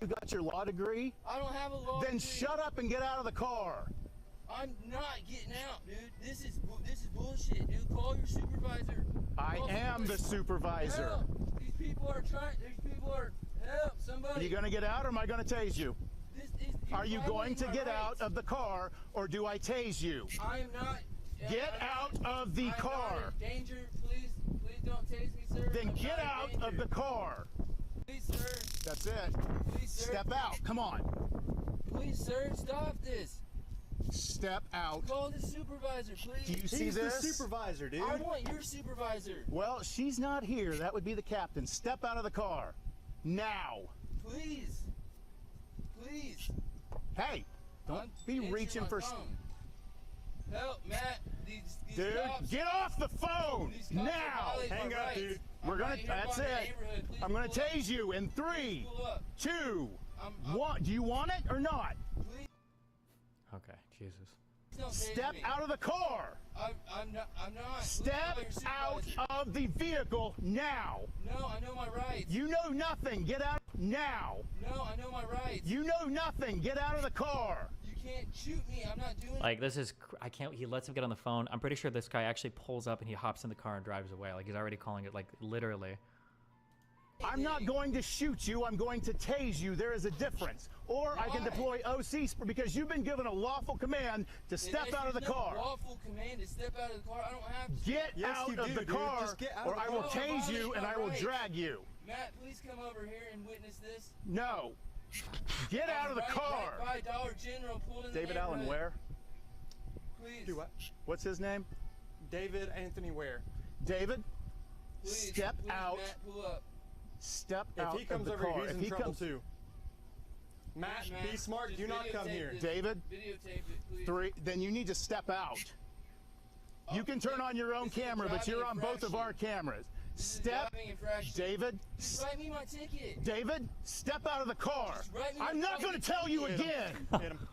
you got your law degree? I don't have a law Then degree. shut up and get out of the car. I'm not getting out, dude. This is bullshit, dude. Call your supervisor. I am the supervisor. Help. These people are help somebody. Are you going to get out or am I going to tase you? Are you going to get out of the car or do I tase you? I'm not. Get out of the car. I'm not in danger. Please don't tase me, sir. Then I'm get not out in danger. of the car. Please, sir. That's it. Please, sir. Step out. Come on. Please, sir, stop this. Step out. Call the supervisor, please. Do you see He's this? the supervisor, dude. I want your supervisor. Well, she's not here. That would be the captain. Step out of the car. Now. Please. Please. Hey, don't be Answer reaching my for... phone. Help, Matt. These Dude, cops, get off the phone these cops are now. violating Hang my up, rights. dude. We're I'm gonna. right here That's by the it. neighborhood. Please I'm gonna pull up. tase you in 3, Pull up. 2, I'm 1. Do you want it or not? Please Okay, Jesus. don't tase Step me. out of the car. I'm not. Please Step call your out supervisor. of the vehicle now. No, I know my rights. You know nothing. Get out now. No, I know my rights. You know nothing. Get out of the car. You can't shoot me. I'm not doing Like, this is, I can't, he lets him get on the phone. I'm pretty sure this guy actually pulls up and he hops in the car and drives away. Like, he's already calling it, like, literally. I'm not going to shoot you. I'm going to tase you. There is a difference. Or I can deploy OC because you've been given a lawful command to step out of the car. Lawful command to step out of the car. I don't have to. Get out of the car, or I will tase you and I will drag you. Matt, please come over here and witness this. No. Get out of the car. Right by Dollar General, pulled in the David Allen Ware. Please. Do what? What's his name? David Anthony Ware. David, Please, step please, out. Matt, pull up. Step If out he comes of the over car. here, he's If in he trouble comes, too. Matt, be smart. Just Do not come videotape here. this. David, Videotape it, please. 3. Then you need to step out. You can turn on your own This is a camera, but driving you're on both of infraction. our cameras. This is a Step, driving infraction. David. Just write me my ticket. David, step out of the car. Just write me my I'm not going to fucking tell you ticket. again. Hit him.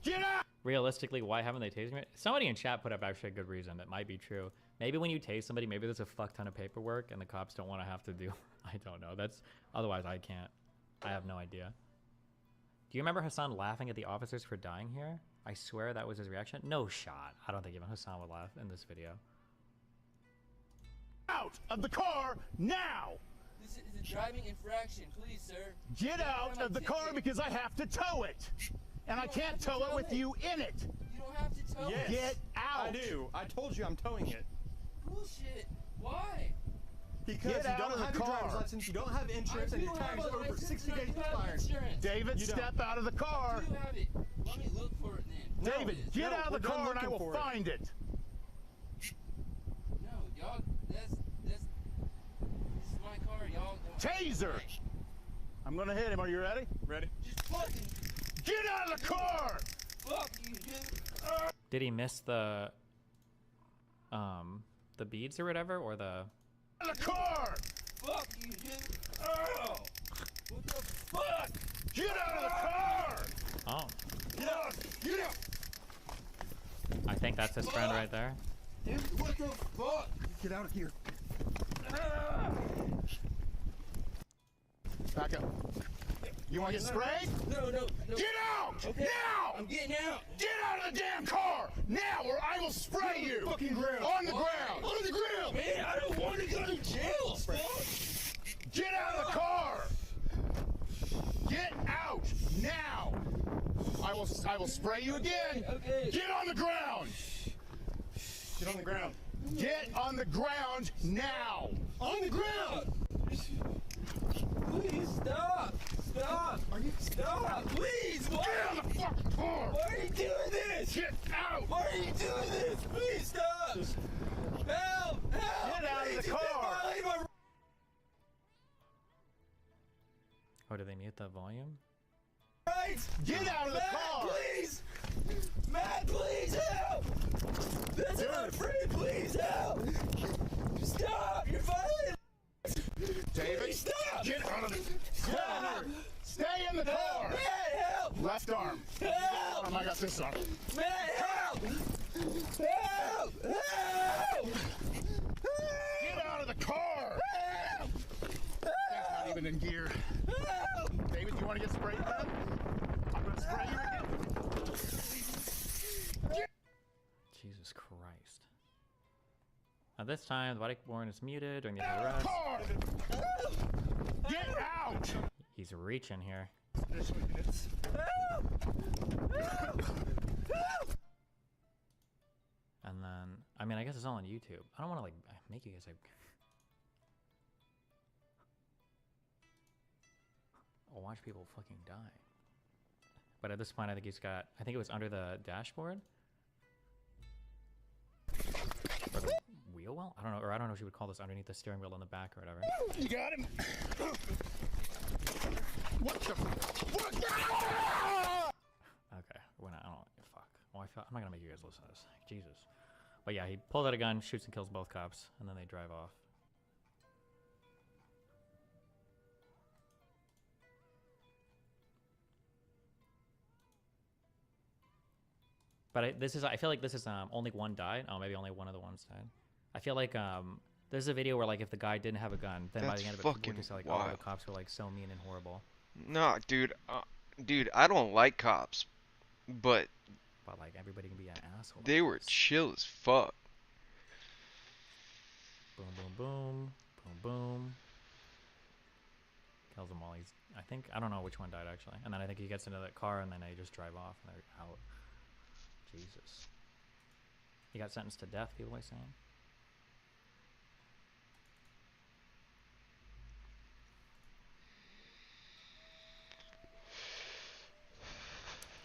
Get out. Realistically, why haven't they tased me? Somebody in chat put up actually a good reason. That might be true. Maybe when you tase somebody, maybe there's a fuck ton of paperwork and the cops don't want to have to do. I don't know. That's otherwise I can't. I have no idea. Do you remember Hassan laughing at the officers for dying here? I swear that was his reaction. No shot. I don't think even Hassan would laugh in this video. Out of the car now. This is a driving infraction, please, sir. Get out of the car because I have to tow it. And I can't tow it with you in it. You don't have to tow Yes. it. Get out. I do. I told you I'm towing it. Bullshit. Why? Because Get you out don't of the have your driver's car. license, you don't have insurance, and your time's over 60 days expired. David, You don't. step out of the car. You have it. Let me look for it then. David, get out of the car and I will find it. No, y'all, this is my car, y'all. Taser. I'm going to hit him. Are you ready? Ready? Just fucking Get out of the car. fuck you, dude. Did he miss the beads or whatever, or the? Get out of the car. Fuck you, dude. Oh. What the fuck? Get out of the car. Oh, Get out. Get out. I think that's his friend right there. Dude, what the fuck? Get out of here. Back up. You want to get sprayed? No. Get out! Okay. Now! I'm getting out. Get out of the damn car! Now, or I will spray you! Fucking ground. On the ground! On the ground! Man, I don't want to go to jail, fuck. Get out of the car! Get out! Now! I will spray you again! Okay. Get on the ground! Get on the ground. Get on the ground now! On the ground! Please stop. Stop. Are you Stop. Please. Why? Get on the fucking car! Why are you doing this? Get out! Why are you doing this? Please stop. Help. Get out of the Please, car! violate my Oh, did they mute the volume? rights. Get out of the Matt, car! please. Matt, please help. That's my friend. Please help. Stop. You're violating. David, Please stop. get out of the Stop. Stay in the car! Matt, help. Left arm. Help. I got this arm. Matt, help. Help. Help. Get out of the car! Help. That's not even in gear. Help. David, you want to get sprayed again? I'm going to spray you again. Jesus Christ. At this time, the body worn is muted during the Get out of arrest. the car! Get out! He's reaching here. And then, I mean, I guess it's all on YouTube. I don't want to like make you guys like. I'll watch people fucking die. But at this point, I think he's got. I think it was under the dashboard. Or the wheel well? I don't know. Or I don't know if you would call this underneath the steering wheel in the back or whatever. You got him. What the? What? Okay. When I don't. Fuck. Well, I'm not gonna make you guys listen to this. Jesus. But yeah, he pulls out a gun, shoots and kills both cops, and then they drive off. But I feel like this is only one died. Oh, maybe only one of the ones died. I feel like there's a video where like if the guy didn't have a gun, then by the end of it, people would just say like, oh, the cops were like so mean and horrible. Nah, dude, I don't like cops, but like everybody can be an asshole. They were chill as fuck. Boom, boom, boom, boom, boom. kills them while he's, I don't know which one died actually. And then I think he gets into that car and then they just drive off and they're out. Jesus. He got sentenced to death, people are saying.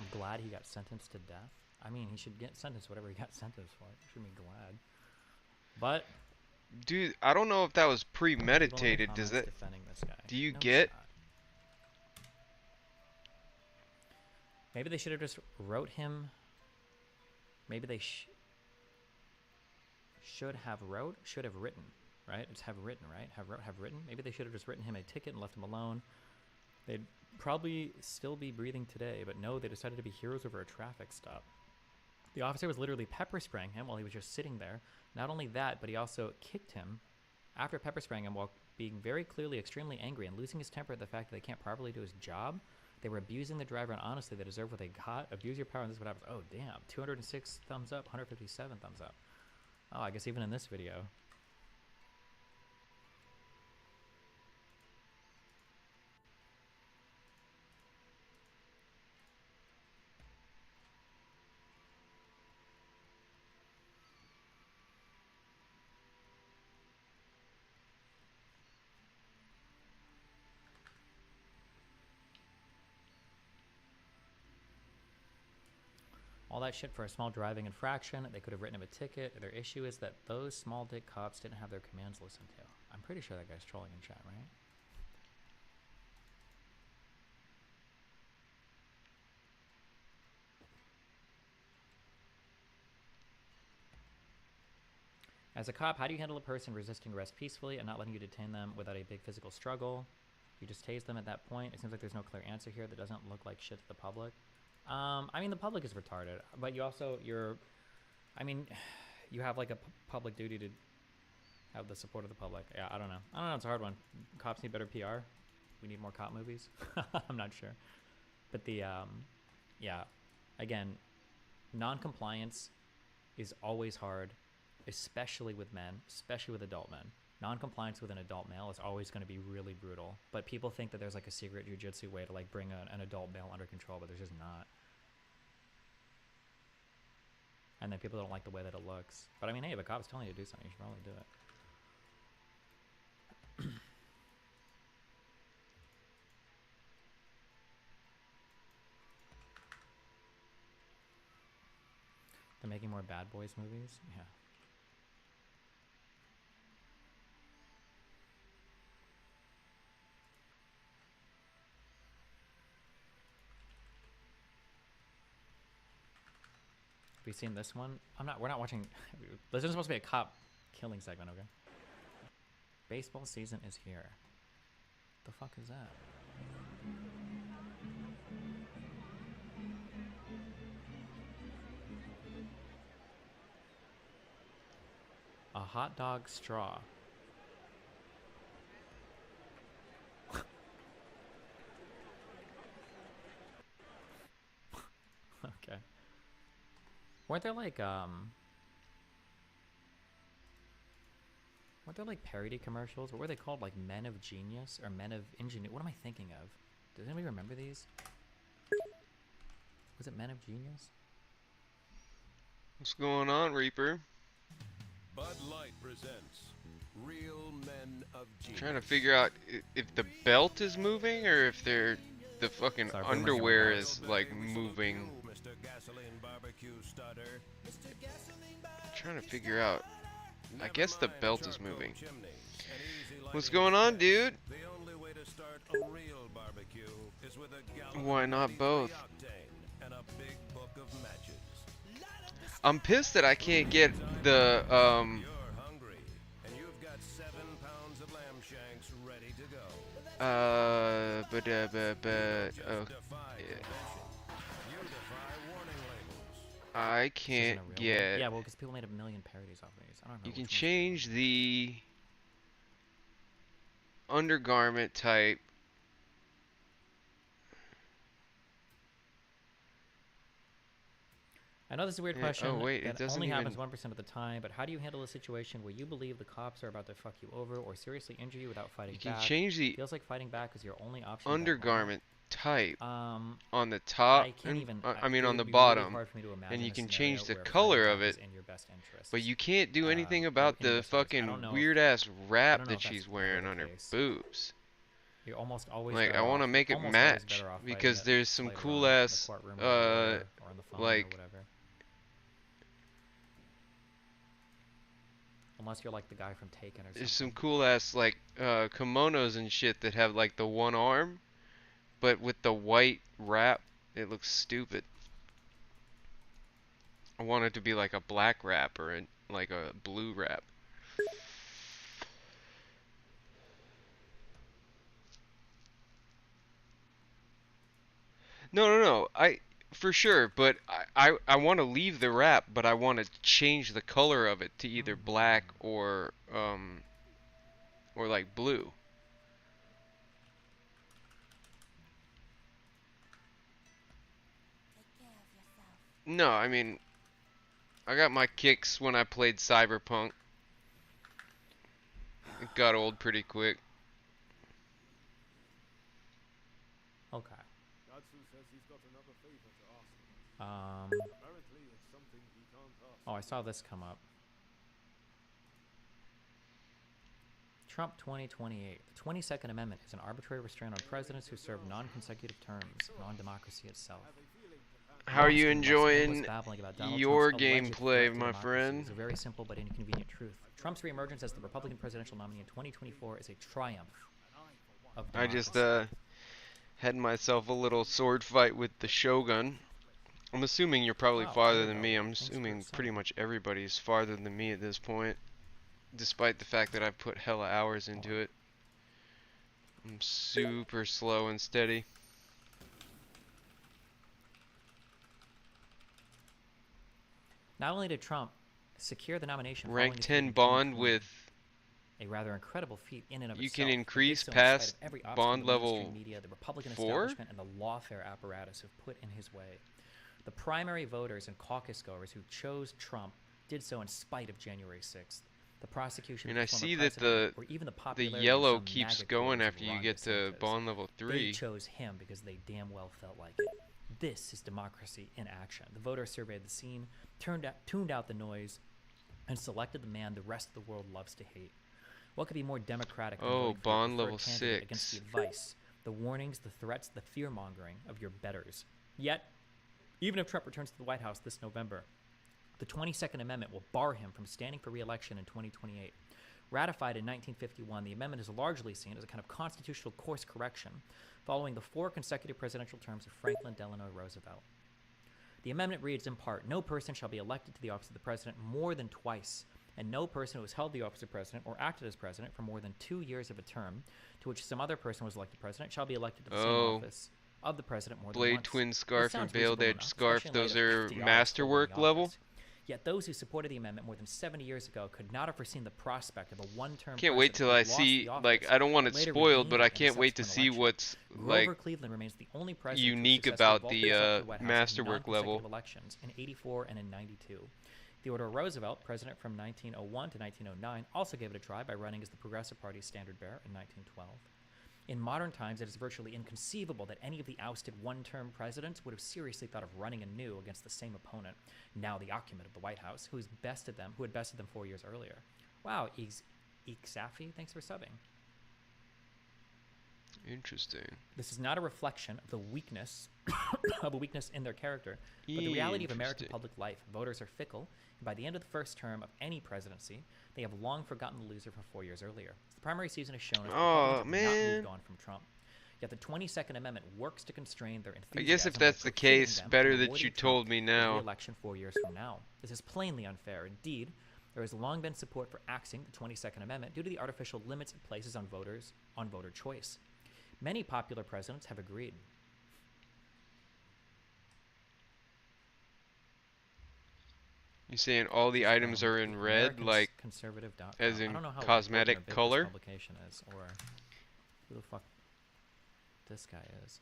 I'm glad he got sentenced to death. I mean, he should get sentenced whatever he got sentenced for. I should be glad. But dude, I don't know if that was premeditated. Does that? Defending this guy. Do you No get? shot. Maybe they should have just wrote him. Maybe they should have written, right? It's have written, right? Have written. Maybe they should have just written him a ticket and left him alone. They'd probably still be breathing today, but no, they decided to be heroes over a traffic stop. The officer was literally pepper spraying him while he was just sitting there. Not only that, but he also kicked him after pepper spraying him while being very clearly extremely angry and losing his temper at the fact that they can't properly do his job. They were abusing the driver, and honestly, they deserve what they got. Abuse your power, and this is what happens. Oh, damn. 206 thumbs up, 157 thumbs up. Oh, I guess even in this video. All that shit for a small driving infraction. They could have written him a ticket. Their issue is that those small dick cops didn't have their commands listened to. I'm pretty sure that guy's trolling in chat, right? As a cop, how do you handle a person resisting arrest peacefully and not letting you detain them without a big physical struggle? You just tase them at that point. It seems like there's no clear answer here. That doesn't look like shit to the public. I mean, the public is retarded, but you also, I mean, you have like a public duty to have the support of the public. Yeah, I don't know. It's a hard one. Cops need better PR. We need more cop movies. I'm not sure. But yeah, again, non-compliance is always hard, especially with men, especially with adult men. Non-compliance with an adult male is always going to be really brutal. But people think that there's like a secret jujitsu way to like bring an adult male under control, but there's just not. And then people don't like the way that it looks. But I mean, hey, if a cop's telling you to do something, you should probably do it. They're making more Bad Boys movies? Yeah. Have you seen this one? We're not watching. This isn't supposed to be a cop killing segment, okay? Baseball season is here. The fuck is that? A hot dog straw. Okay. Weren't there like parody commercials? What were they called? Like Men of Genius or Men of Ingenuity? What am I thinking of? Does anybody remember these? Was it Men of Genius? What's going on, Reaper? Bud Light presents Real Men of Genius. Trying to figure out if the belt is moving or if the fucking underwear is like moving. Mr. Gasoline Barbecue Starter. Trying to figure out. I guess the belt is moving. What's going on, dude? The only way to start a real barbecue is with a gallon Why not both? and a big book of matches. I'm pissed that I can't get the You're hungry, and you've got 7 pounds of lamb shanks ready to go. oh, yeah. I can't get. Yeah, well, because people made a million parodies off of these. I don't know. You can change the undergarment type. I know this is a weird Yeah, question. oh, wait, it that doesn't only happens even- 1% of the time, but how do you handle a situation where you believe the cops are about to fuck you over or seriously injure you without fighting You can back? change the Feels like fighting back is your only option. at that moment. undergarment type on the I top, can't and, even. I mean it on would the be really bottom, hard for me to and imagine you a can scenario change the where color fighting of back it. is in your best interest. But you can't do anything or about in your the best interest. I don't fucking know weird ass I wrap don't know that if that's she's wearing ever on the her case. boobs. You're almost always Like, I better want to off- make it almost always match better off fighting because it there's some later cool on in the ass, courtroom or whatever, or on the phone or like, whatever. Unless you're like the guy from Taken or something. there's some cool ass like kimonos and shit that have like the one arm, but with the white wrap, it looks stupid. I want it to be like a black wrap or like a blue wrap. No. For sure, but I want to leave the wrap, but I want to change the color of it to either black or like blue. No, I mean, I got my kicks when I played Cyberpunk. It got old pretty quick. Okay. Godson says he's got another favor to ask. Apparently it's something he can't ask. Oh, I saw this come up. Trump 2028. The 22nd Amendment is an arbitrary restraint on presidents who serve non-consecutive terms, non-democracy itself. How are you Most enjoying babbling about Donald your Trump's alleged gameplay, threat to my democracy friend? is a very simple but inconvenient truth. Trump's reemergence as the Republican presidential nominee in 2024 is a triumph of I democracy. just had myself a little sword fight with the Shogun. I'm assuming you're probably Wow, I farther didn't than know. me. I'm Thanks for assuming saying. pretty much everybody's farther than me at this point, despite the fact that I've put hella hours into it. I'm super slow and steady. Not only did Trump secure the nomination, Rank following his 10 defeat in bond 2020, with. a rather incredible feat in and of You itself, can but did increase so in spite of past every obstacle bond the mainstream level media, the Republican 4? establishment, and the lawfare apparatus have put in his way. The primary voters and caucus goers who chose Trump did so in spite of January 6th. The prosecution And of I the former see that president, or even the the popularity of yellow some keeps MAGA going critics of after you Ron get to DeSantis. bond level They 3. chose him because they damn well felt like it. This is democracy in action. The voters surveyed the scene, tuned out the noise, and selected the man the rest of the world loves to hate. What could be more democratic than Oh, voting for your bond preferred level candidate against the 6. advice, the warnings, the threats, the fear-mongering of your betters? Yet, even if Trump returns to the White House this November, the 22nd Amendment will bar him from standing for re-election in 2028. Ratified in 1951, the amendment is largely seen as a kind of constitutional course correction following the 4 consecutive presidential terms of Franklin Delano Roosevelt. The amendment reads in part, no person shall be elected to the office of the president more than twice, and no person who has held the office of president or acted as president for more than 2 years of a term to which some other person was elected president shall be elected to the same office of the president more than Blade once. twin This scarf sounds and veiled reasonable edge enough, scarf, especially in light those of are FDR's holding the masterwork level? office. Yet those who supported the amendment more than 70 years ago could not have foreseen the prospect of a one-term Can't wait president till who I lost see, the office, like, I don't want it later spoiled, regained but it I in the can't wait to subsequent see election. what's, Grover like, Cleveland remains the only president unique who about successfully the vaulted himself to the White House in masterwork level. non-consecutive elections in 84 and in 92. Theodore Roosevelt, president from 1901 to 1909, also gave it a try by running as the Progressive Party's standard bearer in 1912. In modern times, it is virtually inconceivable that any of the ousted one-term presidents would have seriously thought of running anew against the same opponent, now the occupant of the White House, who had bested them 4 years earlier. Wow, Safi, thanks for subbing. Interesting. This is not a reflection of the weakness of a weakness in their character, but the reality of American Interesting. public life. Voters are fickle, and by the end of the first term of any presidency, they have long forgotten the loser from 4 years earlier. As the primary season has shown, Oh, Republicans have not man. moved on from Trump. Yet the 22nd Amendment works to constrain their I enthusiasm. guess if by that's the precluding case, them better from that avoiding you Trump told me for now. re-election 4 years from now. This is plainly unfair. Indeed, there has long been support for axing the 22nd Amendment due to the artificial limits it places on voter choice. Many popular presidents have agreed. You saying all the items are in red, like, Conservative.com. as I in don't know how cosmetic important or big color? This publication is, or who the fuck this guy is.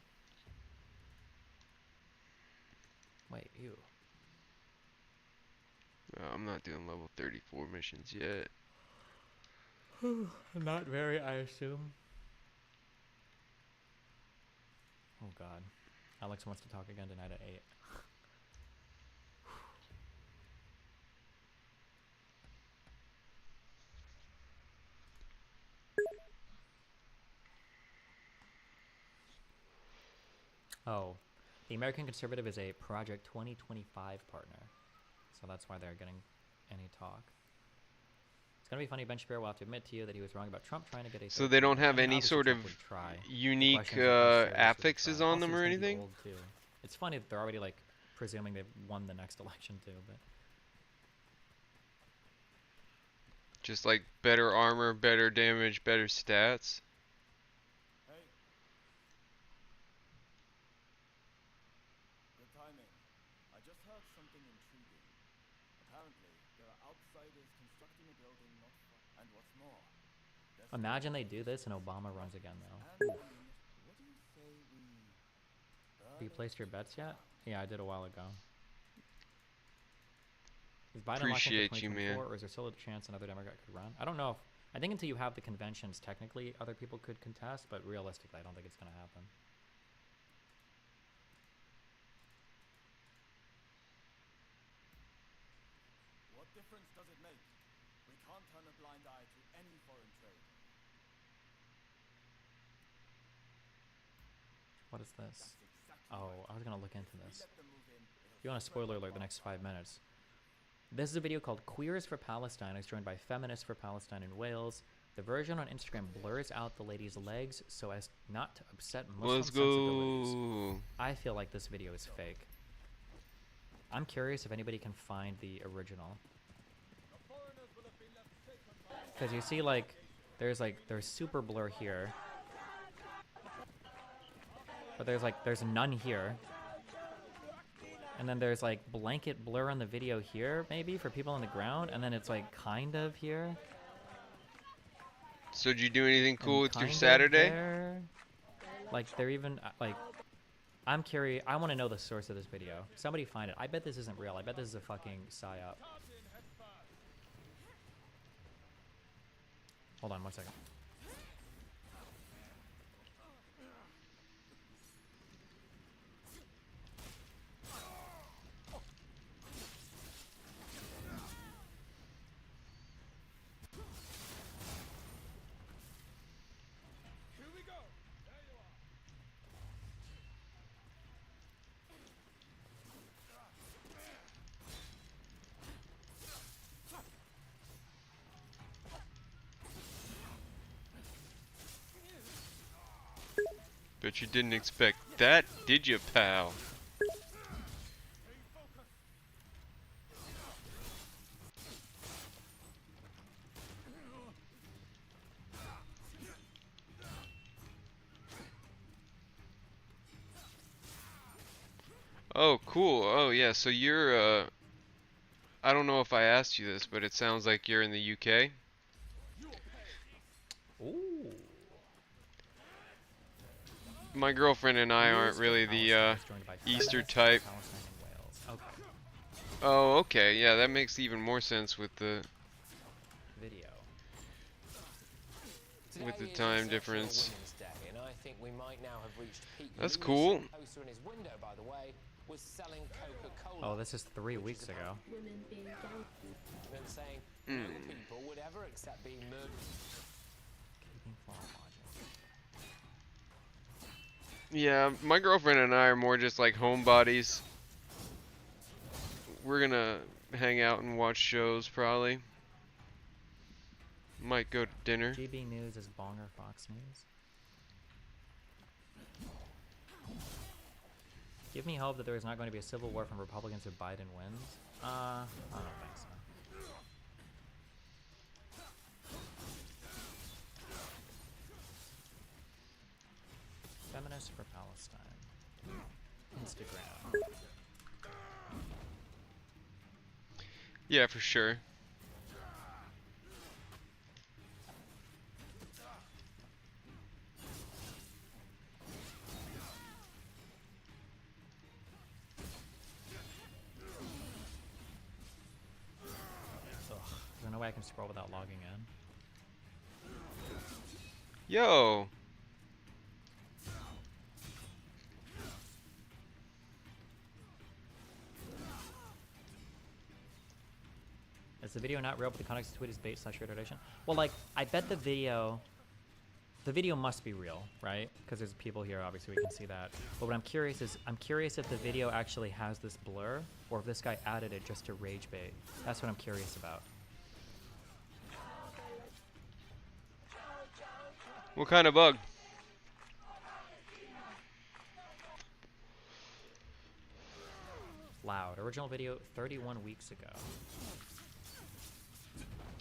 Wait, you. I'm not doing level 34 missions yet. Not very, I assume. Oh god. Alex wants to talk again tonight at 8. Oh, the American Conservative is a Project 2025 partner, so that's why they're getting any talk. It's gonna be funny. Ben Shapiro will have to admit to you that he was wrong about Trump trying to get a. So they don't have any obviously sort Trump of would try. The unique question is, like, how serious would he affixes try? on Also, them he's or gonna be anything? old, too. It's funny that they're already like presuming they've won the next election too, but. Just like better armor, better damage, better stats. Hey. Good timing. I just heard something intriguing. Apparently, there are outsiders constructing a building not far. And what's more, Imagine they do this and Obama runs again, though. Oof. what do you say we Have you placed your bets yet? Yeah, I did a while ago. Is Biden locked in for Appreciate you, 2024, man. or is there still a chance another Democrat could run? I don't know. I think until you have the conventions, technically, other people could contest, but realistically, I don't think it's going to happen. What difference does it make? We can't turn a blind eye to any foreign trade. What is this? Oh, I was going to look into this. If you want a spoiler alert the next 5 minutes. This is a video called Queers for Palestine. It's joined by Feminists for Palestine in Wales. The version on Instagram blurs out the lady's legs so as not to upset Muslim Let's sensibilities. go. I feel like this video is fake. I'm curious if anybody can find the original. Because you see, like, there's super blur here. But there's none here. And then there's like blanket blur on the video here, maybe for people on the ground, and then it's like kind of here. So did you do anything cool with your Kind of Saturday? there. Like they're even like, I'm curious. I want to know the source of this video. Somebody find it. I bet this isn't real. I bet this is a fucking psyop. Hold on 1 second. Bet you didn't expect that, did you, pal? Oh, cool. Oh, yeah, so you're, I don't know if I asked you this, but it sounds like you're in the UK. Ooh. My girlfriend and I aren't really the Easter type. Okay. Oh, okay. Yeah, that makes even more sense with the Video. time difference. Day, and I think we might now have reached peak. That's cool. Poster in his window, by the way, was selling Coca-Cola. Oh, this is 3 weeks ago. And saying no people would ever accept being murdered. Yeah, my girlfriend and I are more just like homebodies. We're gonna hang out and watch shows probably. Might go to dinner. GB News is Bonger Fox News. Give me hope that there is not going to be a civil war from Republicans if Biden wins. I don't think so. Feminists for Palestine. Instagram. Yeah, for sure. scroll without logging in. Yo. Is the video not real, but the context of the tweet is bait / retardation? Well, like, I bet the video must be real, right? Because there's people here, obviously we can see that. But what I'm curious if the video actually has this blur, or if this guy added it just to rage bait. That's what I'm curious about. What kind of bug? Loud. Original video 31 weeks ago.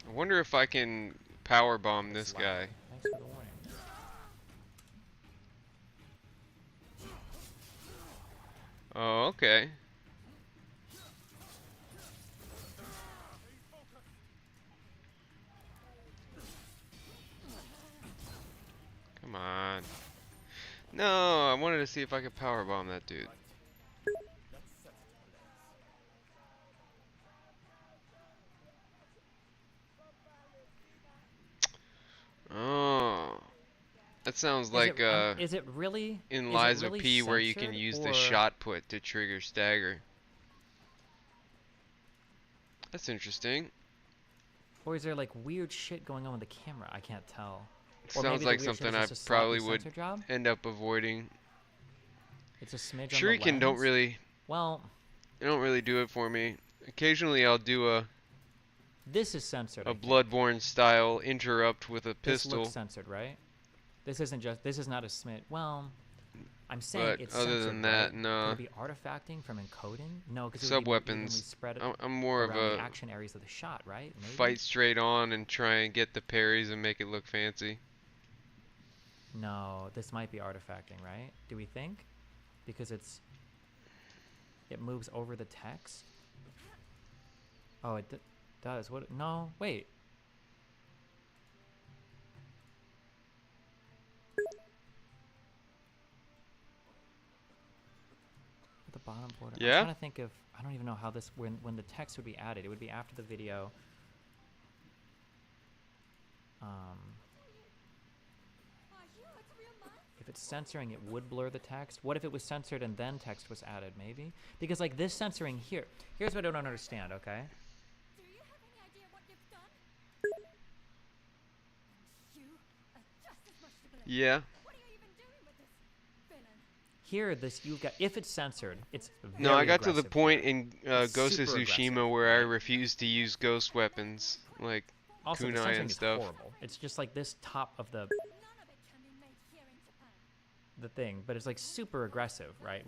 I wonder if I can power bomb this guy. Thanks for the warning. Oh, okay. Come on. No, I wanted to see if I could power bomb that dude. Oh, that sounds like is it really in Lies of P where you can use the shot put to trigger stagger. That's interesting. Or is there like weird shit going on with the camera? I can't tell. It sounds like something I probably would end up avoiding. It's a smidge Shuriken on the don't really. Well, they don't really do it for me. Occasionally, I'll do a. This is censored. A Bloodborne style interrupt with a pistol. This looks censored, right? This isn't just. This is not a smidge. Well, I'm saying but it's other censored, than that, right? no. Could it be artifacting from encoding? No, because sub-weapons. Spread it I'm more of around a the action areas of the shot, right? Maybe? Fight straight on and try and get the parries and make it look fancy. No, this might be artifacting, right? Do we think? Because it moves over the text. Oh, it does. What? No, wait. The bottom border. Yeah. I'm trying to think of. I don't even know how this. When the text would be added, it would be after the video. If it's censoring, it would blur the text. What if it was censored and then text was added? Maybe because like this censoring here. Here's what I don't understand. Okay. Do you have any idea what you've done? You are just as much to blame. Yeah. What are you even doing with this villain? Here, you've got. If it's censored, it's very No, I got to the aggressive point here. in It's Ghost of super Tsushima aggressive. where I refused to use ghost weapons like Also, the kunai censoring and is stuff. horrible. It's just like this top of the thing, but it's like super aggressive, right?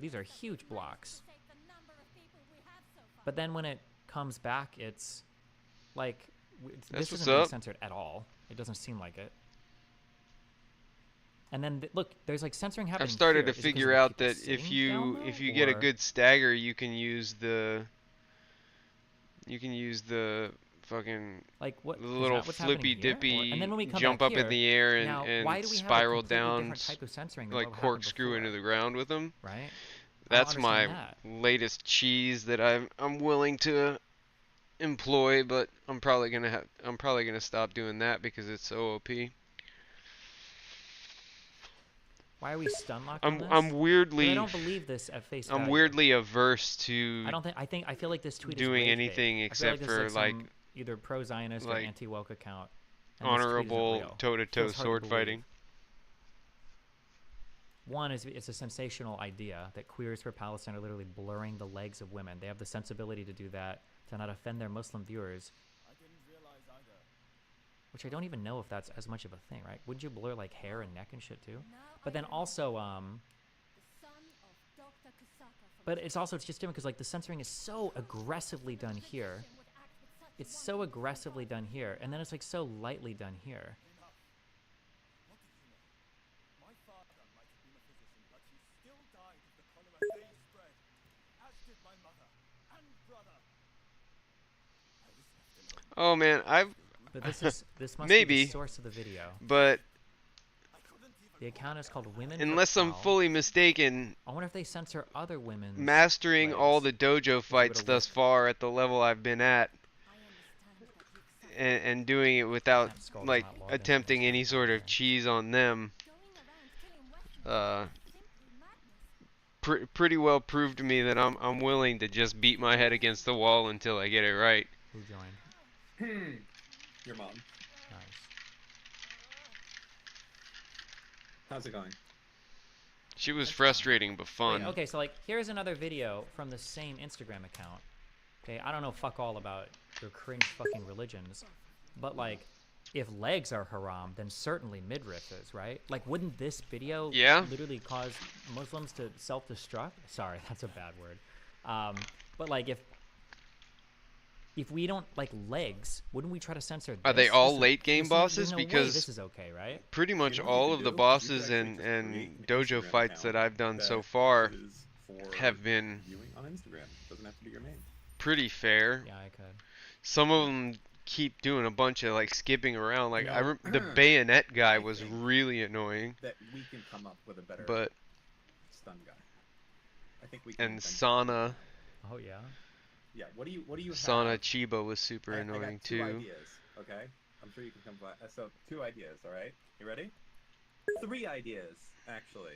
These are huge blocks. But then when it comes back, it's like That's this what's isn't being up. censored at all. It doesn't seem like it. And then look, there's like censoring happening. I've started here. to Is it 'cause figure of the out people that if sitting down, you though, get a or- good stagger, you can use the fucking like what the is little that what's happening flippy here? dippy And then when we come jump back up in here, the air now, and why do we have a spiral completely down different type of censoring than like what happened corkscrew before? into the ground with them. Right? I don't That's my understand that. latest cheese that I'm willing to employ, but I'm probably gonna stop doing that because it's so OP. Why are we stun locked on this? I'm weirdly. 'Cause I don't believe this at face value. I'm weirdly averse to. I feel like this tweet doing is rage anything bait. except I feel like this for is like some either pro-Zionist or like anti-woke account. And this tweet isn't honorable real. toe-to-toe Feels hard to sword believe. fighting. One is it's a sensational idea that queers for Palestine are literally blurring the legs of women. They have the sensibility to do that to not offend their Muslim viewers. I didn't realize either. Which I don't even know if that's as much of a thing, right? Wouldn't you blur like hair and neck and shit too? But then also, but it's just different because like the censoring is so aggressively done here. It's so aggressively done here, and then it's like so lightly done here. My father might have been a physician, but he still died of the cholera they spread, as did my mother and brother. Oh man, But this must maybe be the source of the video. But the account is called Women. for unless I'm Cal. fully mistaken, I wonder if they censor other women's mastering all the dojo fights would've thus far at the level I've been at, and doing it without That skull's like not logged into attempting any sort of Okay. cheese on them. Pretty well proved to me that I'm willing to just beat my head against the wall until I get it right. Who joined? Your mom. Nice. How's it going? She was frustrating but fun. Wait, okay, so like here's another video from the same Instagram account. Okay, I don't know fuck all about your cringe fucking religions, but like if legs are haram, then certainly midriff is, right? Like wouldn't this video literally cause Muslims to self-destruct? Sorry, that's a bad word. But like if we don't like legs, wouldn't we try to censor this? Are they all late game bosses? There's no way Because this is okay, right? pretty much all of the bosses and dojo fights that I've done so far have been Viewing on Instagram. Doesn't have to be your main. pretty fair. Yeah, I could. Some of them keep doing a bunch of like skipping around. Like No. the bayonet guy was really annoying. That we can come up with a better But stun guy. I think we can. and Sana. Oh yeah. Yeah. What do you Sana have? Chiba was super I annoying got two too. ideas. Okay. I'm sure you can come by. So 2 ideas. All right. You ready? 3 ideas actually.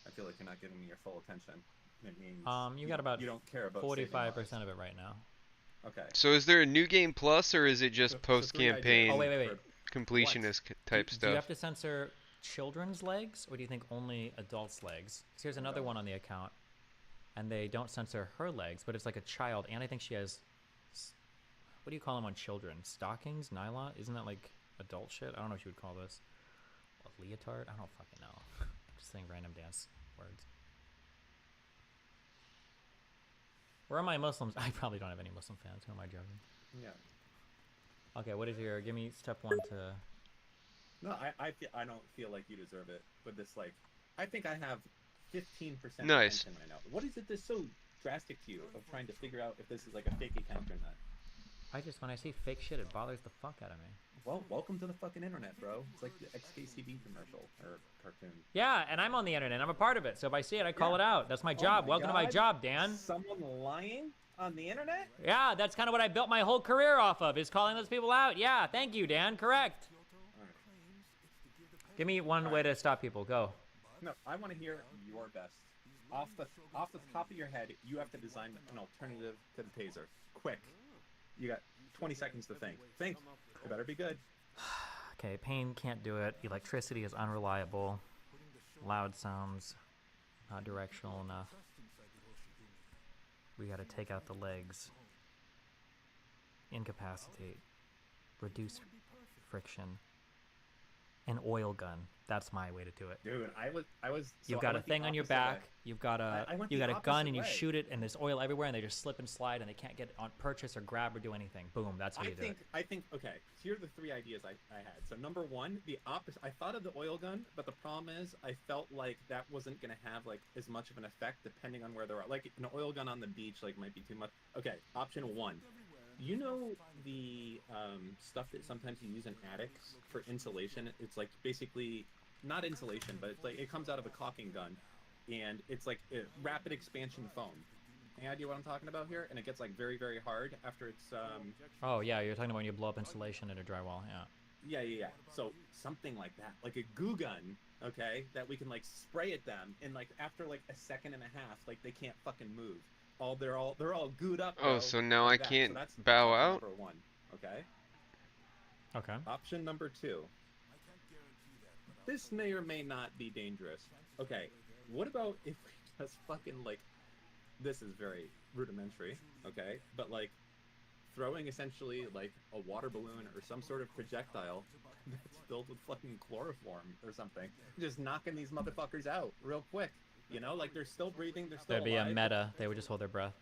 I feel like you're not giving me your full attention. It means You got about you don't care about saving 45% lives. of it right now. Okay. So is there a new game plus or is it just post campaign Oh wait. completionist type Do you stuff? have to censor children's legs, or do you think only adults' legs? 'Cause here's another one on the account, and they don't censor her legs, but it's like a child, and I think she has. What do you call them on children? Stockings, nylon? Isn't that like adult shit? I don't know what you would call this. A leotard? I don't fucking know. I'm just saying random dance words. Where are my Muslims? I probably don't have any Muslim fans. Who am I joking? Yeah. Okay, what is your? Give me step 1 to. No, I don't feel like you deserve it with this. Like, I think I have 15% Nice. attention right now. What is it that's so drastic to you of trying to figure out if this is like a fake account or not? When I see fake shit, it bothers the fuck out of me. Well, welcome to the fucking internet, bro. It's like the XKCD commercial or cartoon. Yeah, and I'm on the internet. I'm a part of it. So if I see it, I call it out. That's my job. Oh my Welcome to my God. job, Dan. Someone lying on the internet? Yeah, that's kind of what I built my whole career off of, is calling those people out. Yeah, thank you, Dan. Correct. Give me one way to stop people. Go. No, I want to hear your best. Off the top of your head, you have to design an alternative to the taser. Quick. You got 20 seconds to think. Think. It better be good. Okay, pain can't do it. Electricity is unreliable. Loud sounds not directional enough. We gotta take out the legs. Incapacitate. Reduce friction. An oil gun. That's my way to do it. Dude, I was. You've got a thing on your back. You've got a gun, and you shoot it, and there's oil everywhere, and they just slip and slide, and they can't get on purchase or grab or do anything. Boom, that's how you do it. I think. Okay, here are the 3 ideas I had. So number 1, the opposite. I thought of the oil gun, but the problem is I felt like that wasn't gonna have like as much of an effect depending on where they're at. Like an oil gun on the beach, like might be too much. Okay, option 1. You know the stuff that sometimes you use in attics for insulation? It's like basically not insulation, but it's like it comes out of a caulking gun, and it's like a rapid expansion foam. Any idea what I'm talking about here? And it gets like very, very hard after it's Oh yeah, you're talking about when you blow up insulation in a drywall. Yeah. Yeah. So something like that, like a goo gun, okay, that we can like spray at them, and like after like a second and a half, like they can't fucking move. They're all gooed up. Oh, bro, so now like I that. can't So that's bow option out? Number 1, okay. Okay. Option number 2. This may or may not be dangerous. Okay, what about if we just fucking like, this is very rudimentary, okay, but like throwing essentially like a water balloon or some sort of projectile that's filled with fucking chloroform or something, just knocking these motherfuckers out real quick. You know, like they're still breathing, they're still There'd be alive. a meta. They would just hold their breath.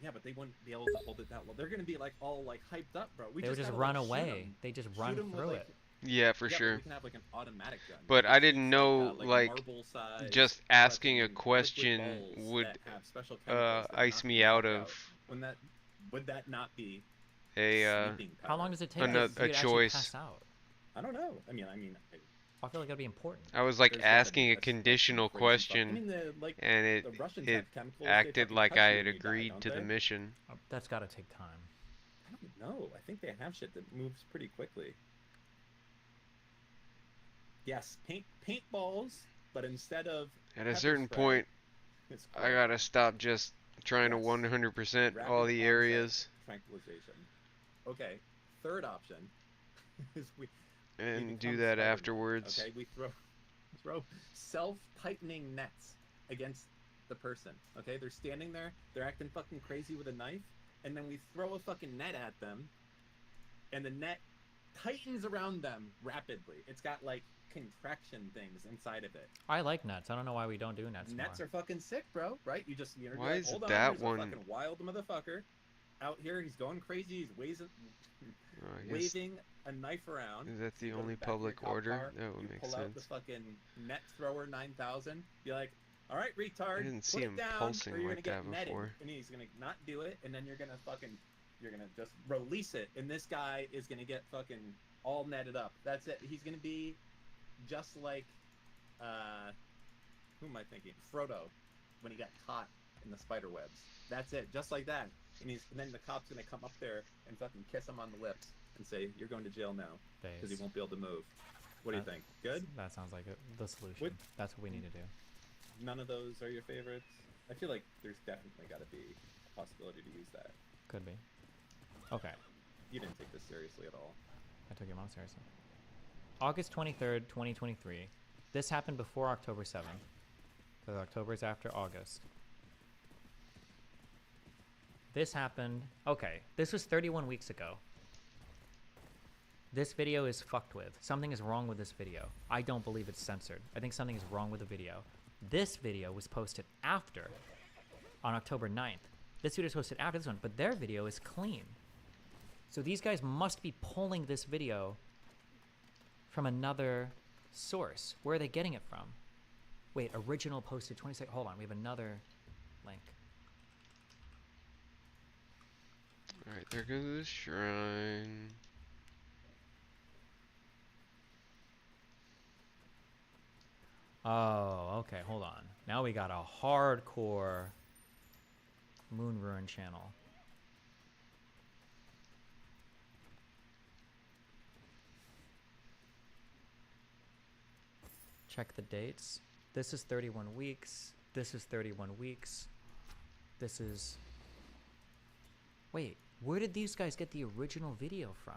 Yeah, but they wouldn't be able to hold it that long. They're gonna be like all like hyped up, bro. They would just gotta, run like, shoot away. 'em. They just Shoot run 'em with, through like, it. Yeah, for yeah, sure. But we can have like an automatic gun. But I didn't know like marble size, just asking a fucking question liquid balls would that have special chemicals that ice knock me you out out. of Would that not be a sleeping How power? long does it take a for you to actually choice. pass out? I don't know. I mean, I feel like that'd be important. I was like There's gotta asking be a a conditional crazy question, I mean, the and Russians it have chemicals, they acted fucking like touch I you had and you die, agreed don't to the they? mission. That's gotta take time. No, I think they have shit that moves pretty quickly. Yes, paintballs, but instead of At a pepper certain spray, point, it's I chloroform. gotta stop just trying to Yes. 100% Rapid all the onset areas tranquilization. Okay, third option is we and do become that Spider-Man. afterwards. Okay, we throw self-tightening nets against the person. Okay, they're standing there, they're acting fucking crazy with a knife, and then we throw a fucking net at them, and the net tightens around them rapidly. It's got like contraction things inside of it. I like nets. I don't know why we don't do nets Nets more. are fucking sick, bro. Right? You just you're Why like, is hold on, that there's one- a fucking wild motherfucker out here. He's going crazy. He's I guess- waving a knife around. Is that So you the go to only back of your public cop order? car, That would you make pull out the sense. fucking net thrower 9000. Be like, all right, retard, I didn't see put him it down, pulsing or you're like gonna get that netted. before. And he's gonna not do it, and then you're gonna just release it, and this guy is gonna get fucking all netted up. That's it. He's gonna be just like, who am I thinking? Frodo, when he got caught in the spider webs. That's it, just like that. And then the cop's gonna come up there and fucking kiss him on the lips and say, "You're going to jail now," because he Days. won't be able to move. What do you think? Good? That sounds like the solution. That's what we need to do. None of those are your favorites? I feel like there's definitely got to be a possibility to use that. Could be. Okay. You didn't take this seriously at all. I took your mom seriously. August 23rd, 2023. This happened before October 7th. Because October is after August. This happened... Okay, this was 31 weeks ago. This video is fucked with. Something is wrong with this video. I don't believe it's censored. I think something is wrong with the video. This video was posted after, on October 9th. This video was posted after this one, but their video is clean. So these guys must be pulling this video from another source. Where are they getting it from? Wait, original posted 26. Hold on, we have another link. Alright, there goes the shrine. Oh, okay, hold on. Now we got a hardcore Moon Ruin channel. Check the dates. This is 31 weeks. This is 31 weeks. This is... Wait, where did these guys get the original video from?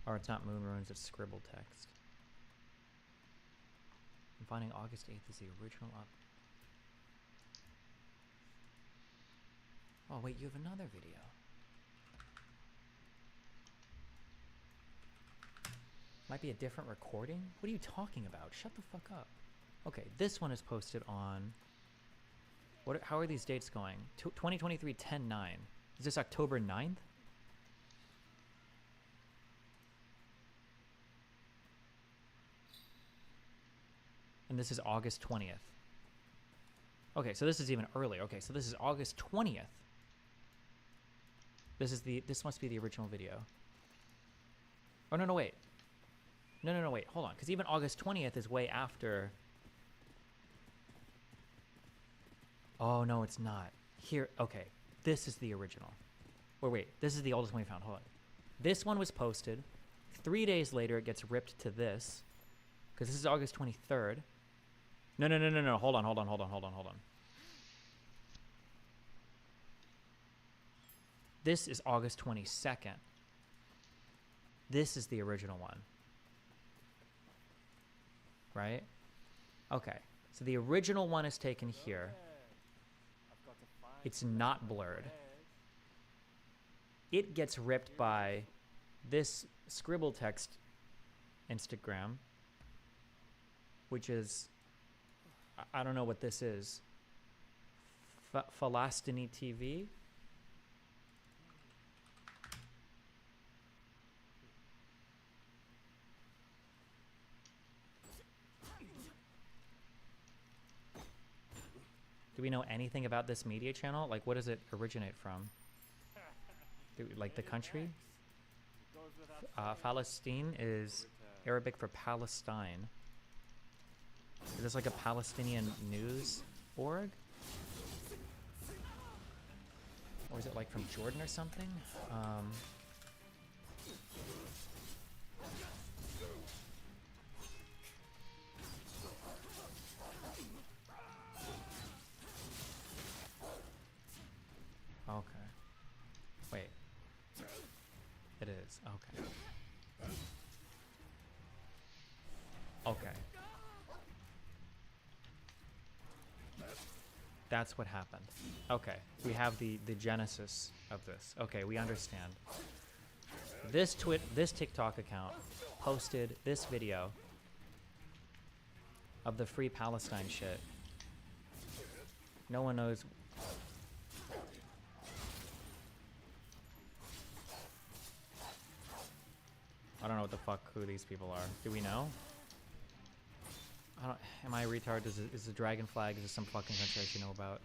Or it's not Moon Ruins, it's scribble text. I'm finding August 8th is the original up. Oh wait, you have another video. Might be a different recording? What are you talking about? Shut the fuck up. Okay, this one is posted on... How are these dates going? 2023 10/9. Is this October 9th? And this is August 20th. Okay, so this is even earlier. Okay, so this is August 20th. This must be the original video. Oh, no, wait. No, wait, hold on. Because even August 20th is way after... Oh, no, it's not. Here, okay. This is the original. Wait, this is the oldest one we found. Hold on. This one was posted. 3 days later, it gets ripped to this. Because this is August 23rd. No. Hold on. This is August 22nd. This is the original one. Right? Okay. So the original one is taken here. It's not blurred. It gets ripped by this scribble text Instagram, which is, I don't know what this is. Falastini TV? Do we know anything about this media channel? Like, what does it originate from? Like the country? Palestine is Arabic for Palestine. Is this like a Palestinian news org? Or is it like from Jordan or something? Okay. Wait. It is. Okay. Okay. That's what happened. Okay. We have the genesis of this. Okay, we understand. This TikTok account posted this video of the Free Palestine shit. No one knows. I don't know what the fuck who these people are. Do we know? I don't. Am I a retard? Is the dragon flag? Is this some fucking country I should know about?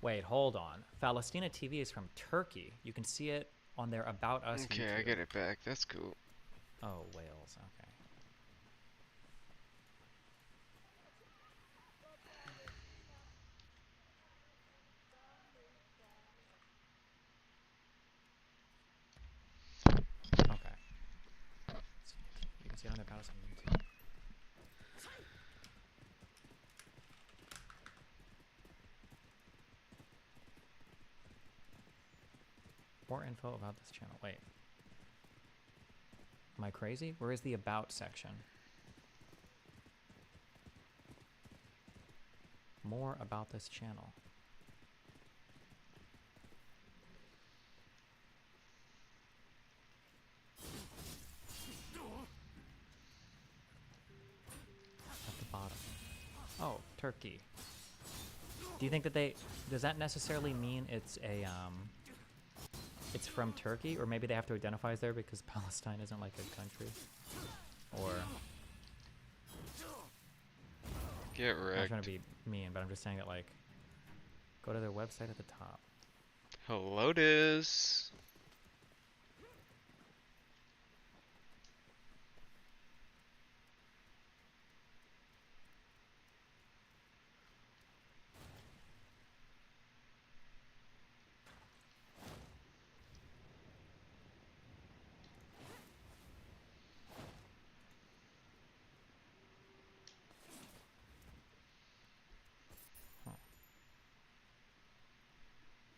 Wait, hold on. Palestina TV is from Turkey. You can see it on their About Us Okay, YouTube. I get it back. That's cool. Oh, Wales. Okay. Okay. You can see it on their About Us on YouTube. More info about this channel. Wait. Am I crazy? Where is the About section? More about this channel. At the bottom. Oh, Turkey. Do you think that does that necessarily mean it's a, it's from Turkey? Or maybe they have to identify as there because Palestine isn't like a country? Or... Get I'm not wrecked. trying to be mean, but I'm just saying that, like, go to their website at the top. Hello, Diz.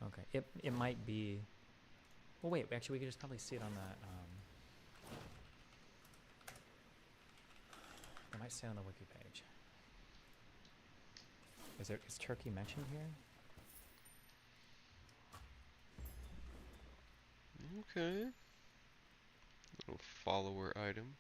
Okay, it might be... Well, wait, actually, we could just probably see it on that, it might say on the wiki page. Is Turkey mentioned here? Okay. Little follower item.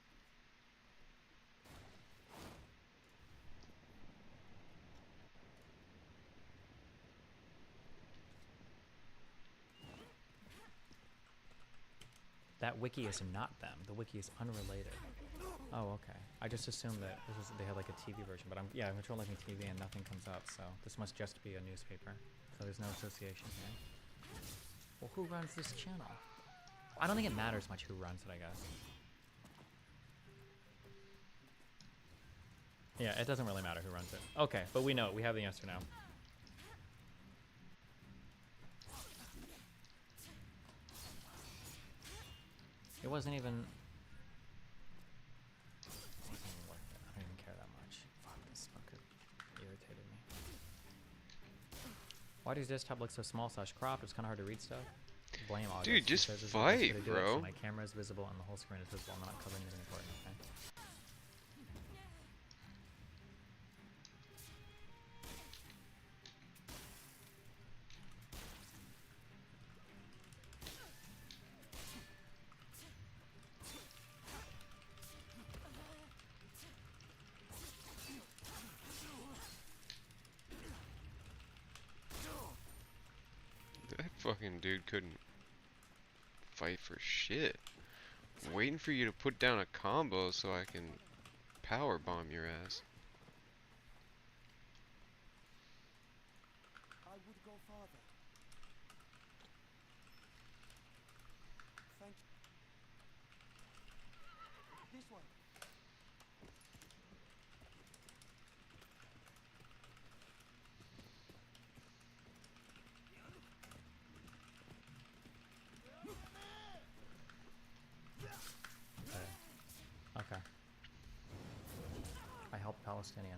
That wiki is not them. The wiki is unrelated. Oh, okay. I just assumed that they had like a TV version, but I'm controlling TV and nothing comes up, so this must just be a newspaper. So there's no association here. Well, who runs this channel? I don't think it matters much who runs it, I guess. Yeah, it doesn't really matter who runs it. Okay, but we know it. We have the answer now. It wasn't even worth it. I don't even care that much. Fuck, this fucker irritated me. Why does desktop look so small / cropped? It's kind of hard to read stuff. Blame August. Dude, just He says it's fight, easier to do it, bro. so my camera is visible and the whole screen is visible. I'm not covering anything important. Okay. That fucking dude couldn't fight for shit. I'm waiting for you to put down a combo so I can power bomb your ass. I would go farther. Thank you. This way.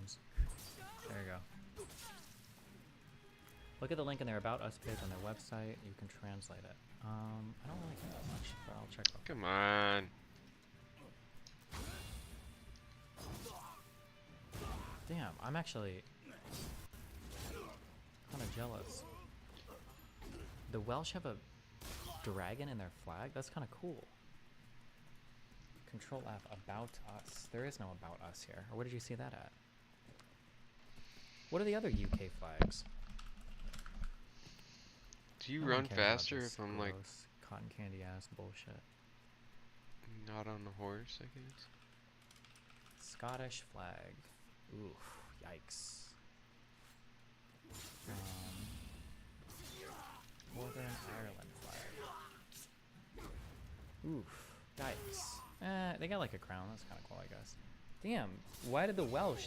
turns. There you go. Look at the link in their About Us page on their website. You can translate it. I don't really care that much, but I'll check. Come on. Damn, I'm actually kind of jealous. The Welsh have a dragon in their flag? That's kind of cool. Control F, About Us. There is no About Us here. Or where did you see that at? What are the other UK flags? Do you No one run cares about faster this if I'm like gross cotton candy ass bullshit? not on the horse, I guess? Scottish flag. Oof, yikes. Northern Ireland flag. Oof, yikes. They got like a crown. That's kind of cool, I guess. Damn, why did the Welsh,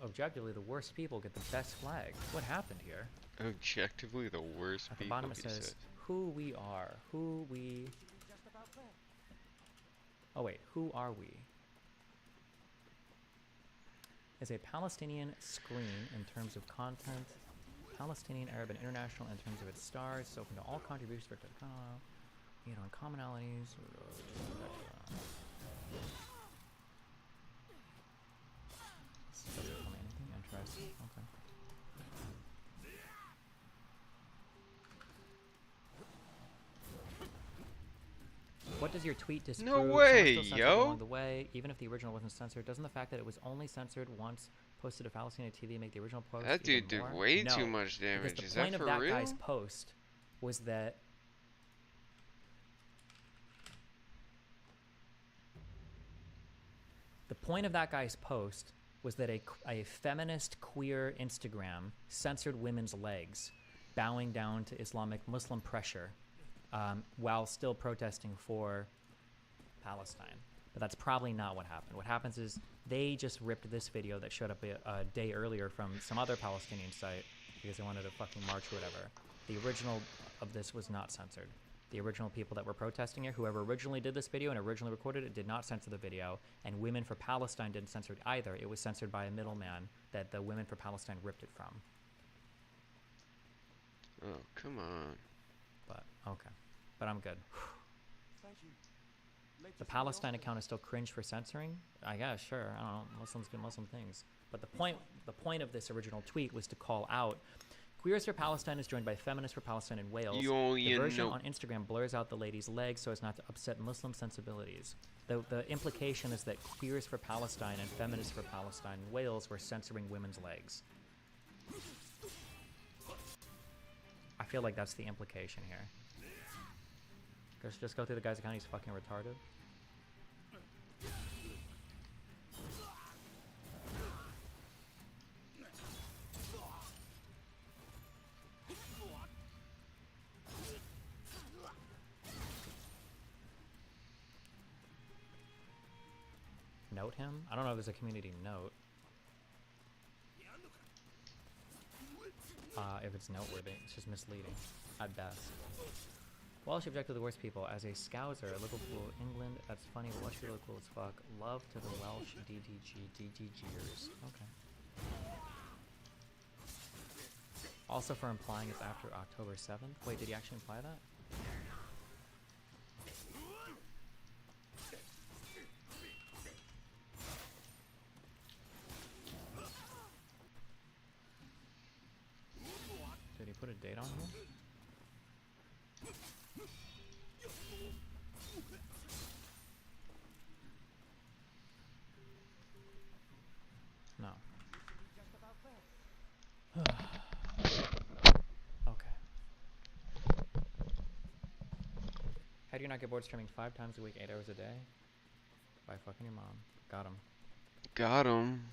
objectively the worst people, get the best flag? What happened here? Objectively the worst At the people, bottom it he says, said. who we are, who we... Oh wait, who are we? Is a Palestinian screen in terms of content, Palestinian, Arab, and international in terms of its stars. It's open to all contributions for on commonalities. This doesn't tell me anything interesting. Okay. What does your tweet disprove? No Someone way, still censored yo! along the way, even if the original wasn't censored. Doesn't the fact that it was only censored once posted to Palestinian TV make the original post That even dude did more? way No, too much damage. because Is the point that of for that real? guy's post was that a feminist queer Instagram censored women's legs, bowing down to Islamic Muslim pressure, while still protesting for Palestine. But that's probably not what happened. What happens is they just ripped this video that showed up a day earlier from some other Palestinian site because they wanted to fucking march or whatever. The original of this was not censored. The original people that were protesting it, whoever originally did this video and originally recorded it, did not censor the video, and Women for Palestine didn't censor it either. It was censored by a middleman that the Women for Palestine ripped it from. Oh, come on. But, okay. But I'm good. Thank you. The Palestine account is still cringe for censoring? I guess, sure. I don't know. Muslims do Muslim things. But the point of this original tweet was to call out Queers for Palestine is joined by Feminists for Palestine in Wales. The version on Instagram blurs out the lady's legs so as not to upset Muslim sensibilities. The implication is that Queers for Palestine and Feminists for Palestine in Wales were censoring women's legs. I feel like that's the implication here. Just go through the guy's account, he's fucking retarded. Note him? I don't know if there's a community note. If it's noteworthy, it's just misleading, at best. Welsh object to the worst people. As a Scouser, Liverpool, England, that's funny, Welsh people are cool as fuck. Love to the Welsh DDGers. Okay. Also for implying it's after October 7th. Wait, did he actually imply that? Did he put a date on here? No. Okay. How do you not get bored streaming 5 times a week, 8 hours a day? By fucking your mom. Got him. Got him.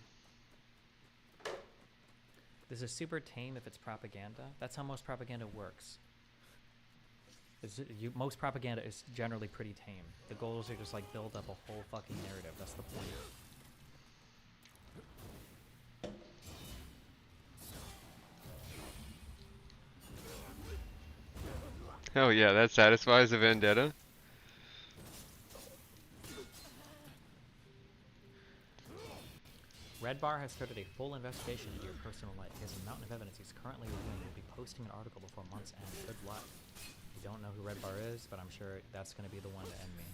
This is super tame if it's propaganda. That's how most propaganda works. Most propaganda is generally pretty tame. The goals are just like build up a whole fucking narrative. That's the point. Oh yeah, that satisfies a vendetta. Red Bar has started a full investigation into your personal life. He has a mountain of evidence he's currently reviewing. He'll be posting an article before month's end. Good luck. I don't know who Red Bar is, but I'm sure that's going to be the one to end me.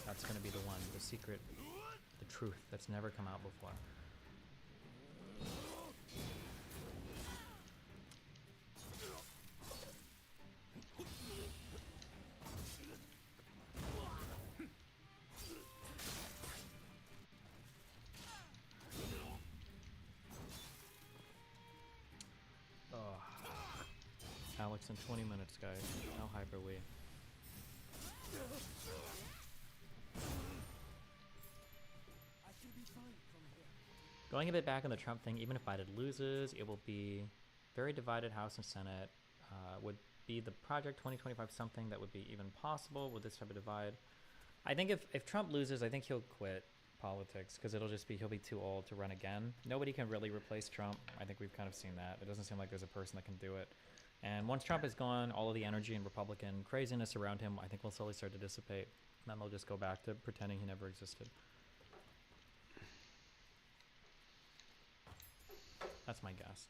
That's going to be the one, the secret, the truth that's never come out before. Alex in 20 minutes, guys. How hype are we? Going a bit back on the Trump thing, even if Biden loses, it will be very divided House and Senate. Would be the Project 2025 something that would be even possible with this type of divide? I think if Trump loses, I think he'll quit politics because it'll just be he'll be too old to run again. Nobody can really replace Trump. I think we've kind of seen that. It doesn't seem like there's a person that can do it. And once Trump is gone, all of the energy and Republican craziness around him, I think will slowly start to dissipate. And then they'll just go back to pretending he never existed. That's my guess.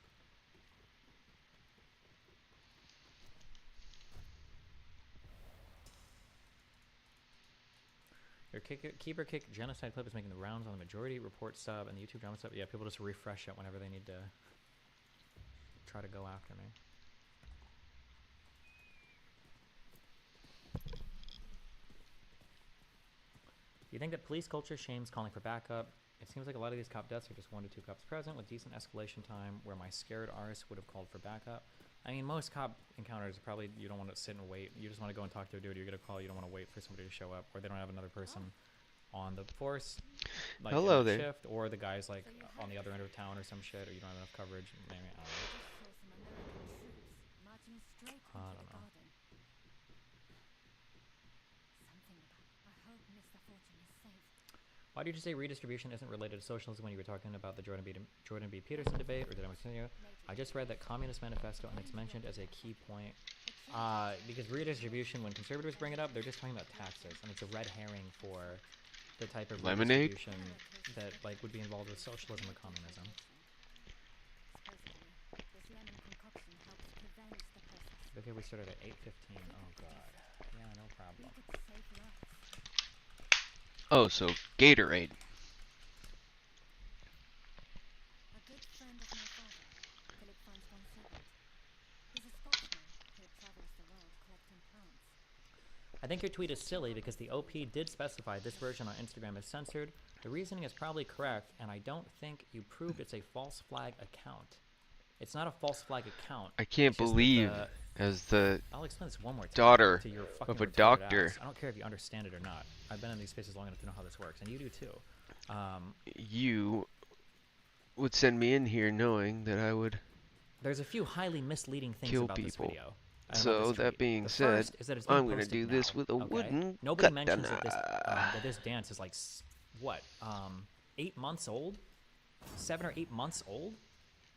Your Keeper Kick genocide clip is making the rounds on the majority report sub and the YouTube drama sub. Yeah, people just refresh it whenever they need to try to go after me. You think that police culture shames calling for backup? It seems like a lot of these cop deaths are just 1 to 2 cops present with decent escalation time where my scared arse would have called for backup. I mean, most cop encounters probably you don't want to sit and wait. You just want to go and talk to a dude. You get a call. You don't want to wait for somebody to show up, or they don't have another person on the force, like Hello in the there. shift, or the guy's like on the other end of town or some shit, or you don't have enough coverage. Maybe I don't know. Why did you say redistribution isn't related to socialism when you were talking about the Jordan B. Peterson debate, or did I misunderstand you? I just read that Communist Manifesto, and it's mentioned as a key point. Because redistribution, when conservatives bring it up, they're just talking about taxes, and it's a red herring for the type of Lemonade? redistribution that like would be involved with socialism or communism. Okay, we started at 8:15. Oh god. Yeah, no problem. Oh, so Gatorade. I think your tweet is silly because the OP did specify this version on Instagram is censored. The reasoning is probably correct, and I don't think you proved it's a false flag account. It's not a false flag account. I can't It's just that believe, as the I'll explain this one more time daughter to your fucking of a retarded doctor, ass. I don't care if you understand it or not. I've been in these spaces long enough to know how this works, and you do too. You would send me in here knowing that I would There's a few highly misleading things kill about people. this video. So that being said, I'm gonna do this with a wooden Nobody katana. mentions that this dance is like what 8 months old, 7 or 8 months old.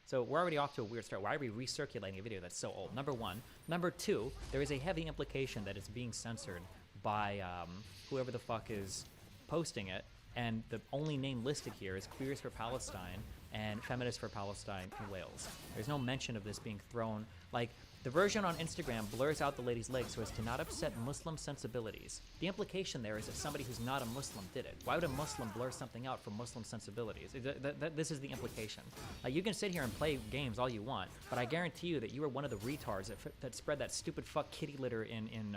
So we're already off to a weird start. Why are we recirculating a video that's so old? Number one. Number two, there is a heavy implication that it's being censored by whoever the fuck is posting it. And the only name listed here is Queers for Palestine and Feminists for Palestine in Wales. There's no mention of this being thrown. Like, the version on Instagram blurs out the lady's legs so as to not upset Muslim sensibilities. The implication there is that somebody who's not a Muslim did it. Why would a Muslim blur something out for Muslim sensibilities? This is the implication. Like, you can sit here and play games all you want, but I guarantee you that you were one of the retards that spread that stupid fuck kitty litter in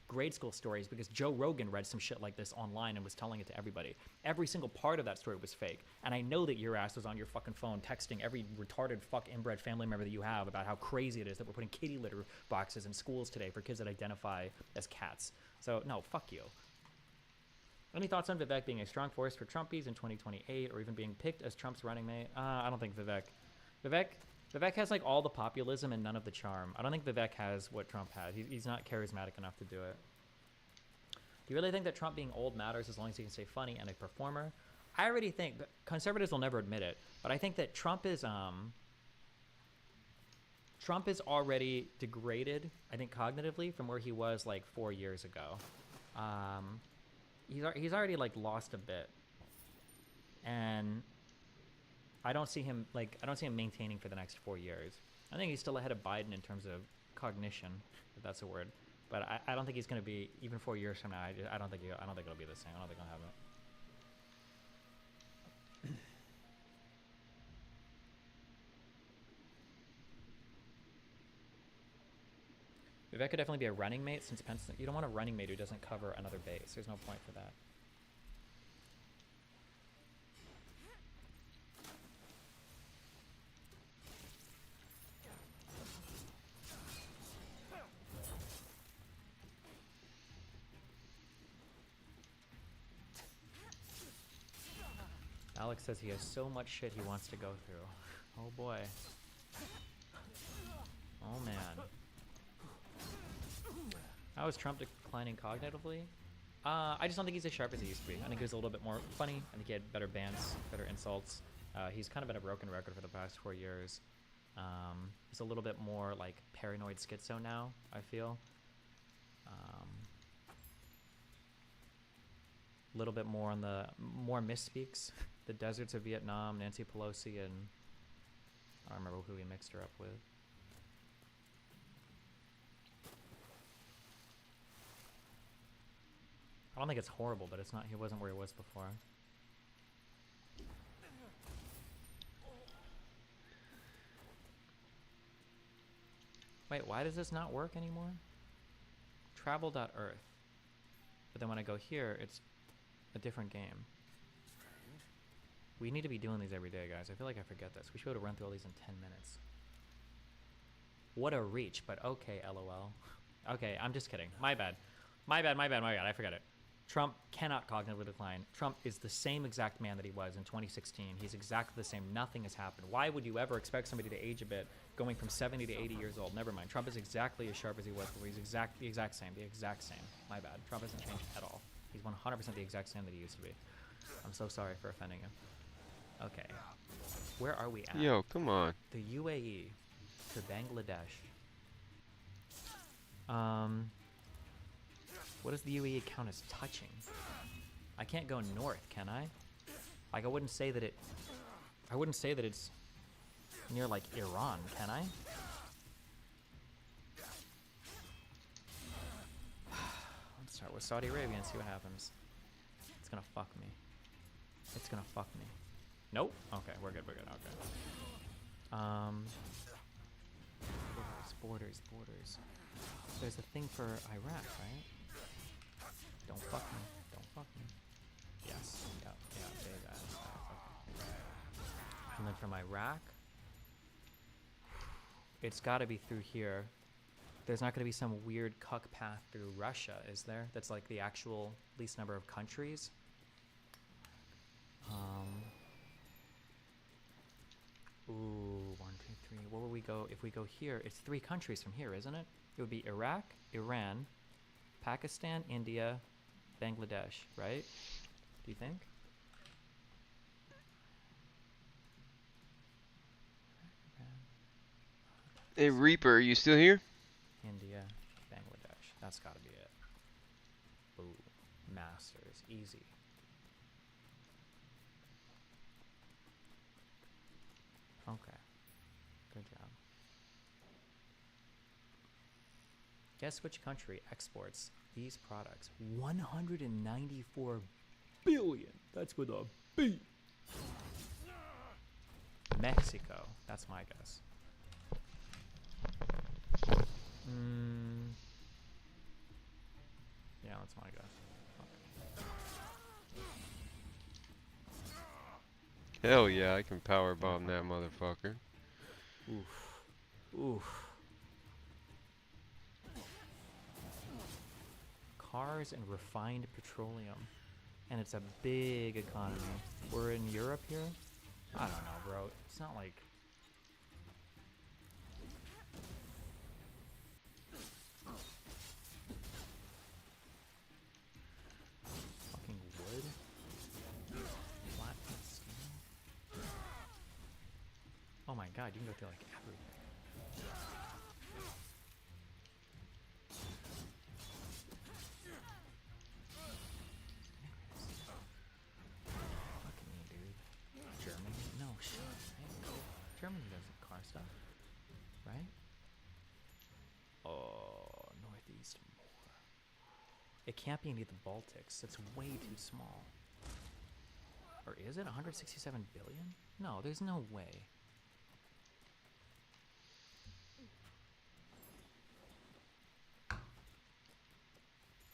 grade school stories because Joe Rogan read some shit like this online and was telling it to everybody. Every single part of that story was fake. And I know that your ass was on your fucking phone texting every retarded fuck inbred family member that you have about how crazy it is that we're putting kitty litter boxes in schools today for kids that identify as cats. So, no, fuck you. Any thoughts on Vivek being a strong force for Trumpies in 2028 or even being picked as Trump's running mate? I don't think Vivek has like all the populism and none of the charm. I don't think Vivek has what Trump had. He's not charismatic enough to do it. Do you really think that Trump being old matters as long as he can stay funny and a performer? I already think that conservatives will never admit it, but I think that Trump is already degraded, I think cognitively, from where he was like 4 years ago. He's already like lost a bit, and I don't see him maintaining for the next 4 years. I think he's still ahead of Biden in terms of cognition, if that's a word. But I don't think he's going to be, even 4 years from now. I don't think it'll be the same. I don't think I'll have it. Vivek could definitely be a running mate since Penson. You don't want a running mate who doesn't cover another base. There's no point for that. Alex says he has so much shit he wants to go through. Oh boy. Oh man. How is Trump declining cognitively? I just don't think he's as sharp as he used to be. I think he was a little bit more funny. I think he had better bans, better insults. He's kind of been a broken record for the past 4 years. He's a little bit more like paranoid schizo now, I feel. A little bit more on the more misspeaks. The deserts of Vietnam, Nancy Pelosi, and I don't remember who he mixed her up with. I don't think it's horrible, but it's not. He wasn't where he was before. Wait, why does this not work anymore? Travel.earth. But then when I go here, it's a different game. We need to be doing these every day, guys. I feel like I forget this. We should be able to run through all these in 10 minutes. What a reach, but okay, LOL. Okay, I'm just kidding. My bad. My bad. I forgot it. Trump cannot cognitively decline. Trump is the same exact man that he was in 2016. He's exactly the same. Nothing has happened. Why would you ever expect somebody to age a bit going from 70 to 80 years old? Never mind. Trump is exactly as sharp as he was before. He's the exact same. My bad. Trump hasn't changed at all. He's 100% the exact same that he used to be. I'm so sorry for offending him. Okay. Where are we at? Yo, come on. The UAE to Bangladesh. What does the UAE count as touching? I can't go north, can I? Like, I wouldn't say that it's near, like, Iran, can I? Let's start with Saudi Arabia and see what happens. It's gonna fuck me. It's gonna fuck me. Nope. Okay, we're good, okay. Borders. There's a thing for Iraq, right? Don't fuck me. Yes. Yeah, big ass. And then from Iraq, it's gotta be through here. There's not gonna be some weird cuck path through Russia, is there? That's like the actual least number of countries. Ooh, 1, 2, 3. Where would we go if we go here? It's 3 countries from here, isn't it? It would be Iraq, Iran, Pakistan, India, Bangladesh, right? Do you think? Hey, Reaper, are you still here? India, Bangladesh. That's gotta be it. Ooh, Masters, easy. Okay, good job. Guess which country exports these products? 194 billion. That's with a B. Mexico. That's my guess. Yeah, that's my guess. Okay. Hell yeah, I can powerbomb that motherfucker. Oof. Cars and refined petroleum. And it's a big economy. We're in Europe here? I don't know, bro. It's not like... fucking wood? Flat steel? Oh my god, you can go through like everything. Fucking me, dude. Germany? No, shit. It can't be any of the Baltics. It's way too small. Or is it 167 billion? No, there's no way.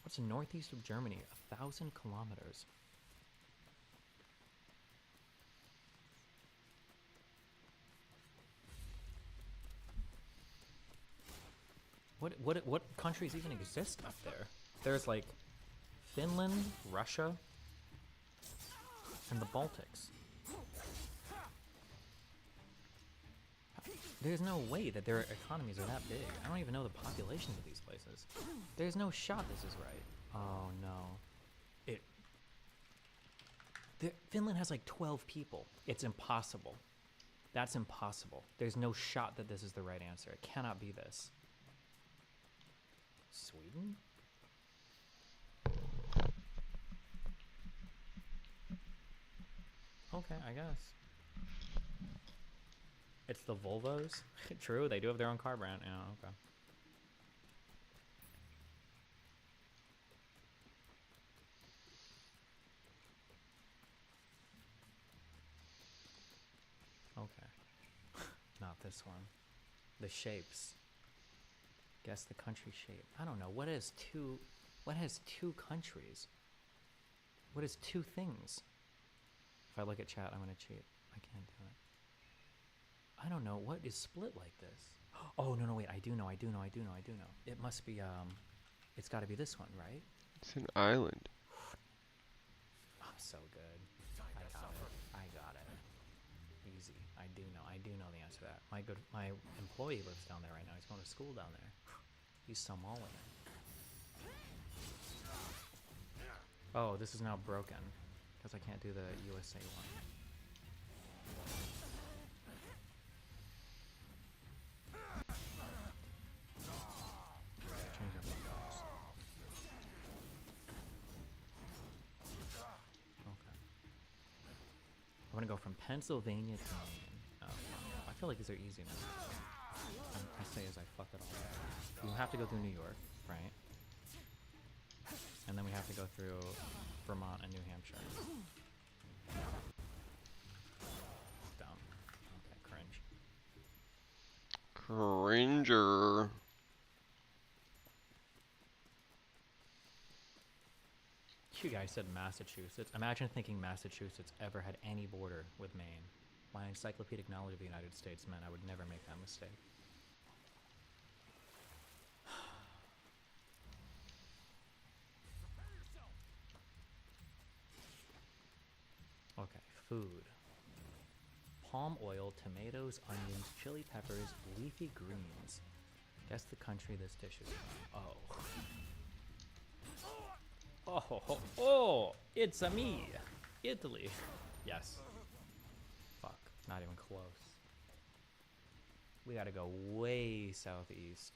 What's northeast of Germany? 1,000 kilometers. What countries even exist up there? There's like Finland, Russia, and the Baltics. There's no way that their economies are that big. I don't even know the populations of these places. There's no shot this is right. Oh no. Finland has like 12 people. It's impossible. That's impossible. There's no shot that this is the right answer. It cannot be this. Sweden? Okay, I guess. It's the Volvos? True, they do have their own car brand. Yeah, okay. Okay. Not this one. The shapes. Guess the country shape. I don't know. What has two countries? What is two things? If I look at chat, I'm gonna cheat. I can't do it. I don't know. What is split like this? Oh, no, wait. I do know. It must be, it's gotta be this one, right? It's an island. I'm so good. I got it. Easy. I do know the answer to that. My employee lives down there right now. He's going to school down there. He's Somalian. Oh, this is now broken. Because I can't do the USA one. Change up the dogs. Okay. I'm gonna go from Pennsylvania to Maine. Oh, I feel like these are easy now. I say as I fuck it all up. You have to go through New York, right? And then we have to go through Vermont and New Hampshire. Dumb. Okay, cringe. Cringer. You guys said Massachusetts. Imagine thinking Massachusetts ever had any border with Maine. My encyclopedic knowledge of the United States meant I would never make that mistake. Okay, food. Palm oil, tomatoes, onions, chili peppers, leafy greens. Guess the country this dish is from. Oh, it's a me. Italy. Yes. Fuck, not even close. We gotta go way southeast.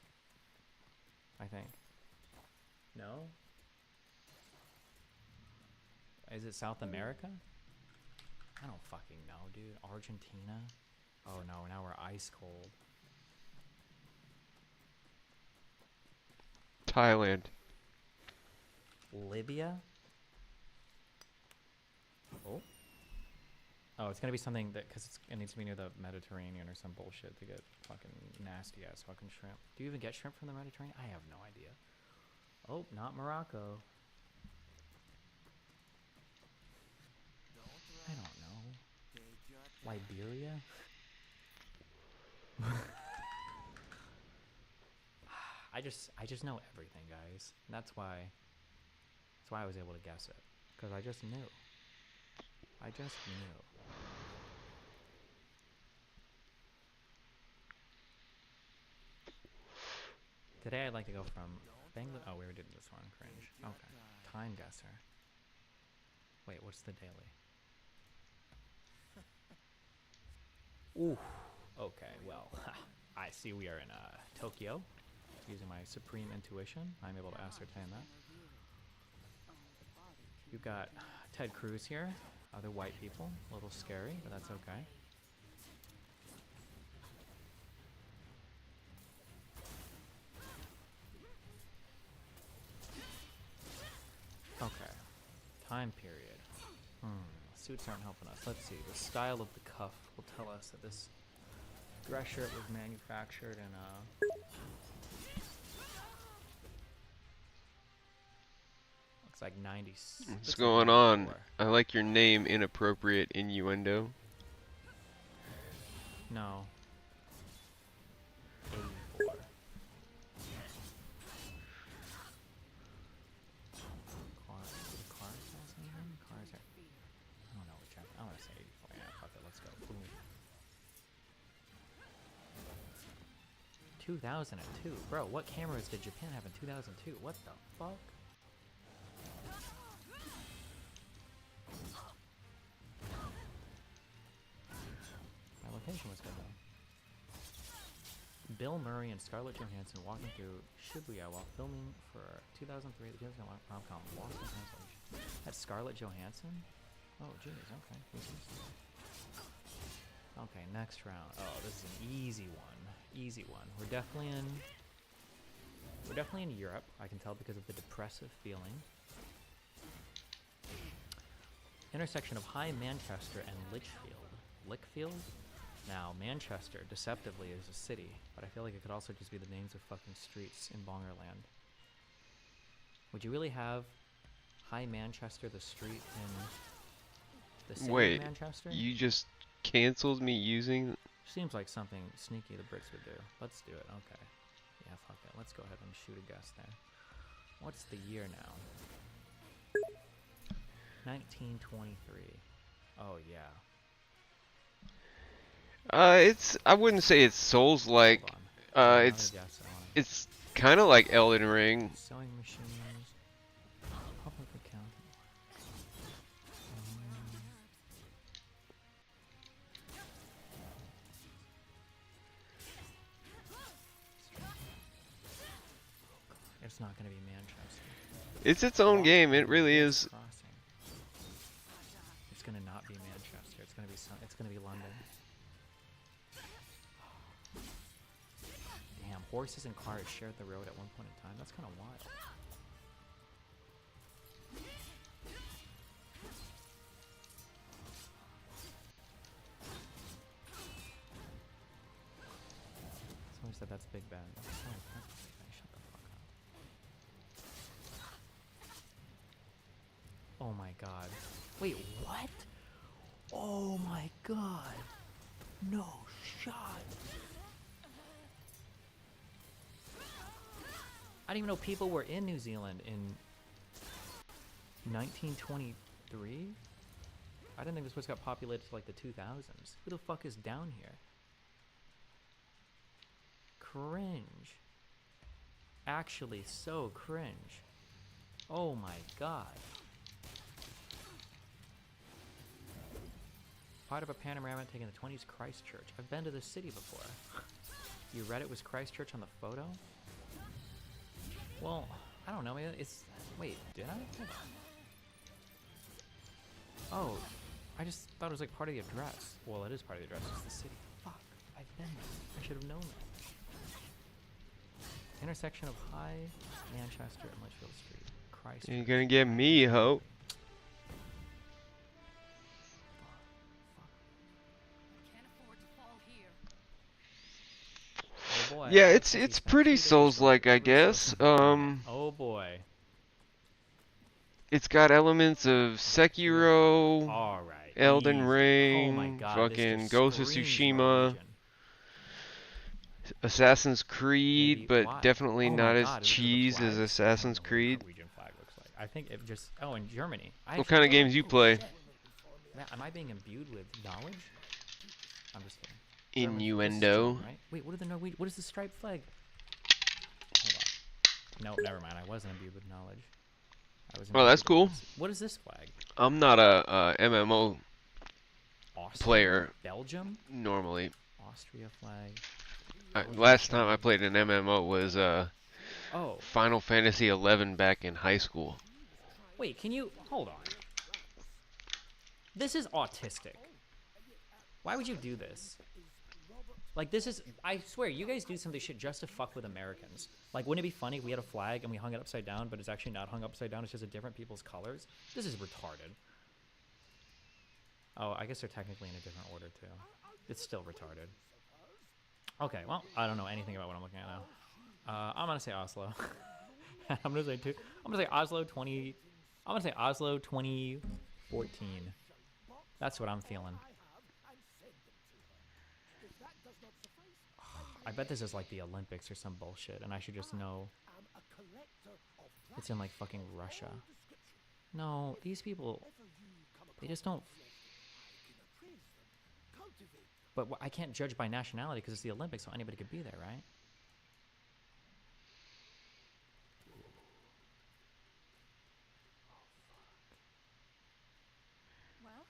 I think. No? Is it South America? I don't fucking know, dude. Argentina? Oh no, now we're ice cold. Thailand. Libya? Oh, it's gonna be something that, because it needs to be near the Mediterranean or some bullshit to get fucking nasty ass fucking shrimp. Do you even get shrimp from the Mediterranean? I have no idea. Oh, not Morocco. I don't know. Liberia? I just know everything, guys. That's why I was able to guess it. Because I just knew. I just knew. Today I'd like to go from Bangladesh. Oh, we already did this one. Cringe. Okay. Time guesser. Wait, what's the daily? Ooh. Okay, well, I see we are in Tokyo. Using my supreme intuition, I'm able to ascertain that. You've got Ted Cruz here. Other white people. A little scary, but that's okay. time period. Suits aren't helping us. Let's see. The style of the cuff will tell us that this dress shirt was manufactured in looks like 90s. What's going on? I like your name, Inappropriate Innuendo. No. 84. Cars are. I don't know which one. I'm gonna say 84. Yeah, fuck it. Let's go. Boom. 2002, bro. What cameras did Japan have in 2002? What the fuck? My location was good though. Bill Murray and Scarlett Johansson walking through Shibuya while filming for 2003 the Disney rom-com Lost in Translation. That's Scarlett Johansson? Oh, jeez, okay. Okay, next round. Oh, this is an easy one. Easy one. We're definitely in Europe, I can tell because of the depressive feeling. Intersection of High Manchester and Lichfield. Lichfield? Now, Manchester, deceptively, is a city, but I feel like it could also just be the names of fucking streets in Bongerland. Would you really have High Manchester, the street in the city of Manchester? Wait, you just canceled me using... Seems like something sneaky the Brits would do. Let's do it, okay. Yeah, fuck it. Let's go ahead and shoot a guess there. What's the year now? 1923. Oh, yeah. I wouldn't say it's Souls-like. It's kind of like Elden Ring. Sewing machines. Public accounting. It's not going to be Manchester. It's its own game. It really is. It's going to not be Manchester. It's going to be London. Damn, horses and cars shared the road at one point in time. That's kind of wild. Somebody said that's Big Ben. That's not Big Ben. Shut the fuck up. Oh my god. Wait, what? Oh my god. No shot. I didn't even know people were in New Zealand in 1923. I didn't think this place got populated to like the 2000s. Who the fuck is down here? Cringe. Actually, so cringe. Oh my god. Part of a panorama taking the 20s Christchurch. I've been to this city before. You read it was Christchurch on the photo? Well, I don't know. It's... Wait, did I? Hold on. Oh, I just thought it was like part of the address. Well, it is part of the address. It's the city. Fuck. I've been there. I should have known that. Intersection of High Manchester and Litchfield Street. Christ. You're gonna get me, ho. Oh boy. Yeah, it's pretty Souls-like, I guess. Oh boy. It's got elements of Sekiro, Alright, Elden Ring, Oh my God, fucking Ghost of Tsushima, Assassin's Creed, but definitely not as cheese as Assassin's Creed. Norwegian flag looks like. I think it just... Oh, in Germany. What kind of games you play? Am I being imbued with knowledge? I'm just kidding. Innuendo. Right? Wait, what are the Norwegian... What is the striped flag? Hold on. No, never mind. I wasn't imbued with knowledge. Oh, that's cool. What is this flag? I'm not a MMO player. Belgium? Normally. Austria flag. Last time I played an MMO was Final Fantasy XI back in high school. Wait, can you... Hold on. This is autistic. Why would you do this? Like, this is, I swear, you guys do some of this shit just to fuck with Americans. Like, wouldn't it be funny if we had a flag and we hung it upside down, but it's actually not hung upside down, it's just a different people's colors? This is retarded. Oh, I guess they're technically in a different order, too. It's still retarded. Okay, well, I don't know anything about what I'm looking at now. I'm gonna say Oslo. I'm gonna say Oslo 20. I'm gonna say Oslo 2014. That's what I'm feeling. I bet this is like the Olympics or some bullshit, and I should just know. It's in like fucking Russia. No, these people, they just don't. But I can't judge by nationality because it's the Olympics, so anybody could be there, right? Well,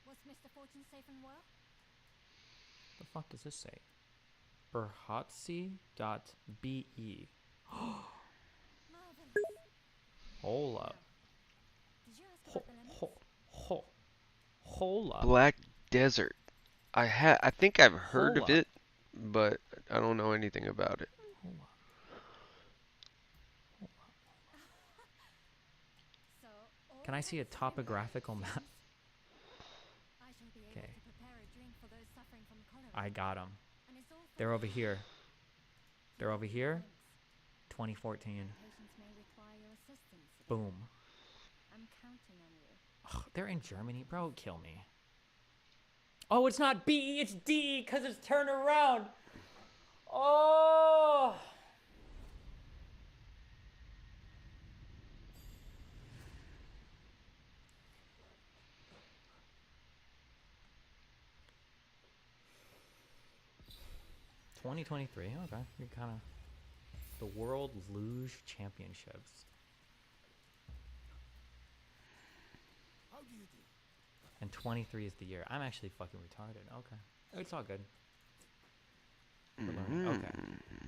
was Mr. Fortune safe and well? The fuck does this say? Berhatsi.be. Hold up. Did you ask about the limits? Hold up. Black Desert. I think I've heard of it, but I don't know anything about it. Can I see a topographical map? Okay. I got them. They're over here. They're over here. 2014. Boom. I'm counting on you. Ugh, they're in Germany, bro. Kill me. Oh, it's not B, it's D, because it's turned around. Oh. $2023. Okay, you're kind of the World Luge Championships. And 23 is the year. I'm actually fucking retarded. Okay, it's all good. We're learning. Okay.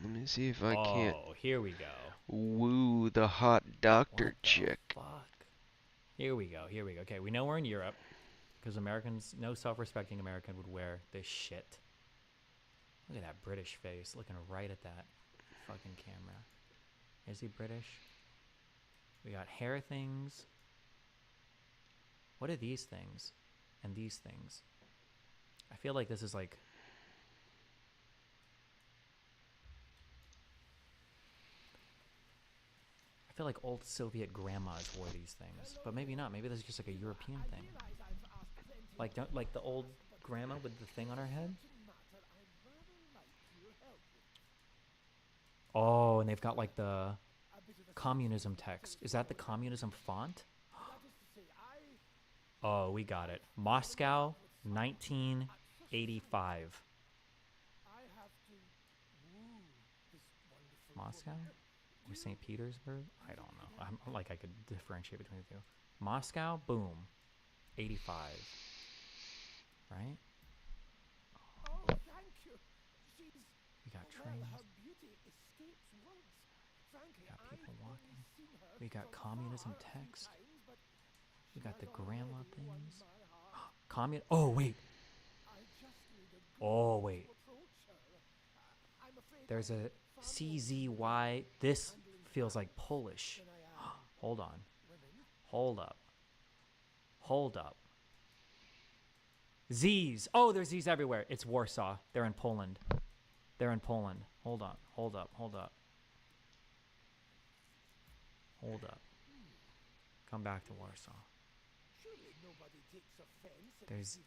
Let me see if I can't. Oh, here we go. Woo the hot doctor What the chick. fuck? Here we go. Here we go. Okay, we know we're in Europe because Americans, no self-respecting American would wear this shit. Look at that British face looking right at that fucking camera. Is he British? We got hair things. What are these things? And these things? I feel like this is like... I feel like old Soviet grandmas wore these things. But maybe not. Maybe this is just like a European thing. Like, don't, like the old grandma with the thing on her head? Oh, and they've got like the communism text. Is that the communism font? Oh, we got it. Moscow, 1985. Moscow? Or St. Petersburg? I don't know. I'm like I could differentiate between the two. Moscow, boom. 85. Right? Oh, thank you. We got trains. We got people walking. We got communism text. We got the grandma things. Oh, wait. Oh, wait. There's a CZY. This feels like Polish. Hold on. Hold up. Hold up. Z's. Oh, there's Z's everywhere. It's Warsaw. They're in Poland. They're in Poland. Hold on. Hold up. Hold up. Hold up. Come back to Warsaw. There's...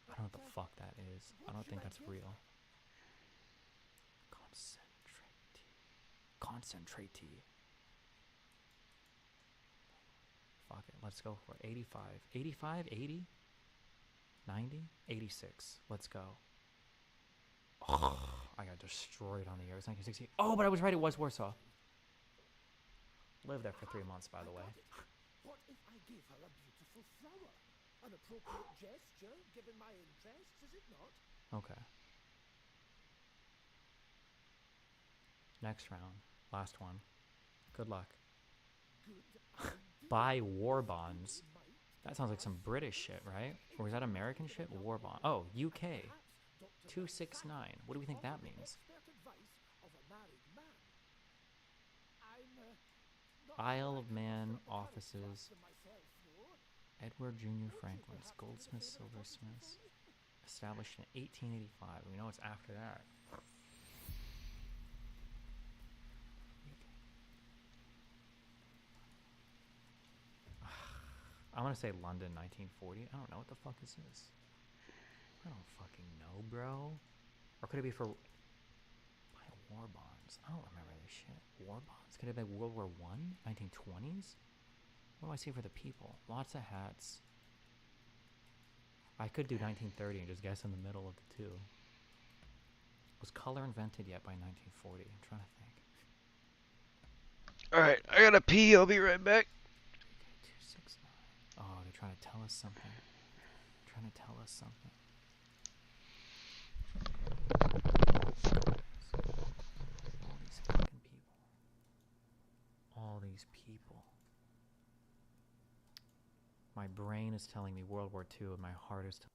I don't know what the fuck that is. I don't think that's real. Concentrate. Fuck it. Let's go for 85. 85? 80? 90? 86. Let's go. Oh, I got destroyed on the air. It was 1960. Oh, but I was right. It was Warsaw. Lived there for 3 months, by the way. What if I give her a beautiful flower? An appropriate gesture, given my interests, is it not? Okay. Next round. Last one. Good luck. Buy war bonds. That sounds like some British shit, right? Or is that American shit? War bond. Oh, UK. 269. What do we think that means? Isle of Man offices. Edward Jr. Franklin's goldsmiths, silversmiths. Established in 1885. We know it's after that. I'm gonna say London 1940. I don't know what the fuck is this. I don't fucking know, bro. Or could it be for buy war bonds? I don't remember this shit. War bonds? Could it be World War One? 1920s? What do I see for the people? Lots of hats. I could do 1930 and just guess in the middle of the two. Was color invented yet by 1940? I'm trying to think. Alright, I gotta pee. I'll be right back. 269. Oh, they're trying to tell us something. They're trying to tell us something. All these fucking people. All these people. My brain is telling me World War II and my heart is telling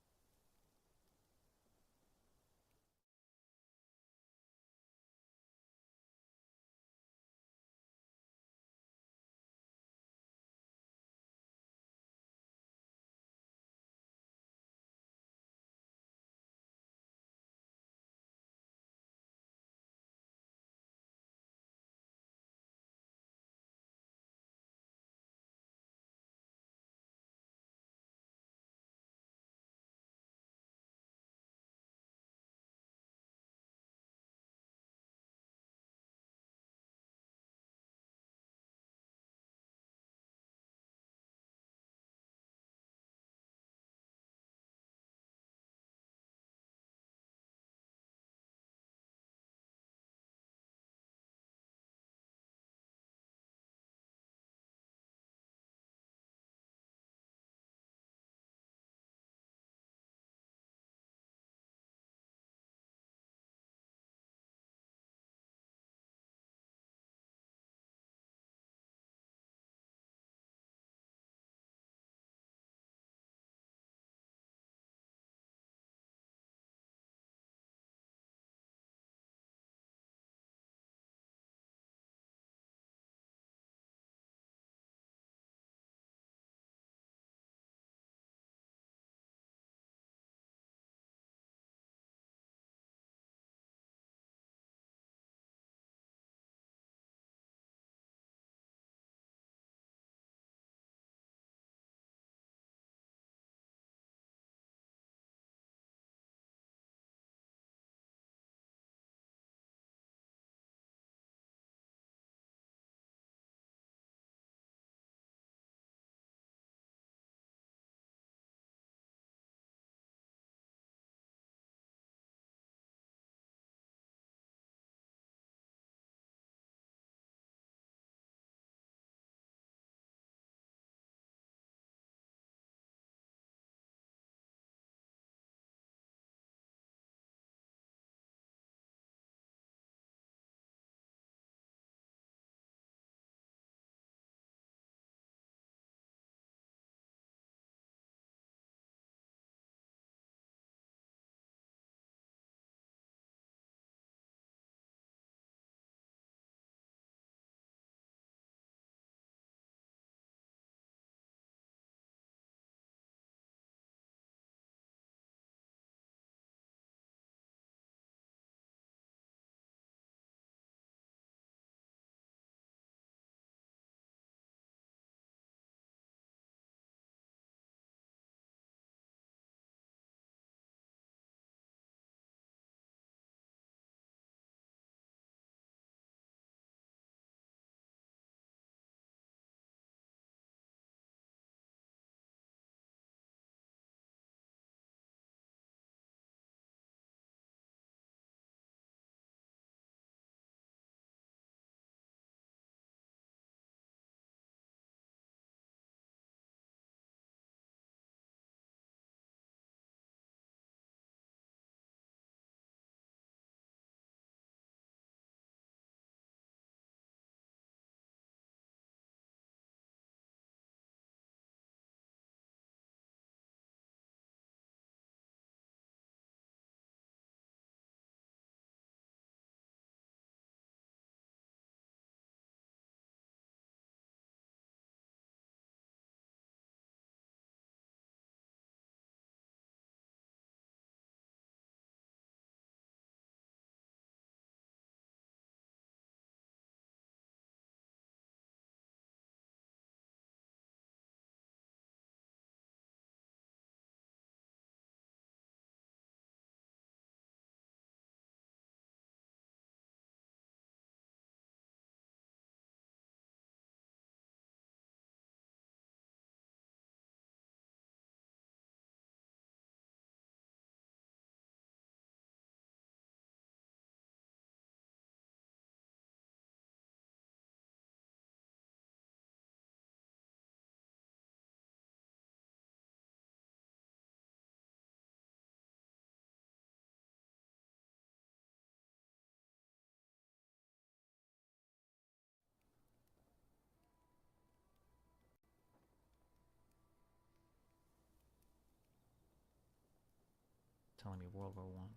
telling me World War One.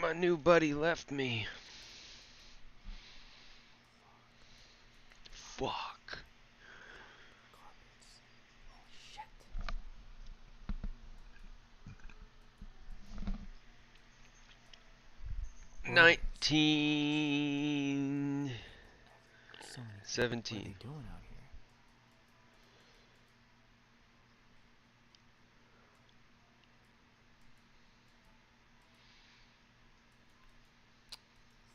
My new buddy left me. Fuck. Carpets. Holy shit. 19. So many people. 17. What are they doing out here?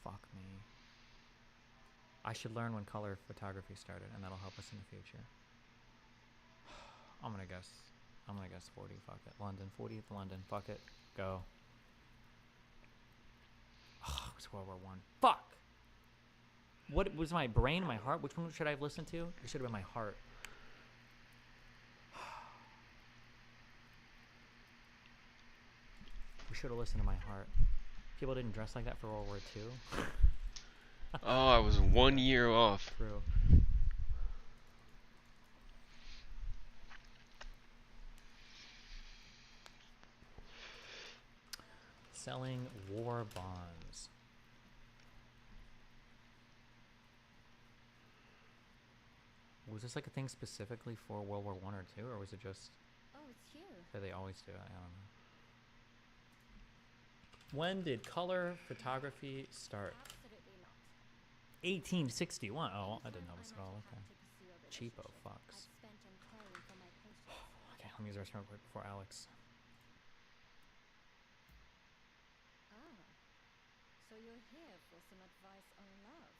Fuck me. I should learn when color photography started, and that'll help us in the future. I'm gonna guess 40. Fuck it. London. 40th London. Fuck it. Go. Oh, it was World War One. Fuck. What was my brain? My heart? Which one should I have listened to? It should have been my heart. We should have listened to my heart. People didn't dress like that for World War II. Oh, I was 1 year off. True. Selling war bonds. Was this like a thing specifically for World War One or two, or was it just? Oh, it's you. That they always do it? I don't know. When did color photography start? Absolutely not. 1861. Oh, I didn't know this at all. Okay. Cheapo fucks. Spent on caring for my patients. Okay, let me use the restroom real quick before Alex. Ah, so you're here for some advice on love.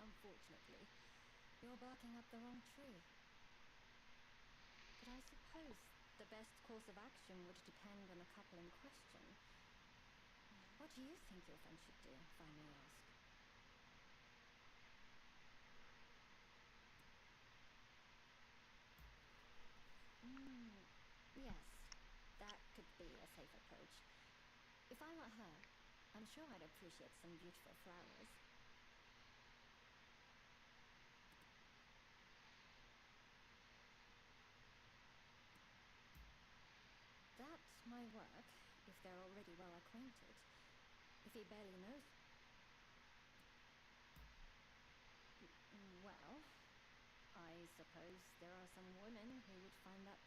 Unfortunately, you're barking up the wrong tree. But I suppose the best course of action would depend on the couple in question. What do you think your friend should do, if I may ask? Yes, that could be a safe approach. If I were her, I'm sure I'd appreciate some beautiful flowers. That might work if they're already well acquainted. If he barely knows. Well, I suppose there are some women who would find that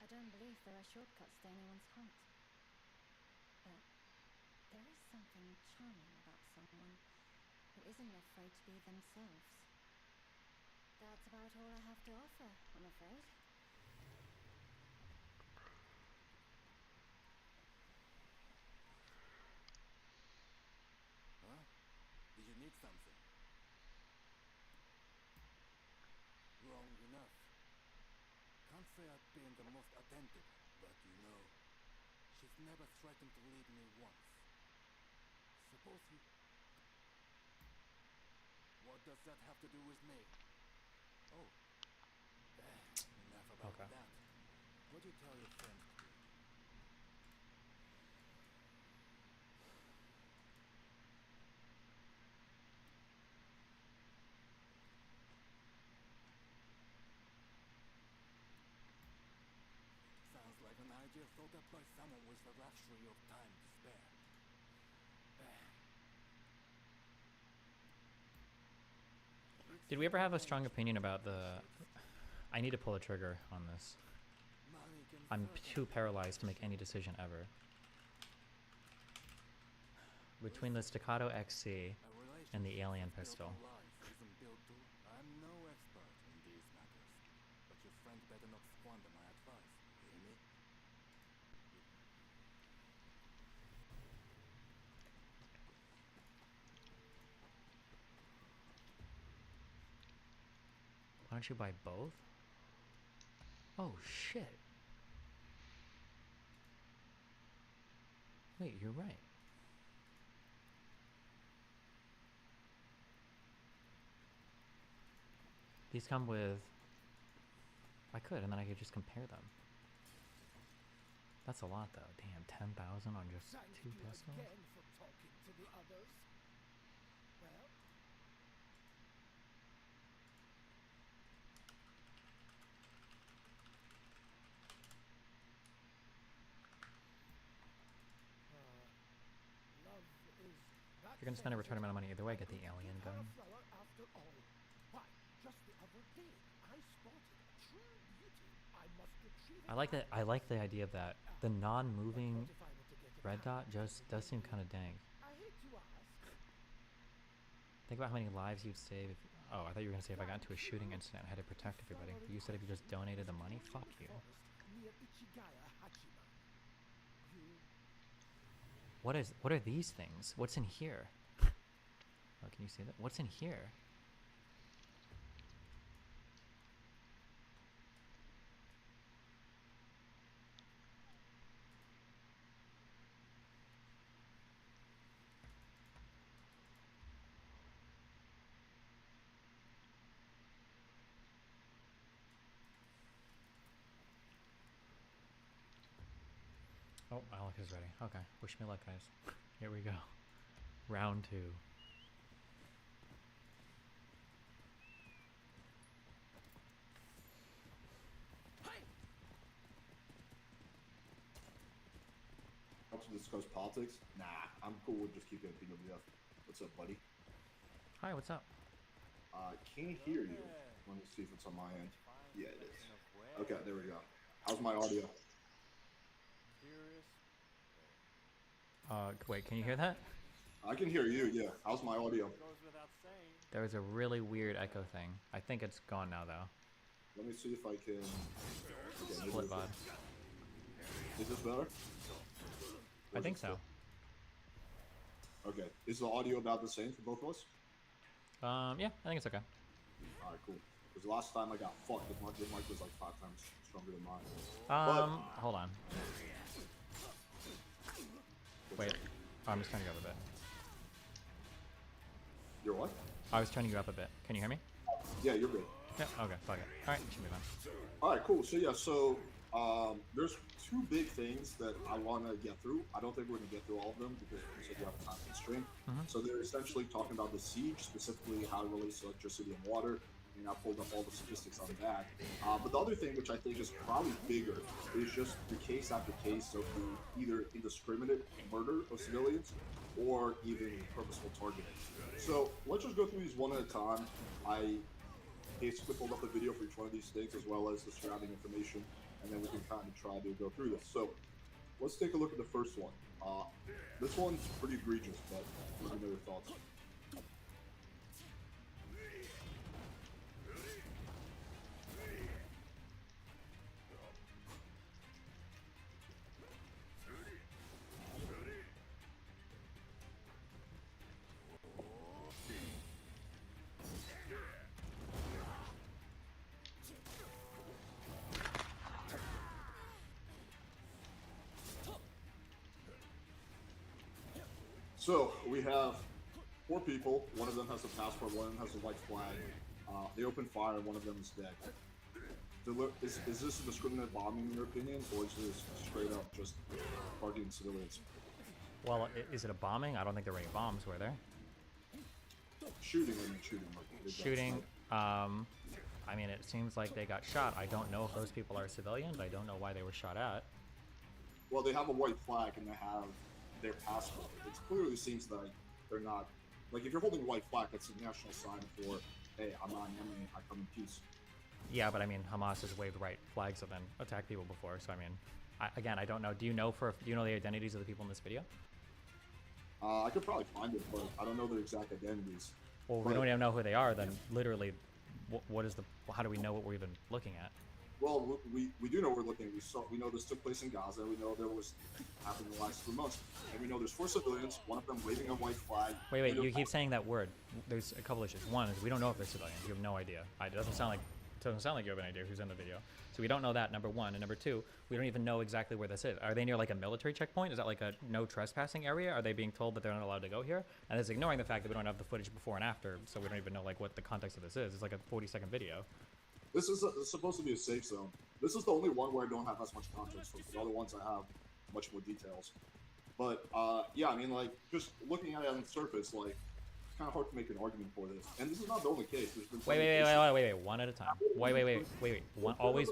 I don't believe there are shortcuts to anyone's heart. But there is something charming about someone who isn't afraid to be themselves. That's about all I have to offer, I'm afraid. Huh? Did you need something? Wrong enough. Can't say I've been the most attentive, but you know, she's never threatened to leave me once. Suppose you... What does that have to do with me? Oh. Enough about that. What do you tell your friends to do? Sounds like an idea thought up by someone with the luxury of time to spare. Did we ever have a strong opinion about the... I need to pull the trigger on this. I'm too paralyzed to make any decision ever. Between the Staccato XC and the Alien pistol. I'm no expert in these matters, but your friend better not squander my advice, hear me? Why don't you buy both? Oh shit. Wait, you're right. These come with... I could, and then I could just compare them. That's a lot though. Damn, 10,000 on just two pistols? Again for talking to the others. Well, You're gonna spend a return amount of money either way. Get the alien gun. After all, why? Just the other day, I spotted a true beauty. I must retrieve it. I like the idea of that. The non-moving red dot just does seem kind of dank. I hate to ask. Think about how many lives you'd save if... Oh, I thought you were going to say if I got into a shooting incident, I had to protect everybody. But you said if you just donated the money? Fuck you. Near Ichigaya Hachima. What are these things? What's in here? Oh, can you see that? What's in here? Oh, Alec is ready. Okay, wish me luck, guys. Here we go. Round 2. Want to discuss politics? Nah, I'm cool with just keeping it PWF. What's up, buddy? Hi, what's up? Can't hear you. Let me see if it's on my end. Yeah, it is. Okay, there we go. How's my audio? Wait, can you hear that? I can hear you, yeah. How's my audio? There was a really weird echo thing. I think it's gone now, though. Let me see if I can... Okay, Split VOD. Is this better? I think so. Okay. Is the audio about the same for both of us? Yeah, I think it's okay. Alright, cool. Because last time I got fucked, the mic was like 5 times stronger than mine. Hold on. Wait, I'm just turning you up a bit. You're what? I was turning you up a bit. Can you hear me? Yeah, you're good. Yeah, okay, fuck it. Alright, should be fine. Alright, cool. So yeah, there's 2 big things that I want to get through. I don't think we're going to get through all of them because you said you have a time constraint. So they're essentially talking about the siege, specifically how it relates to electricity and water. And I pulled up all the statistics on that. But the other thing, which I think is probably bigger, is just the case after case of the either indiscriminate murder of civilians or even purposeful targeting. So let's just go through these one at a time. I basically pulled up the video for each one of these things as well as the surrounding information, and then we can kind of try to go through this. So let's take a look at the first one. This one's pretty egregious, but let me know your thoughts. So we have 4 people. One of them has a passport. One of them has a white flag. They open fire. One of them is dead. Is this a discriminate bombing in your opinion, or is this straight up just targeting civilians? Well, is it a bombing? I don't think there were any bombs, were there? Shooting. I mean, shooting. Shooting. I mean, it seems like they got shot. I don't know if those people are civilians. I don't know why they were shot at. Well, they have a white flag and they have their passport. It clearly seems like they're not, like, if you're holding a white flag, that's a national sign for, hey, I'm not an enemy, I come in peace. Yeah, but I mean, Hamas has waved white flags and then attacked people before, so I mean, again, I don't know. Do you know the identities of the people in this video? I could probably find it, but I don't know their exact identities. Well, we don't even know who they are, then literally, how do we know what we're even looking at? Well, we do know what we're looking at. We know this took place in Gaza. We know there was happened in the last 3 months, and we know there's 4 civilians. One of them waving a white flag. Wait, you keep saying that word. There's a couple issues. One is we don't know if they're civilians. You have no idea. It doesn't sound like you have an idea who's in the video. So we don't know that, number 1. And number 2, we don't even know exactly where this is. Are they near like a military checkpoint? Is that like a no trespassing area? Are they being told that they're not allowed to go here? And it's ignoring the fact that we don't have the footage before and after, so we don't even know like what the context of this is. It's like a 40-second video. This is supposed to be a safe zone. This is the only one where I don't have as much context for. The other ones I have much more details. But yeah, I mean, like, just looking at it on the surface, like, it's kind of hard to make an argument for this. And this is not the only case. There's been wait, one at a time. Wait. One, always.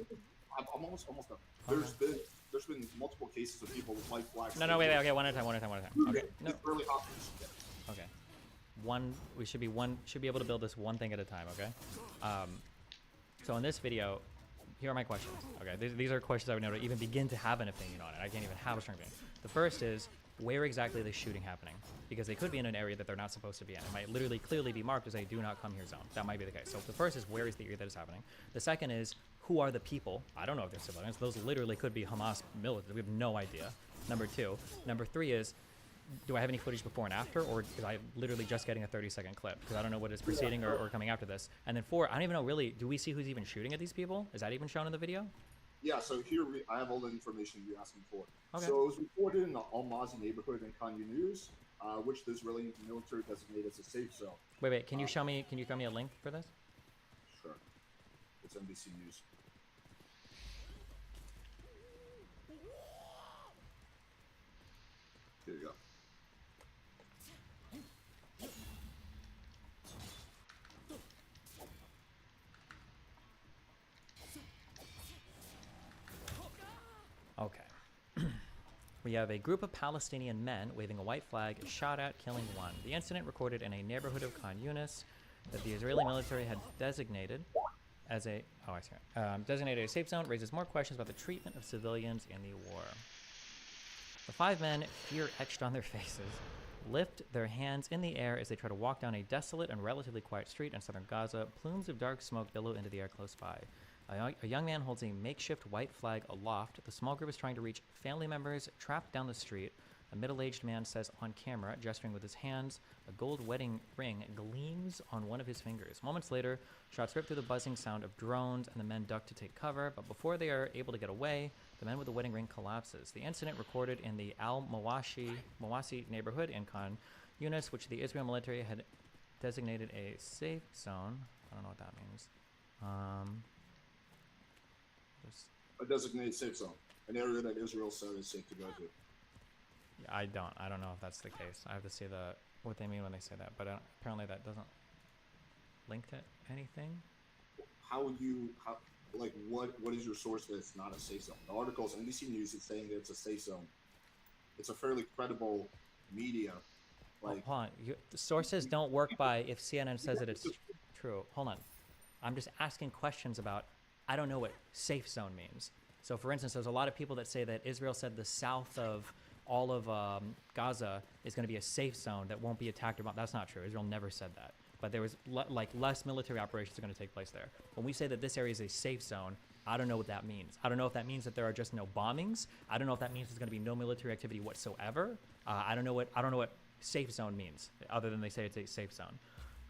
I'm almost done. There's been multiple cases of people with white flags. No, wait, okay, one at a time. Okay, no. Early hostages. Okay. we should be able to build this one thing at a time, okay? So in this video, here are my questions. Okay, these are questions I would know to even begin to have an opinion on it. I can't even have a strong opinion. The first is, where exactly is the shooting happening? Because they could be in an area that they're not supposed to be in. It might literally clearly be marked as a do not come here zone. That might be the case. So the first is, where is the area that is happening? The second is, who are the people? I don't know if they're civilians. Those literally could be Hamas militants. We have no idea. Number two. Number three is, do I have any footage before and after, or is I literally just getting a 30-second clip? Because I don't know what is preceding or coming after this. And then four, I don't even know really, do we see who's even shooting at these people? Is that even shown in the video? Yeah, so here I have all the information you're asking for. Okay. So it was reported in the Al-Mazi neighborhood in Khan Yunus, which the Israeli military designated as a safe zone. Wait, can you show me a link for this? Sure. It's NBC News. Here you go. Okay. We have a group of Palestinian men waving a white flag, shot at, killing one. The incident recorded in a neighborhood of Khan Yunus that the Israeli military had designated as a designated a safe zone raises more questions about the treatment of civilians in the war. The five men, fear etched on their faces, lift their hands in the air as they try to walk down a desolate and relatively quiet street in southern Gaza. Plumes of dark smoke billow into the air close by. A young man holds a makeshift white flag aloft. The small group is trying to reach family members trapped down the street. A middle-aged man says on camera, gesturing with his hands, a gold wedding ring gleams on one of his fingers. Moments later, shots rip through the buzzing sound of drones, and the men duck to take cover. But before they are able to get away, the man with the wedding ring collapses. The incident recorded in the Al-Mawasi neighborhood in Khan Yunus, which the Israel military had designated a safe zone. I don't know what that means. A designated safe zone, an area that Israel said is safe to go to. I don't know if that's the case. I have to see what they mean when they say that, but apparently that doesn't link to anything. What is your source that it's not a safe zone? The article's NBC News is saying that it's a safe zone. It's a fairly credible media. Hold on. The sources don't work by if CNN says that it's true. Hold on. I'm just asking questions about, I don't know what safe zone means. So for instance, there's a lot of people that say that Israel said the south of all of Gaza is going to be a safe zone that won't be attacked or bombed. That's not true. Israel never said that. But there was less military operations are going to take place there. When we say that this area is a safe zone, I don't know what that means. I don't know if that means that there are just no bombings. I don't know if that means there's going to be no military activity whatsoever. I don't know what safe zone means, other than they say it's a safe zone.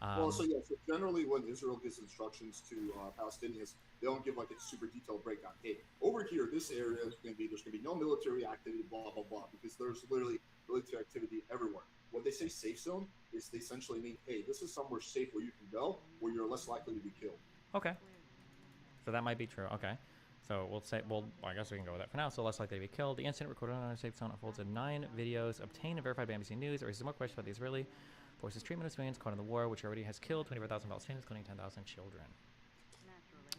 So generally when Israel gives instructions to Palestinians, they don't give like a super detailed breakdown. Hey, over here, this area is there's going to be no military activity, blah, blah, blah, because there's literally military activity everywhere. When they say safe zone, they essentially mean, hey, this is somewhere safe where you can go, where you're less likely to be killed. Okay. So that might be true. Okay. So I guess we can go with that for now. So less likely to be killed. The incident recorded on a safe zone unfolds in 9 videos obtained and verified by NBC News. There raises more questions about the Israeli forces' treatment of civilians caught in the war, which already has killed 24,000 Palestinians, including 10,000 children.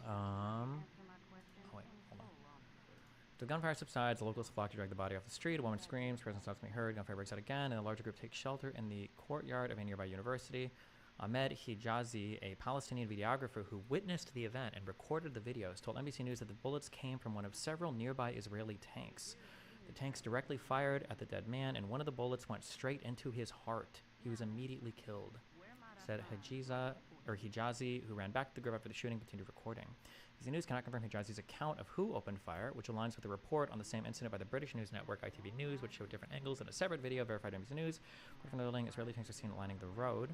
Wait, hold on. The gunfire subsides. The locals flock to drag the body off the street. A woman screams. Presence stops to be heard. Gunfire breaks out again, and a larger group takes shelter in the courtyard of a nearby university. Ahmed Hijazi, a Palestinian videographer who witnessed the event and recorded the videos, told NBC News that the bullets came from one of several nearby Israeli tanks. The tanks directly fired at the dead man, and one of the bullets went straight into his heart. He was immediately killed, said Hijazi, who ran back to the group after the shooting, continued recording. NBC News cannot confirm Hijazi's account of who opened fire, which aligns with the report on the same incident by the British news network ITV News, which showed different angles in a separate video verified by NBC News. From the building, Israeli tanks are seen lining the road.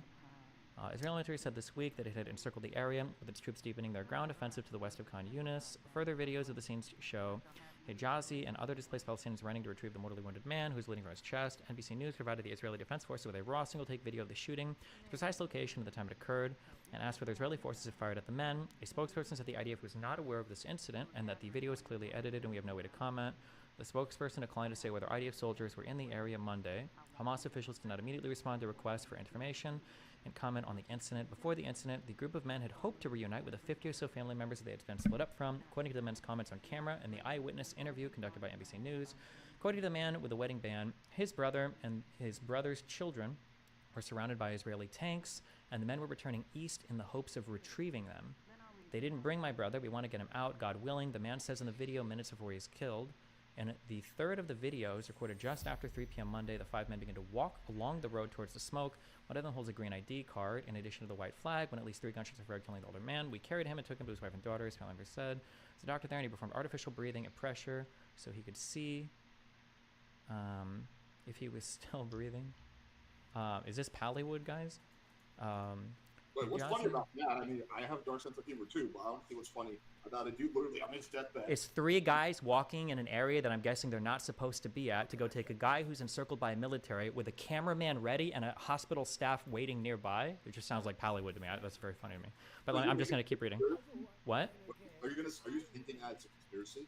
Israeli military said this week that it had encircled the area, with its troops deepening their ground offensive to the west of Khan Yunus. Further videos of the scenes show Hijazi and other displaced Palestinians running to retrieve the mortally wounded man who is bleeding from his chest. NBC News provided the Israeli Defense Forces with a raw single-take video of the shooting, the precise location of the time it occurred, and asked whether Israeli forces had fired at the men. A spokesperson said the IDF was not aware of this incident and that the video is clearly edited and we have no way to comment. The spokesperson declined to say whether IDF soldiers were in the area Monday. Hamas officials did not immediately respond to requests for information and comment on the incident. Before the incident, the group of men had hoped to reunite with the 50 or so family members that they had been split up from, according to the men's comments on camera in the eyewitness interview conducted by NBC News. According to the man with the wedding band, his brother and his brother's children were surrounded by Israeli tanks, and the men were returning east in the hopes of retrieving them. They didn't bring my brother. We want to get him out, God willing. The man says in the video minutes before he's killed. And the third of the video is recorded just after 3 p.m. Monday. The 5 men begin to walk along the road towards the smoke. One of them holds a green ID card in addition to the white flag. When at least 3 gunshots were fired, killing the older man, we carried him and took him to his wife and daughter, his family member said. There's a doctor there, and he performed artificial breathing at pressure so he could see if he was still breathing. Is this Pallywood, guys? Wait, what's funny about that? I mean, I have a dark sense of humor too, but I don't think what's funny about a dude literally on his deathbed. It's 3 guys walking in an area that I'm guessing they're not supposed to be at to go take a guy who's encircled by a military with a cameraman ready and a hospital staff waiting nearby. It just sounds like Pallywood to me. That's very funny to me. But I'm just going to keep reading. What? Are you hinting at it's a conspiracy?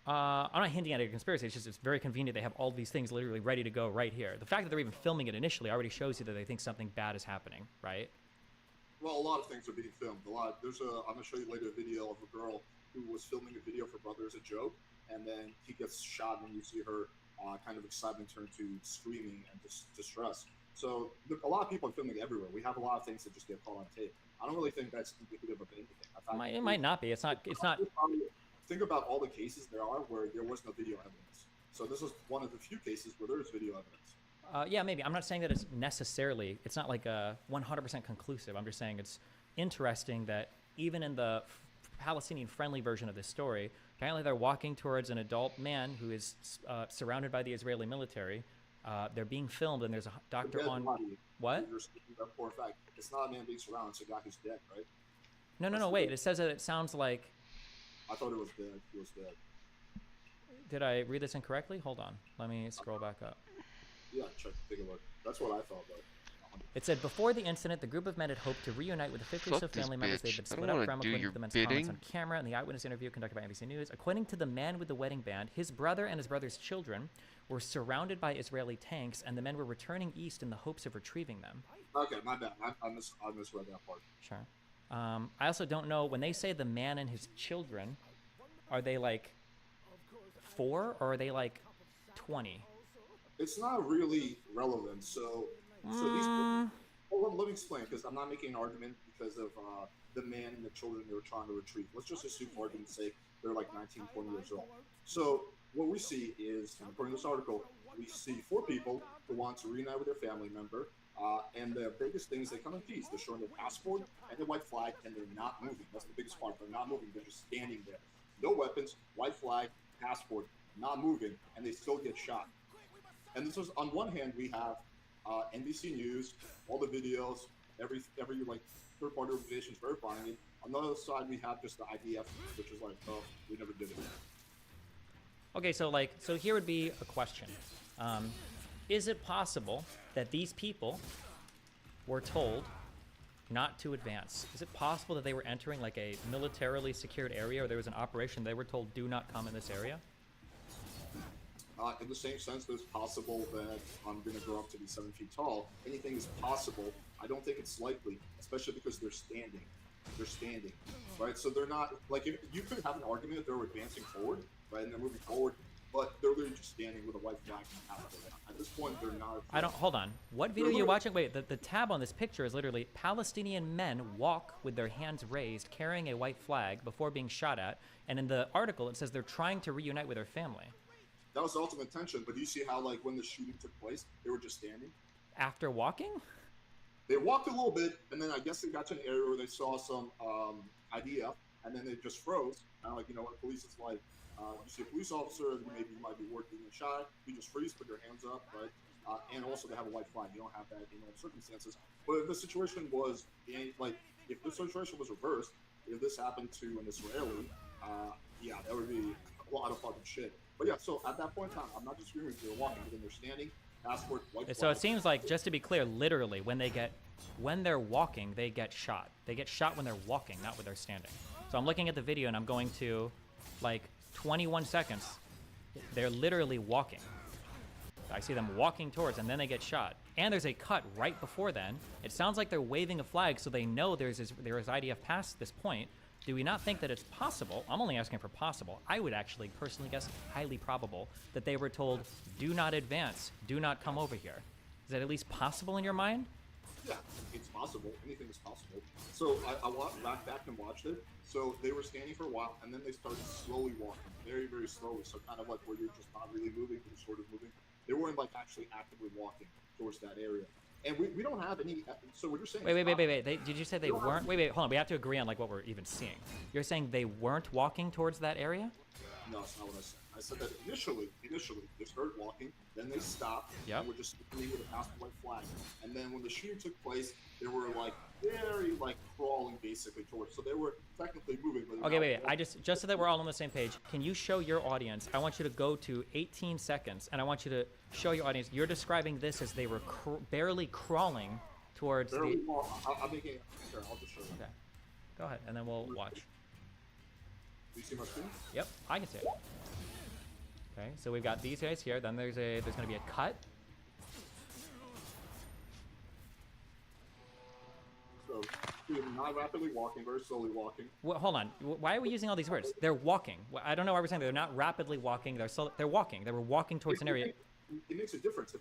I'm not hinting at a conspiracy. It's just it's very convenient. They have all these things literally ready to go right here. The fact that they're even filming it initially already shows you that they think something bad is happening, right? Well, a lot of things are being filmed. I'm going to show you later a video of a girl who was filming a video for Brother as a joke, and then he gets shot, and you see her kind of excitement turn to screaming and distress. So a lot of people are filming everywhere. We have a lot of things that just get caught on tape. I don't really think that's indicative of anything. It might not be. It's not. Think about all the cases there are where there was no video evidence. So this is one of the few cases where there is video evidence. Yeah, maybe. I'm not saying that it's necessarily, it's not like a 100% conclusive. I'm just saying it's interesting that even in the Palestinian-friendly version of this story, apparently they're walking towards an adult man who is surrounded by the Israeli military. They're being filmed, and there's a doctor on... What? You're speaking about for a fact. It's not a man being surrounded, it's a guy who's dead, right? No, wait. It says that it sounds like... I thought it was dead. He was dead. Did I read this incorrectly? Hold on. Let me scroll back up. Yeah, take a look. That's what I thought, but... It said, before the incident, the group of men had hoped to reunite with the 50 or so family members they'd been split up from, according to the men's comments on camera and the eyewitness interview conducted by NBC News. According to the man with the wedding band, his brother and his brother's children were surrounded by Israeli tanks, and the men were returning east in the hopes of retrieving them. Okay, my bad. I misread that part. Sure. I also don't know, when they say the man and his children, are they like 4 or are they like 20? It's not really relevant. So these. Well, let me explain, because I'm not making an argument because of the man and the children they were trying to retrieve. Let's just assume, for argument's sake, they're like 19, 20 years old. So what we see is, according to this article, we see 4 people who want to reunite with their family member. And the biggest thing is they come in peace. They're showing their passport and their white flag, and they're not moving. That's the biggest part. They're not moving. They're just standing there. No weapons, white flag, passport, not moving, and they still get shot. And this is, on one hand, we have NBC News, all the videos, every like third-party organizations verifying it. On the other side, we have just the IDF, which is like, oh, we never did it. Okay, so here would be a question. Is it possible that these people were told not to advance? Is it possible that they were entering like a militarily secured area, or there was an operation they were told, do not come in this area? In the same sense that it's possible that I'm going to grow up to be 7 feet tall. Anything is possible. I don't think it's likely, especially because they're standing. They're standing, right? So they're not, like, you could have an argument that they're advancing forward, right, and they're moving forward, but they're literally just standing with a white flag and a passport. At this point, they're not. Hold on. What video are you watching? Wait, the tab on this picture is literally Palestinian men walk with their hands raised, carrying a white flag before being shot at, and in the article it says they're trying to reunite with their family. That was the ultimate intention, but do you see how, like, when the shooting took place, they were just standing? After walking? They walked a little bit, and then I guess they got to an area where they saw some IDF, and then they just froze. Kind of like, you know what police is like. You see a police officer, maybe you might be working and shot, you just freeze, put your hands up, right? And also they have a white flag. You don't have that in all circumstances. But if the situation was, like, if the situation was reversed, if this happened to an Israeli, yeah, that would be a lot of fucking shit. But yeah, so at that point in time, I'm not disagreeing with you. They're walking, but then they're standing, passport, white flag. So it seems like, just to be clear, literally, when they're walking, they get shot. They get shot when they're walking, not when they're standing. So I'm looking at the video and I'm going to, like, 21 seconds. They're literally walking. I see them walking towards, and then they get shot. And there's a cut right before then. It sounds like they're waving a flag, so they know there is IDF past this point. Do we not think that it's possible? I'm only asking for possible. I would actually personally guess highly probable that they were told, do not advance, do not come over here. that at least possible in your mind? Yeah, it's possible. Anything is possible. So I walked back and watched it. So they were standing for a while, and then they started slowly walking, very, very slowly. So kind of like where you're just not really moving, but you're sort of moving. They weren't like actually actively walking towards that area. And we don't have any. So what you're saying? Wait. Did you say they weren't? Wait, hold on. We have to agree on like what we're even seeing. You're saying they weren't walking towards that area? No, that's not what I said. I said that initially they started walking, then they stopped, and were just standing with a past white flag. And then when the shooting took place, they were like very like crawling basically towards. So they were technically moving. But Okay, wait. I just so that we're all on the same page. Can you show your audience? I want you to go to 18 seconds, and I want you to show your audience. You're describing this as they were barely crawling towards barely the. I'm making. Here, I'll just show you. Okay. Go ahead, and then we'll watch. Do you see my screen? Yep, I can see it. Okay, so we've got these guys here. Then there's going to be a cut. So not rapidly walking, very slowly walking. Well, hold on. Why are we using all these words? They're walking. I don't know why we're saying they're not rapidly walking. They're walking. They were walking towards an area. It makes a difference. If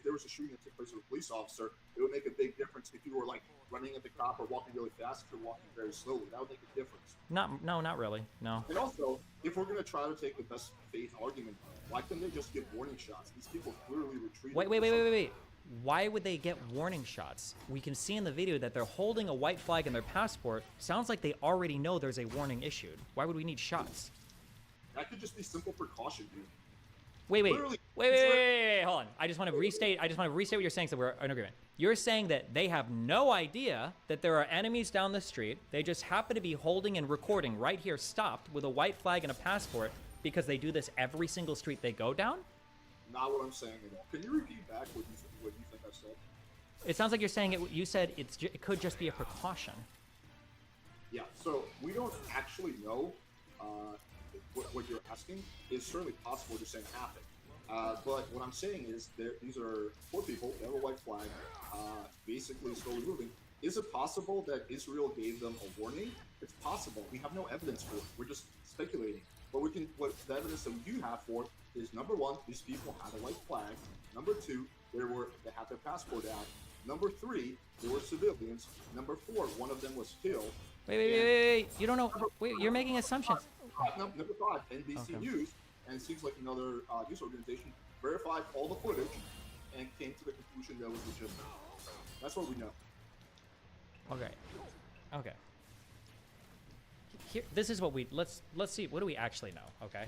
there was a shooting that took place with a police officer, it would make a big difference if you were like running at the cop or walking really fast. If you're walking very slowly, that would make a difference. No, not really. No. And also, if we're gonna try to take the best faith argument, why couldn't they just give warning shots? These people clearly retreated. Wait. Why would they get warning shots? We can see in the video that they're holding a white flag in their passport. Sounds like they already know there's a warning issued. Why would we need shots? That could just be simple precaution, dude. Wait, hold on. I just want to restate what you're saying so we're in agreement. You're saying that they have no idea that there are enemies down the street. They just happen to be holding and recording right here stopped with a white flag and a passport because they do this every single street they go down? Not what I'm saying at all. Can you repeat back what you think I said? It sounds like you're saying you said it could just be a precaution. Yeah, so we don't actually know what you're asking. Is certainly possible just saying happened. But what I'm saying is these are 4 people. They have a white flag, basically slowly moving. Is it possible that Israel gave them a warning? It's possible. We have no evidence for it. We're just speculating. But what the evidence that we do have for it is, number 1, these people had a white flag. Number 2, they had their passport out. Number 3, they were civilians. Number 4, one of them was killed. Wait. You don't know. Wait, you're making assumptions. Number 5, NBC News, and it seems like another news organization, verified all the footage and came to the conclusion that it was legitimate. That's what we know. Okay. Here, this is what let's see. What do we actually know? Okay.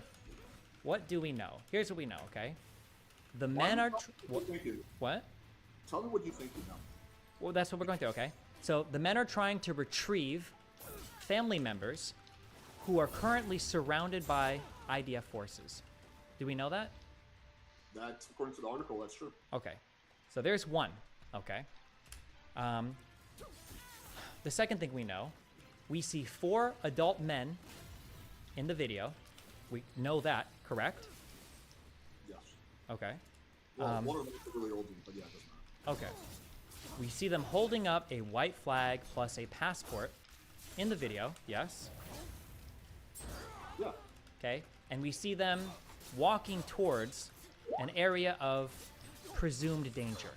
What do we know? Here's what we know. Okay. The men are. What? Tell me what you think you know. Well, that's what we're going through. Okay. So the men are trying to retrieve family members who are currently surrounded by IDF forces. Do we know that? That's according to the article. That's true. Okay. So there's one. Okay. The second thing we know, we see 4 adult men in the video. We know that, correct? Yes. Okay. Well, one of them is really old, but yeah, it doesn't matter. Okay. We see them holding up a white flag plus a passport in the video, yes? Yeah. Okay. And we see them walking towards an area of presumed danger.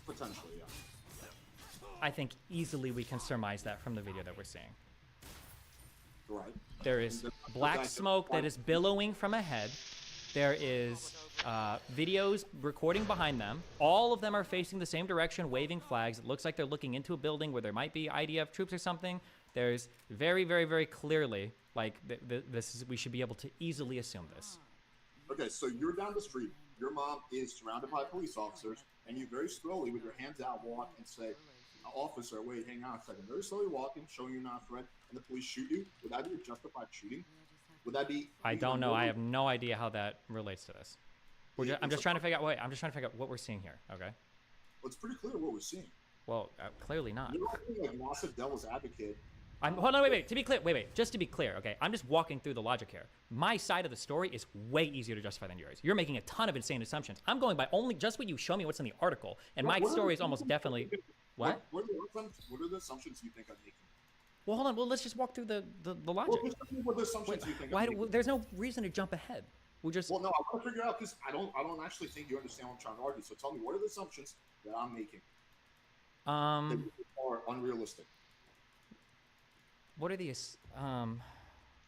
Potentially, yeah. I think easily we can surmise that from the video that we're seeing. Right. There is black smoke that is billowing from ahead. There is videos recording behind them. All of them are facing the same direction, waving flags. It looks like they're looking into a building where there might be IDF troops or something. There's very, very, very clearly, like, we should be able to easily assume this. Okay, so you're down the street. Your mom is surrounded by police officers, and you very slowly, with your hands out, walk and say, "Officer, wait, hang on a second." Very slowly walking, showing you're not a threat, and the police shoot you. Would that be a justified shooting? Would that be? I don't know. I have no idea how that relates to this. I'm just trying to figure out. Wait, I'm just trying to figure out what we're seeing here. Okay. Well, it's pretty clear what we're seeing. Well, clearly not. You're acting like massive devil's advocate. Hold on, wait. To be clear, just to be clear, okay? I'm just walking through the logic here. My side of the story is way easier to justify than yours. You're making a ton of insane assumptions. I'm going by only just what you show me, what's in the article, and my story is almost definitely. What? What are the assumptions you think I'm making? Well, hold on. Well, let's just walk through the logic. What are the assumptions you think I'm making? There's no reason to jump ahead. We'll just. Well, no, I want to figure out because I don't actually think you understand what I'm trying to argue. So tell me, what are the assumptions that I'm making that are unrealistic? What are the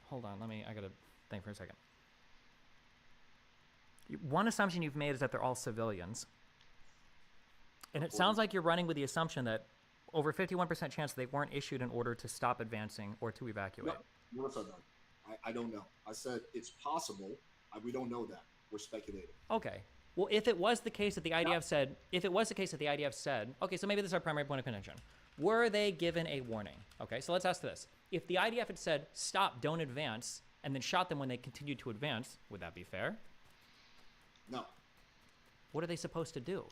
hold on, I gotta think for a second. One assumption you've made is that they're all civilians. And it sounds like you're running with the assumption that over 51% chance they weren't issued an order to stop advancing or to evacuate. No, I don't know. I said it's possible. We don't know that. We're speculating. Okay. Well, if it was the case that the IDF said, okay, so maybe this is our primary point of contention. Were they given a warning? Okay, so let's ask this. If the IDF had said, stop, don't advance, and then shot them when they continued to advance, would that be fair? No. What are they supposed to do?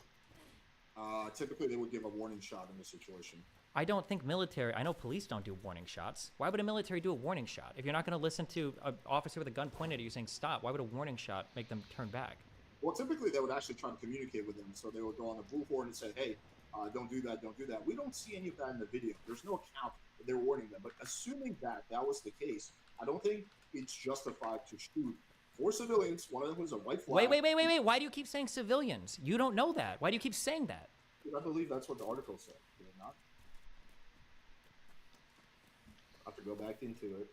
Typically, they would give a warning shot in this situation. I don't think I know police don't do warning shots. Why would a military do a warning shot? If you're not going to listen to an officer with a gun pointed at you saying stop, why would a warning shot make them turn back? Well, typically, they would actually try to communicate with them. So they would go on a bullhorn and say, hey, don't do that, don't do that. We don't see any of that in the video. There's no account that they're warning them. But assuming that was the case, I don't think it's justified to shoot 4 civilians. One of them was a white flag. Wait. Why do you keep saying civilians? You don't know that. Why do you keep saying that? I believe that's what the article said. Did it not? I have to go back into it.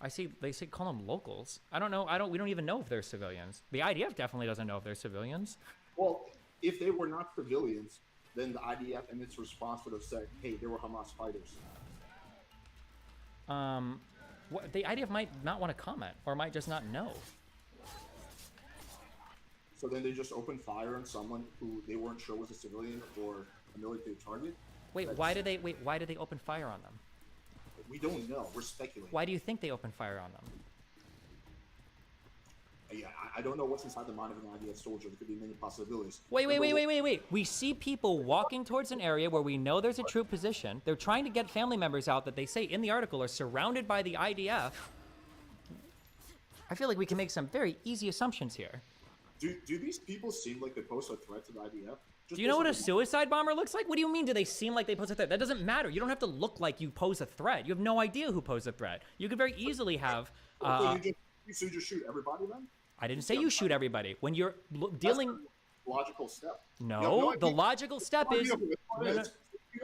I see they say call them locals. I don't know. We don't even know if they're civilians. The IDF definitely doesn't know if they're civilians. Well, if they were not civilians, then the IDF and its response would have said, hey, they were Hamas fighters. The IDF might not want to comment or might just not know. So then they just opened fire on someone who they weren't sure was a civilian or a military target? Why did they open fire on them? We don't know. We're speculating. Why do you think they opened fire on them? Yeah, I don't know what's inside the mind of an IDF soldier. There could be many possibilities. Wait. We see people walking towards an area where we know there's a troop position. They're trying to get family members out that they say in the article are surrounded by the IDF. I feel like we can make some very easy assumptions here. Do these people seem like they pose a threat to the IDF? Do you know what a suicide bomber looks like? What do you mean, do they seem like they pose a threat? That doesn't matter. You don't have to look like you pose a threat. You have no idea who posed a threat. You could very easily have... so you just shoot everybody then? I didn't say you shoot everybody. When you're dealing... That's the logical step. No, the logical step is...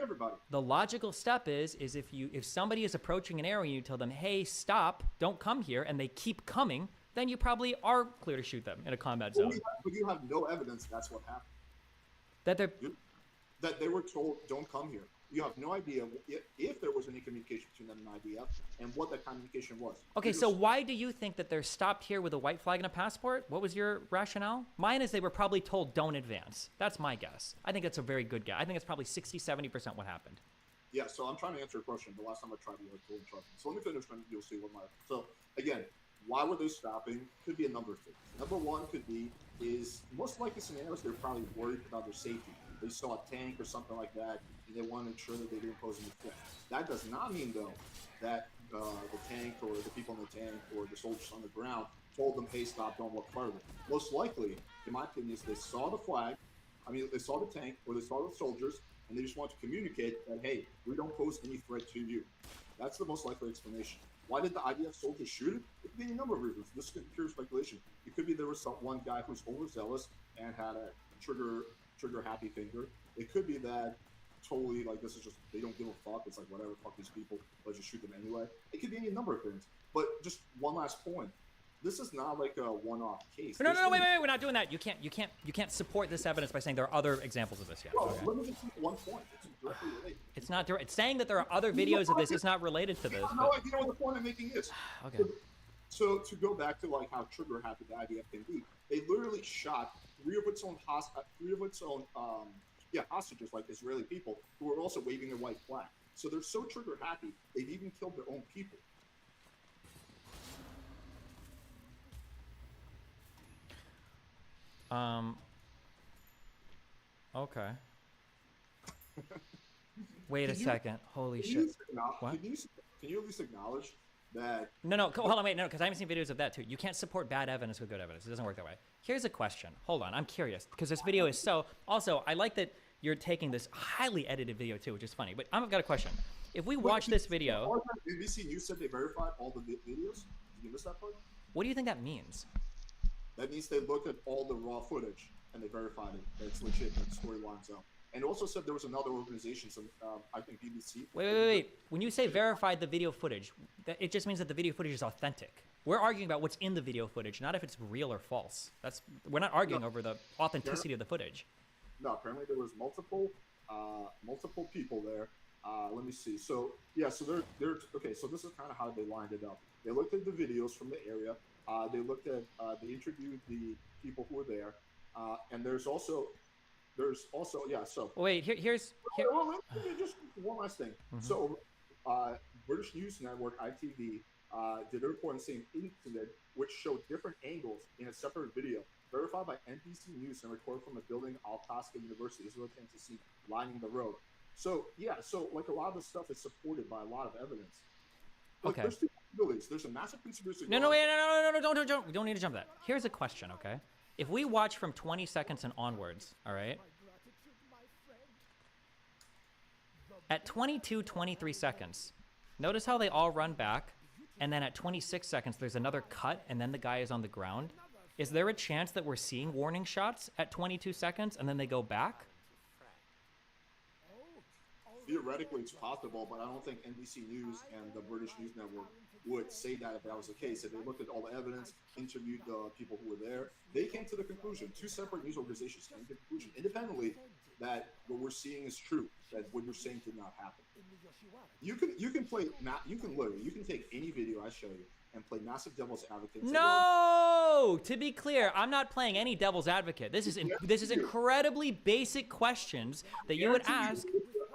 Everybody. The logical step is if somebody is approaching an area and you tell them, hey, stop, don't come here, and they keep coming, then you probably are clear to shoot them in a combat zone. But you have no evidence that's what happened. That they were told, don't come here. You have no idea if there was any communication between them and IDF and what that communication was. Okay, so why do you think that they're stopped here with a white flag and a passport? What was your rationale? Mine is they were probably told don't advance. That's my guess. I think that's a very good guess. I think it's probably 60-70% what happened. Yeah, so I'm trying to answer a question. The last time I tried, you were totally trouble. So let me finish and you'll see what my... So again, why were they stopping? Could be a number of things. Number one could be is most likely scenarios they're probably worried about their safety. They saw a tank or something like that, and they want to ensure that they didn't pose any threat. That does not mean, though, that the tank or the people in the tank or the soldiers on the ground told them, hey, stop, don't walk further. Most likely, in my opinion, is they saw the flag, they saw the tank or they saw the soldiers, and they just want to communicate that, hey, we don't pose any threat to you. That's the most likely explanation. Why did the IDF soldiers shoot it? It could be a number of reasons. This is pure speculation. It could be there was one guy who's overzealous and had a trigger happy finger. It could be that totally this is just they don't give a fuck. It's like whatever, fuck these people. Let's just shoot them anyway. It could be any number of things. But just one last point. This is not like a one-off case. No, wait, we're not doing that. You can't support this evidence by saying there are other examples of this yet. Okay. Let me just make one point. It's directly related. It's not direct. It's saying that there are other videos of this. It's not related to this. No idea what the point I'm making is. Okay. So to go back to how trigger happy the IDF can be, they literally shot three of its own hostages, like Israeli people, who were also waving their white flag. So they're so trigger happy, they've even killed their own people. Okay. Wait a second. Holy shit. What? Can you at least acknowledge that. No, hold on, wait, no, because I haven't seen videos of that too. You can't support bad evidence with good evidence. It doesn't work that way. Here's a question. Hold on, I'm curious because this video is so. Also, I like that you're taking this highly edited video too, which is funny. But I've got a question. If we watch this video, NBC News said they verified all the videos. Did you miss that part? What do you think that means? That means they looked at all the raw footage and they verified it. That it's legit. That the story lines up. And also said there was another organization, some I think BBC. Wait. When you say verified the video footage, it just means that the video footage is authentic. We're arguing about what's in the video footage, not if it's real or false. We're not arguing over the authenticity of the footage. No, apparently there was multiple people there. Let me see. So yeah, so they're okay. So this is kind of how they lined it up. They looked at the videos from the area. They looked at they interviewed the people who were there, and there's also yeah. So wait, here's just one last thing. Mm-hmm. So British News Network (ITV) did a report on the same incident, which showed different angles in a separate video, verified by NBC News and recorded from a building Al-Tasqa University, Israel, Tennessee, lining the road. So yeah, so like a lot of the stuff is supported by a lot of evidence. Look, okay. There's two possibilities. There's a massive conspiracy. No, don't need to jump that. Here's a question, okay? If we watch from 20 seconds and onwards, all right? At 22, 23 seconds, notice how they all run back, and then at 26 seconds, there's another cut, and then the guy is on the ground. Is there a chance that we're seeing warning shots at 22 seconds, and then they go back? Theoretically, it's possible, but I don't think NBC News and the British News Network would say that if that was the case. If they looked at all the evidence, interviewed the people who were there, they came to the conclusion, two separate news organizations came to the conclusion independently that what we're seeing is true, that what you're saying did not happen. You can take any video I show you and play massive devil's advocate. No! To be clear, I'm not playing any devil's advocate. This is incredibly basic questions that you would ask.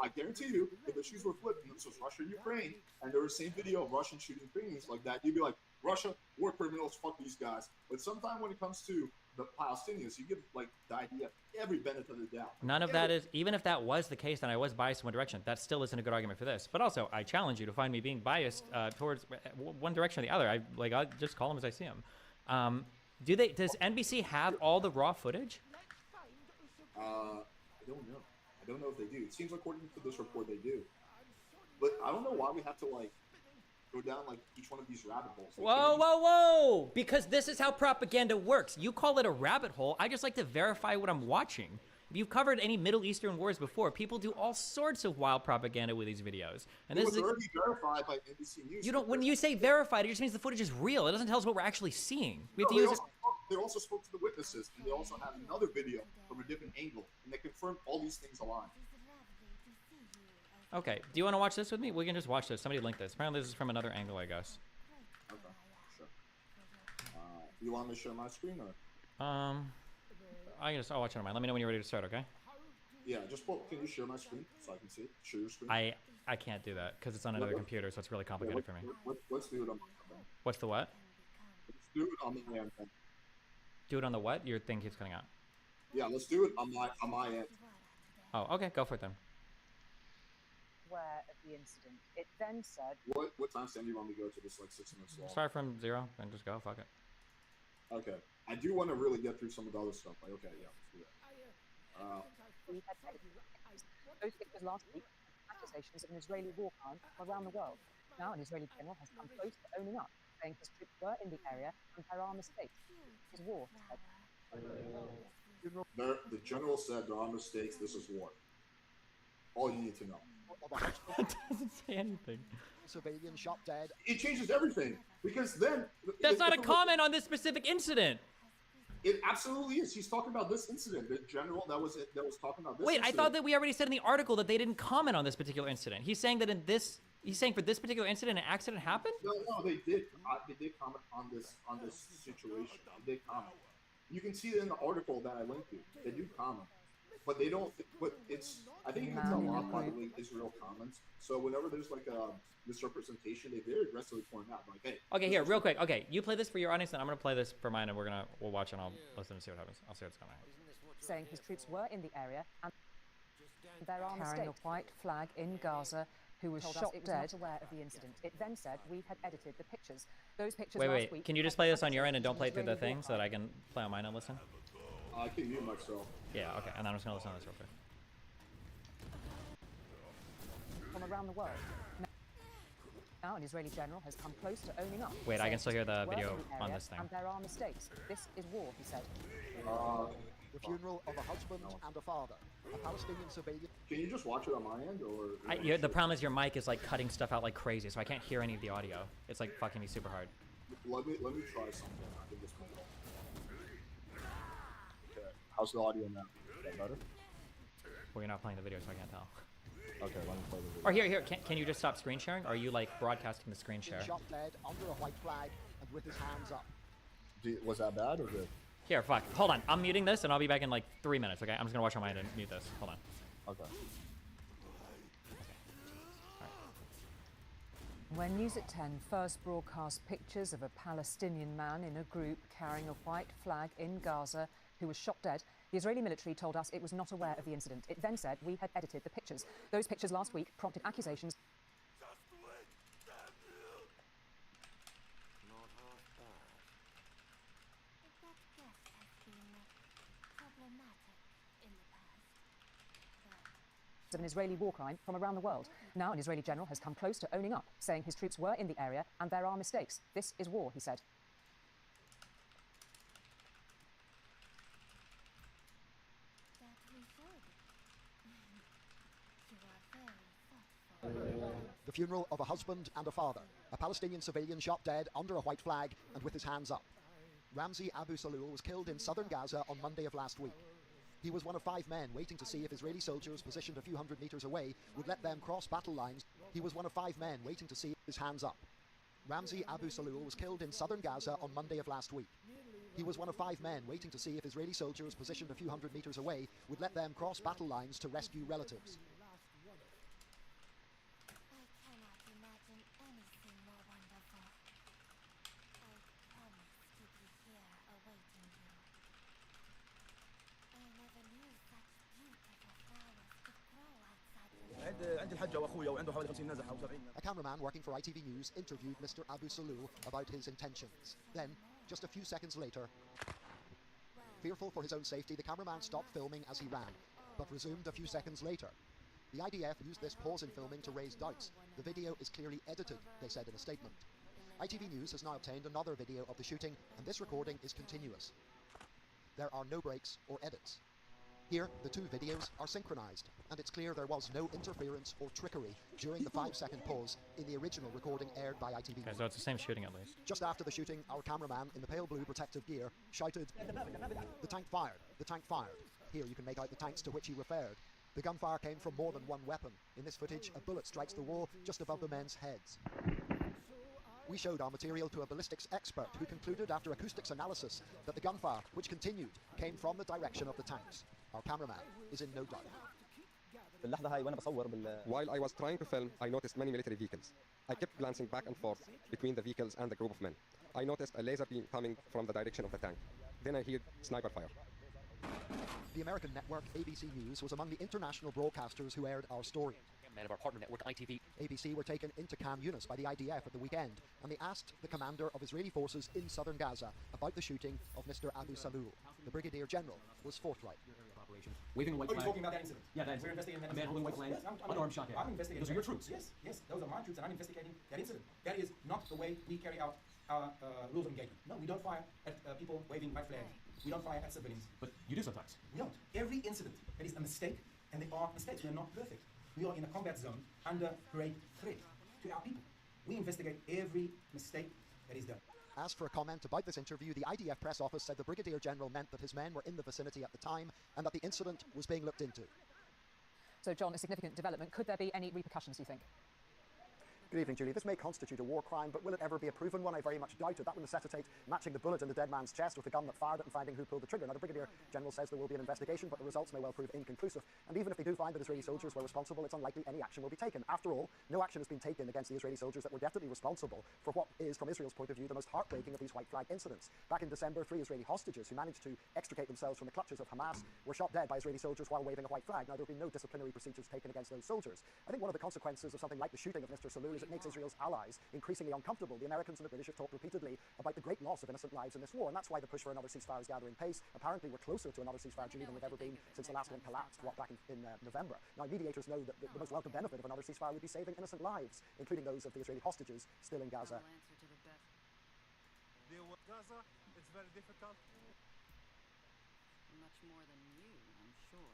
I guarantee you, if the shoes were flipped and this was Russia and Ukraine, and there was the same video of Russian shooting Ukrainians like that, you'd be like, Russia, war criminals, fuck these guys. But sometimes when it comes to the Palestinians, you give like the idea every benefit of the doubt. None of that is, even if that was the case, then I was biased in one direction. That still isn't a good argument for this. But also, I challenge you to find me being biased towards one direction or the other. I'll just call them as I see them. Does NBC have all the raw footage? I don't know. I don't know if they do. It seems according to this report they do. But I don't know why we have to like go down like each one of these rabbit holes. Whoa! Because this is how propaganda works. You call it a rabbit hole. I just like to verify what I'm watching. If you've covered any Middle Eastern wars before, people do all sorts of wild propaganda with these videos. And it was already verified by NBC News. You don't. When you say verified, it just means the footage is real. It doesn't tell us what we're actually seeing. We have to No, use it. they also spoke to the witnesses, and they also have another video from a different angle, and they confirmed all these things align. Okay. Do you want to watch this with me? We can just watch this. Somebody link this. Apparently, this is from another angle, I guess. Okay, sure. You want me to share my screen or? I'll watch it on mine. Let me know when you're ready to start, okay? Yeah, can you share my screen so I can see it? Share your screen. I can't do that because it's on another computer, so it's really complicated for me. Let's do it on my end. What's the what? Let's do it on my end. Do it on the what? Your thing keeps cutting out. Yeah, let's do it on my end. Oh, okay. Go for it then. Aware of the incident. It then said. What timestamp do you want me to go to? This like 6 minutes long. Start from 0 and just go. Fuck it. Okay. I do want to really get through some of the other stuff. Like, okay, yeah, let's do that. It was last week. Accusations of an Israeli war crime around the world. Now, an Israeli general has come close to owning up, saying his troops were in the area and there are mistakes. This is war. The general said there are mistakes. This is war. All you need to know. It doesn't say anything. Civilian shot dead. It changes everything because then that's not a comment on this specific incident. It absolutely is. He's talking about this incident. The general that was talking about this. Wait, incident. I thought that we already said in the article that they didn't comment on this particular incident. He's saying that he's saying for this particular incident, an accident happened. No, they did. They did comment on this situation. They did comment. You can see it in the article that I linked to. They do comment, but they don't. But it's. I think you can tell a lot by the way Israel comments. So whenever there's like a misrepresentation, they very aggressively point out like, "Hey." Okay, here, real quick. Okay, you play this for your audience, and I'm gonna play this for mine, and we'll watch and I'll listen and see what happens. I'll see what's going on. Saying his troops were in the area and there are mistakes. Carrying a white flag in Gaza, who was shot dead. Not aware of the incident. It then said we had edited the pictures. Those pictures Wait, last wait. week Can you just play this on your end and don't play it through the thing so that I can play on mine and listen? I can mute myself. Yeah, okay. And then I'm just gonna listen to this real quick. from around the world. Now, an Israeli general has come close to owning up. Wait, I can still hear the We're video in the on area, this thing. And there are mistakes. This is war, he said. The funeral of a husband and a father. A Palestinian civilian. Can you just watch it on my end, or? The problem is your mic is like cutting stuff out like crazy, so I can't hear any of the audio. It's like fucking me super hard. Let me try something. I think this might help. Okay. How's the audio now? Is that better? Well, you're not playing the video, so I can't tell. Okay, let me play the video. Or here, can you just stop screen sharing? Or are you like broadcasting the screen share? Shot dead under a white flag and with his hands up. Was that bad or good? Here, fuck. Hold on. I'm muting this, and I'll be back in like 3 minutes, okay? I'm just gonna watch on my end and mute this. Hold on. Okay. When News at 10 first broadcast pictures of a Palestinian man in a group carrying a white flag in Gaza who was shot dead, the Israeli military told us it was not aware of the incident. It then said we had edited the pictures. Those pictures last week prompted accusations. Of an Israeli war crime from around the world. Now an Israeli general has come close to owning up, saying his troops were in the area and there are mistakes. This is war, he said. The funeral of a husband and a father. A Palestinian civilian shot dead under a white flag and with his hands up. Ramzi Abu Salul was killed in southern Gaza on Monday of last week. He was one of 5 men waiting to see if Israeli soldiers positioned a few hundred meters away would let them cross battle lines. He was one of 5 men waiting to see his hands up. Ramzi Abu Salul was killed in southern Gaza on Monday of last week. He was one of 5 men waiting to see if Israeli soldiers positioned a few hundred meters away would let them cross battle lines to rescue relatives. A cameraman working for ITV News interviewed Mr. Abu Salul about his intentions. Then, just a few seconds later, fearful for his own safety, the cameraman stopped filming as he ran, but resumed a few seconds later. The IDF used this pause in filming to raise doubts. The video is clearly edited, they said in a statement. ITV News has now obtained another video of the shooting, and this recording is continuous. There are no breaks or edits. Here, the 2 videos are synchronized, and it's clear there was no interference or trickery during the 5-second pause in the original recording aired by ITV. Okay, so it's the same shooting at least. Just after the shooting, our cameraman in the pale blue protective gear shouted, "The tank fired! The tank fired!" Here you can make out the tanks to which he referred. The gunfire came from more than one weapon. In this footage, a bullet strikes the wall just above the men's heads. We showed our material to a ballistics expert who concluded after acoustics analysis that the gunfire, which continued, came from the direction of the tanks. Our cameraman is in no doubt. While I was trying to film, I noticed many military vehicles. I kept glancing back and forth between the vehicles and the group of men. I noticed a laser beam coming from the direction of the tank. Then I heard sniper fire. The American network ABC News was among the international broadcasters who aired our story. Men of our partner network, ITV. ABC were taken into Khan Yunis by the IDF at the weekend, and they asked the commander of Israeli forces in southern Gaza about the shooting of Mr. Abu Salul. The Brigadier General was forthright. Waving a white Are flag. you talking about that incident? Yeah, that We're incident. investigating that A man holding a white flag. Yes, Unarmed shot at. I'm investigating. Those are your troops. Yes, yes, those are my troops, and I'm investigating that incident. That is not the way we carry out our rules of engagement. No, we don't fire at people waving white flags. We don't fire at civilians. But you do sometimes. We don't. Every incident that is a mistake, and they are mistakes. We are not perfect. We are in a combat zone under great threat to our people. We investigate every mistake that is done. Asked for a comment about this interview, the IDF press office said the Brigadier General meant that his men were in the vicinity at the time and that the incident was being looked into. So, John, a significant development. Could there be any repercussions, do you think? Good evening, Julie. This may constitute a war crime, but will it ever be a proven one? I very much doubt it. That would necessitate matching the bullet in the dead man's chest with the gun that fired it and finding who pulled the trigger. Now, the Brigadier General says there will be an investigation, but the results may well prove inconclusive. And even if they do find that Israeli soldiers were responsible, it's unlikely any action will be taken. After all, no action has been taken against the Israeli soldiers that were definitely responsible for what is, from Israel's point of view, the most heartbreaking of these white flag incidents. Back in December, 3 Israeli hostages who managed to extricate themselves from the clutches of Hamas were shot dead by Israeli soldiers while waving a white flag. Now, there have been no disciplinary procedures taken against those soldiers. I think one of the consequences of something like the shooting of Mr. Salul is it makes Israel's allies increasingly uncomfortable. The Americans and the British have talked repeatedly about the great loss of innocent lives in this war, and that's why the push for another ceasefire is gathering pace. Apparently, we're closer to another ceasefire, Julie, than we've ever been since the last one collapsed, back in November. Now, mediators know that the most welcome benefit of another ceasefire would be saving innocent lives, including those of the Israeli hostages still in Gaza. Deal with Gaza, it's very difficult. Much more than you, I'm sure.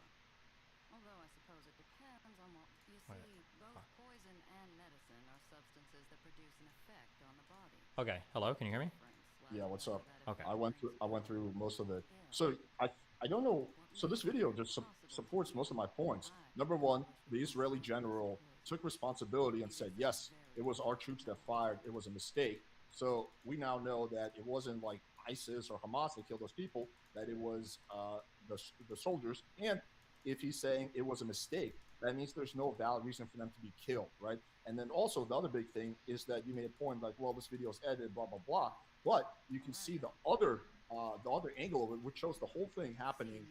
Although I suppose it depends on what you see. Both poison and medicine are substances that produce an effect on the body. Okay, hello, can you hear me? Yeah, what's up? Okay. I went through most of it. So I don't know. So this video just supports most of my points. Number one, the Israeli general took responsibility and said, yes, it was our troops that fired. It was a mistake. So we now know that it wasn't like ISIS or Hamas that killed those people, that it was the soldiers. And if he's saying it was a mistake, that means there's no valid reason for them to be killed, right? And then also the other big thing is that you made a point like, well, this video is edited, blah, blah, blah. But you can see the other angle of it, which shows the whole thing happening,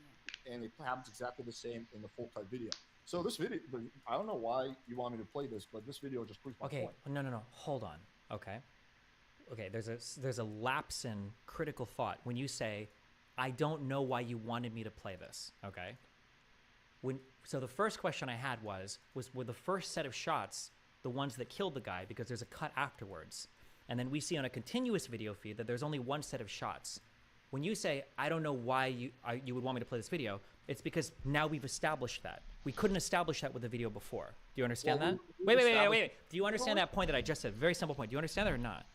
and it happens exactly the same in the full-type video. So this video, I don't know why you want me to play this, but this video just proves my point. No, hold on. Okay, there's a lapse in critical thought when you say, I don't know why you wanted me to play this, okay? So the first question I had was were the first set of shots the ones that killed the guy, because there's a cut afterwards. And then we see on a continuous video feed that there's only one set of shots. When you say, I don't know why you would want me to play this video, it's because now we've established that. We couldn't establish that with the video before. Do you understand that? Wait. Do you understand that point that I just said? Very simple point. Do you understand that or not?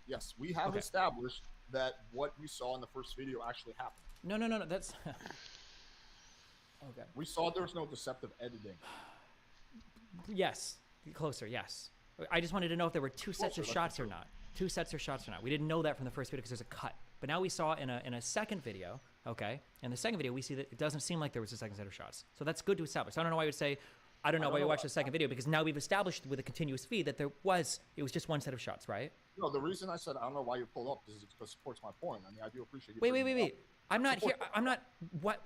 Yes, we have established that what we saw in the first video actually happened. No, that's... Okay. We saw there was no deceptive editing. Yes. Closer, yes. I just wanted to know if there were two sets of shots or not. Two sets of shots or not. We didn't know that from the first video because there's a cut. But now we saw in a second video, okay? In the second video, we see that it doesn't seem like there was a second set of shots. So that's good to establish. So I don't know why you would say, I don't know why you watched the second video, because now we've established with a continuous feed that it was just one set of shots, right? No, the reason I said I don't know why you pulled up is because it supports my point. I mean, I do appreciate you. Wait. I'm not here. I'm not. What?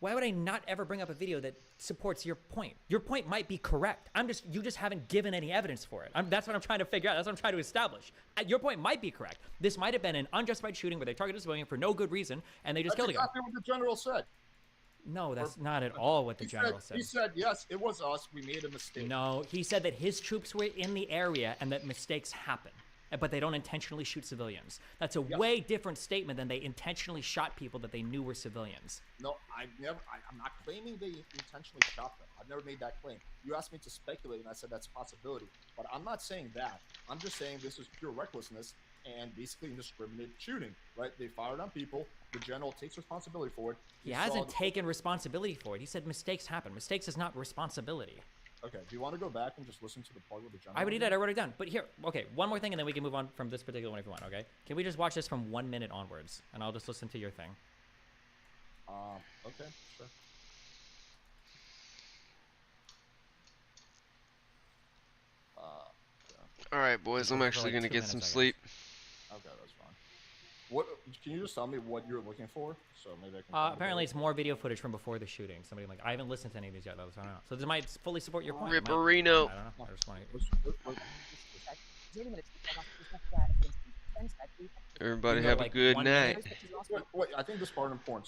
Why would I not ever bring up a video that supports your point? Your point might be correct. You just haven't given any evidence for it. That's what I'm trying to figure out. That's what I'm trying to establish. Your point might be correct. This might have been an unjustified shooting where they targeted a civilian for no good reason, and they just killed a guy. That's exactly what the general said. No, that's not at all what the general said. He said, yes, it was us. We made a mistake. No, he said that his troops were in the area and that mistakes happen, but they don't intentionally shoot civilians. That's a way different statement than they intentionally shot people that they knew were civilians. No, I'm not claiming they intentionally shot them. I've never made that claim. You asked me to speculate, and I said that's a possibility. But I'm not saying that. I'm just saying this is pure recklessness and basically indiscriminate shooting, right? They fired on people. The general takes responsibility for it. He hasn't taken responsibility for it. He said mistakes happen. Mistakes is not responsibility. Okay, do you want to go back and just listen to the part with the general? I already did. I wrote it down. But here, okay, one more thing, and then we can move on from this particular one if you want, okay? Can we just watch this from 1 minute onwards, and I'll just listen to your thing? Okay, sure. All right, boys, I'm actually going to get some sleep. Okay, that's fine. What? Can you just tell me what you're looking for? So maybe I can. Apparently, it's more video footage from before the shooting. Somebody I haven't listened to any of these yet, though, so I don't know. So this might fully support your point. Ripperino. I don't know. I just want Everybody have a good night. Wait, I think this part is important.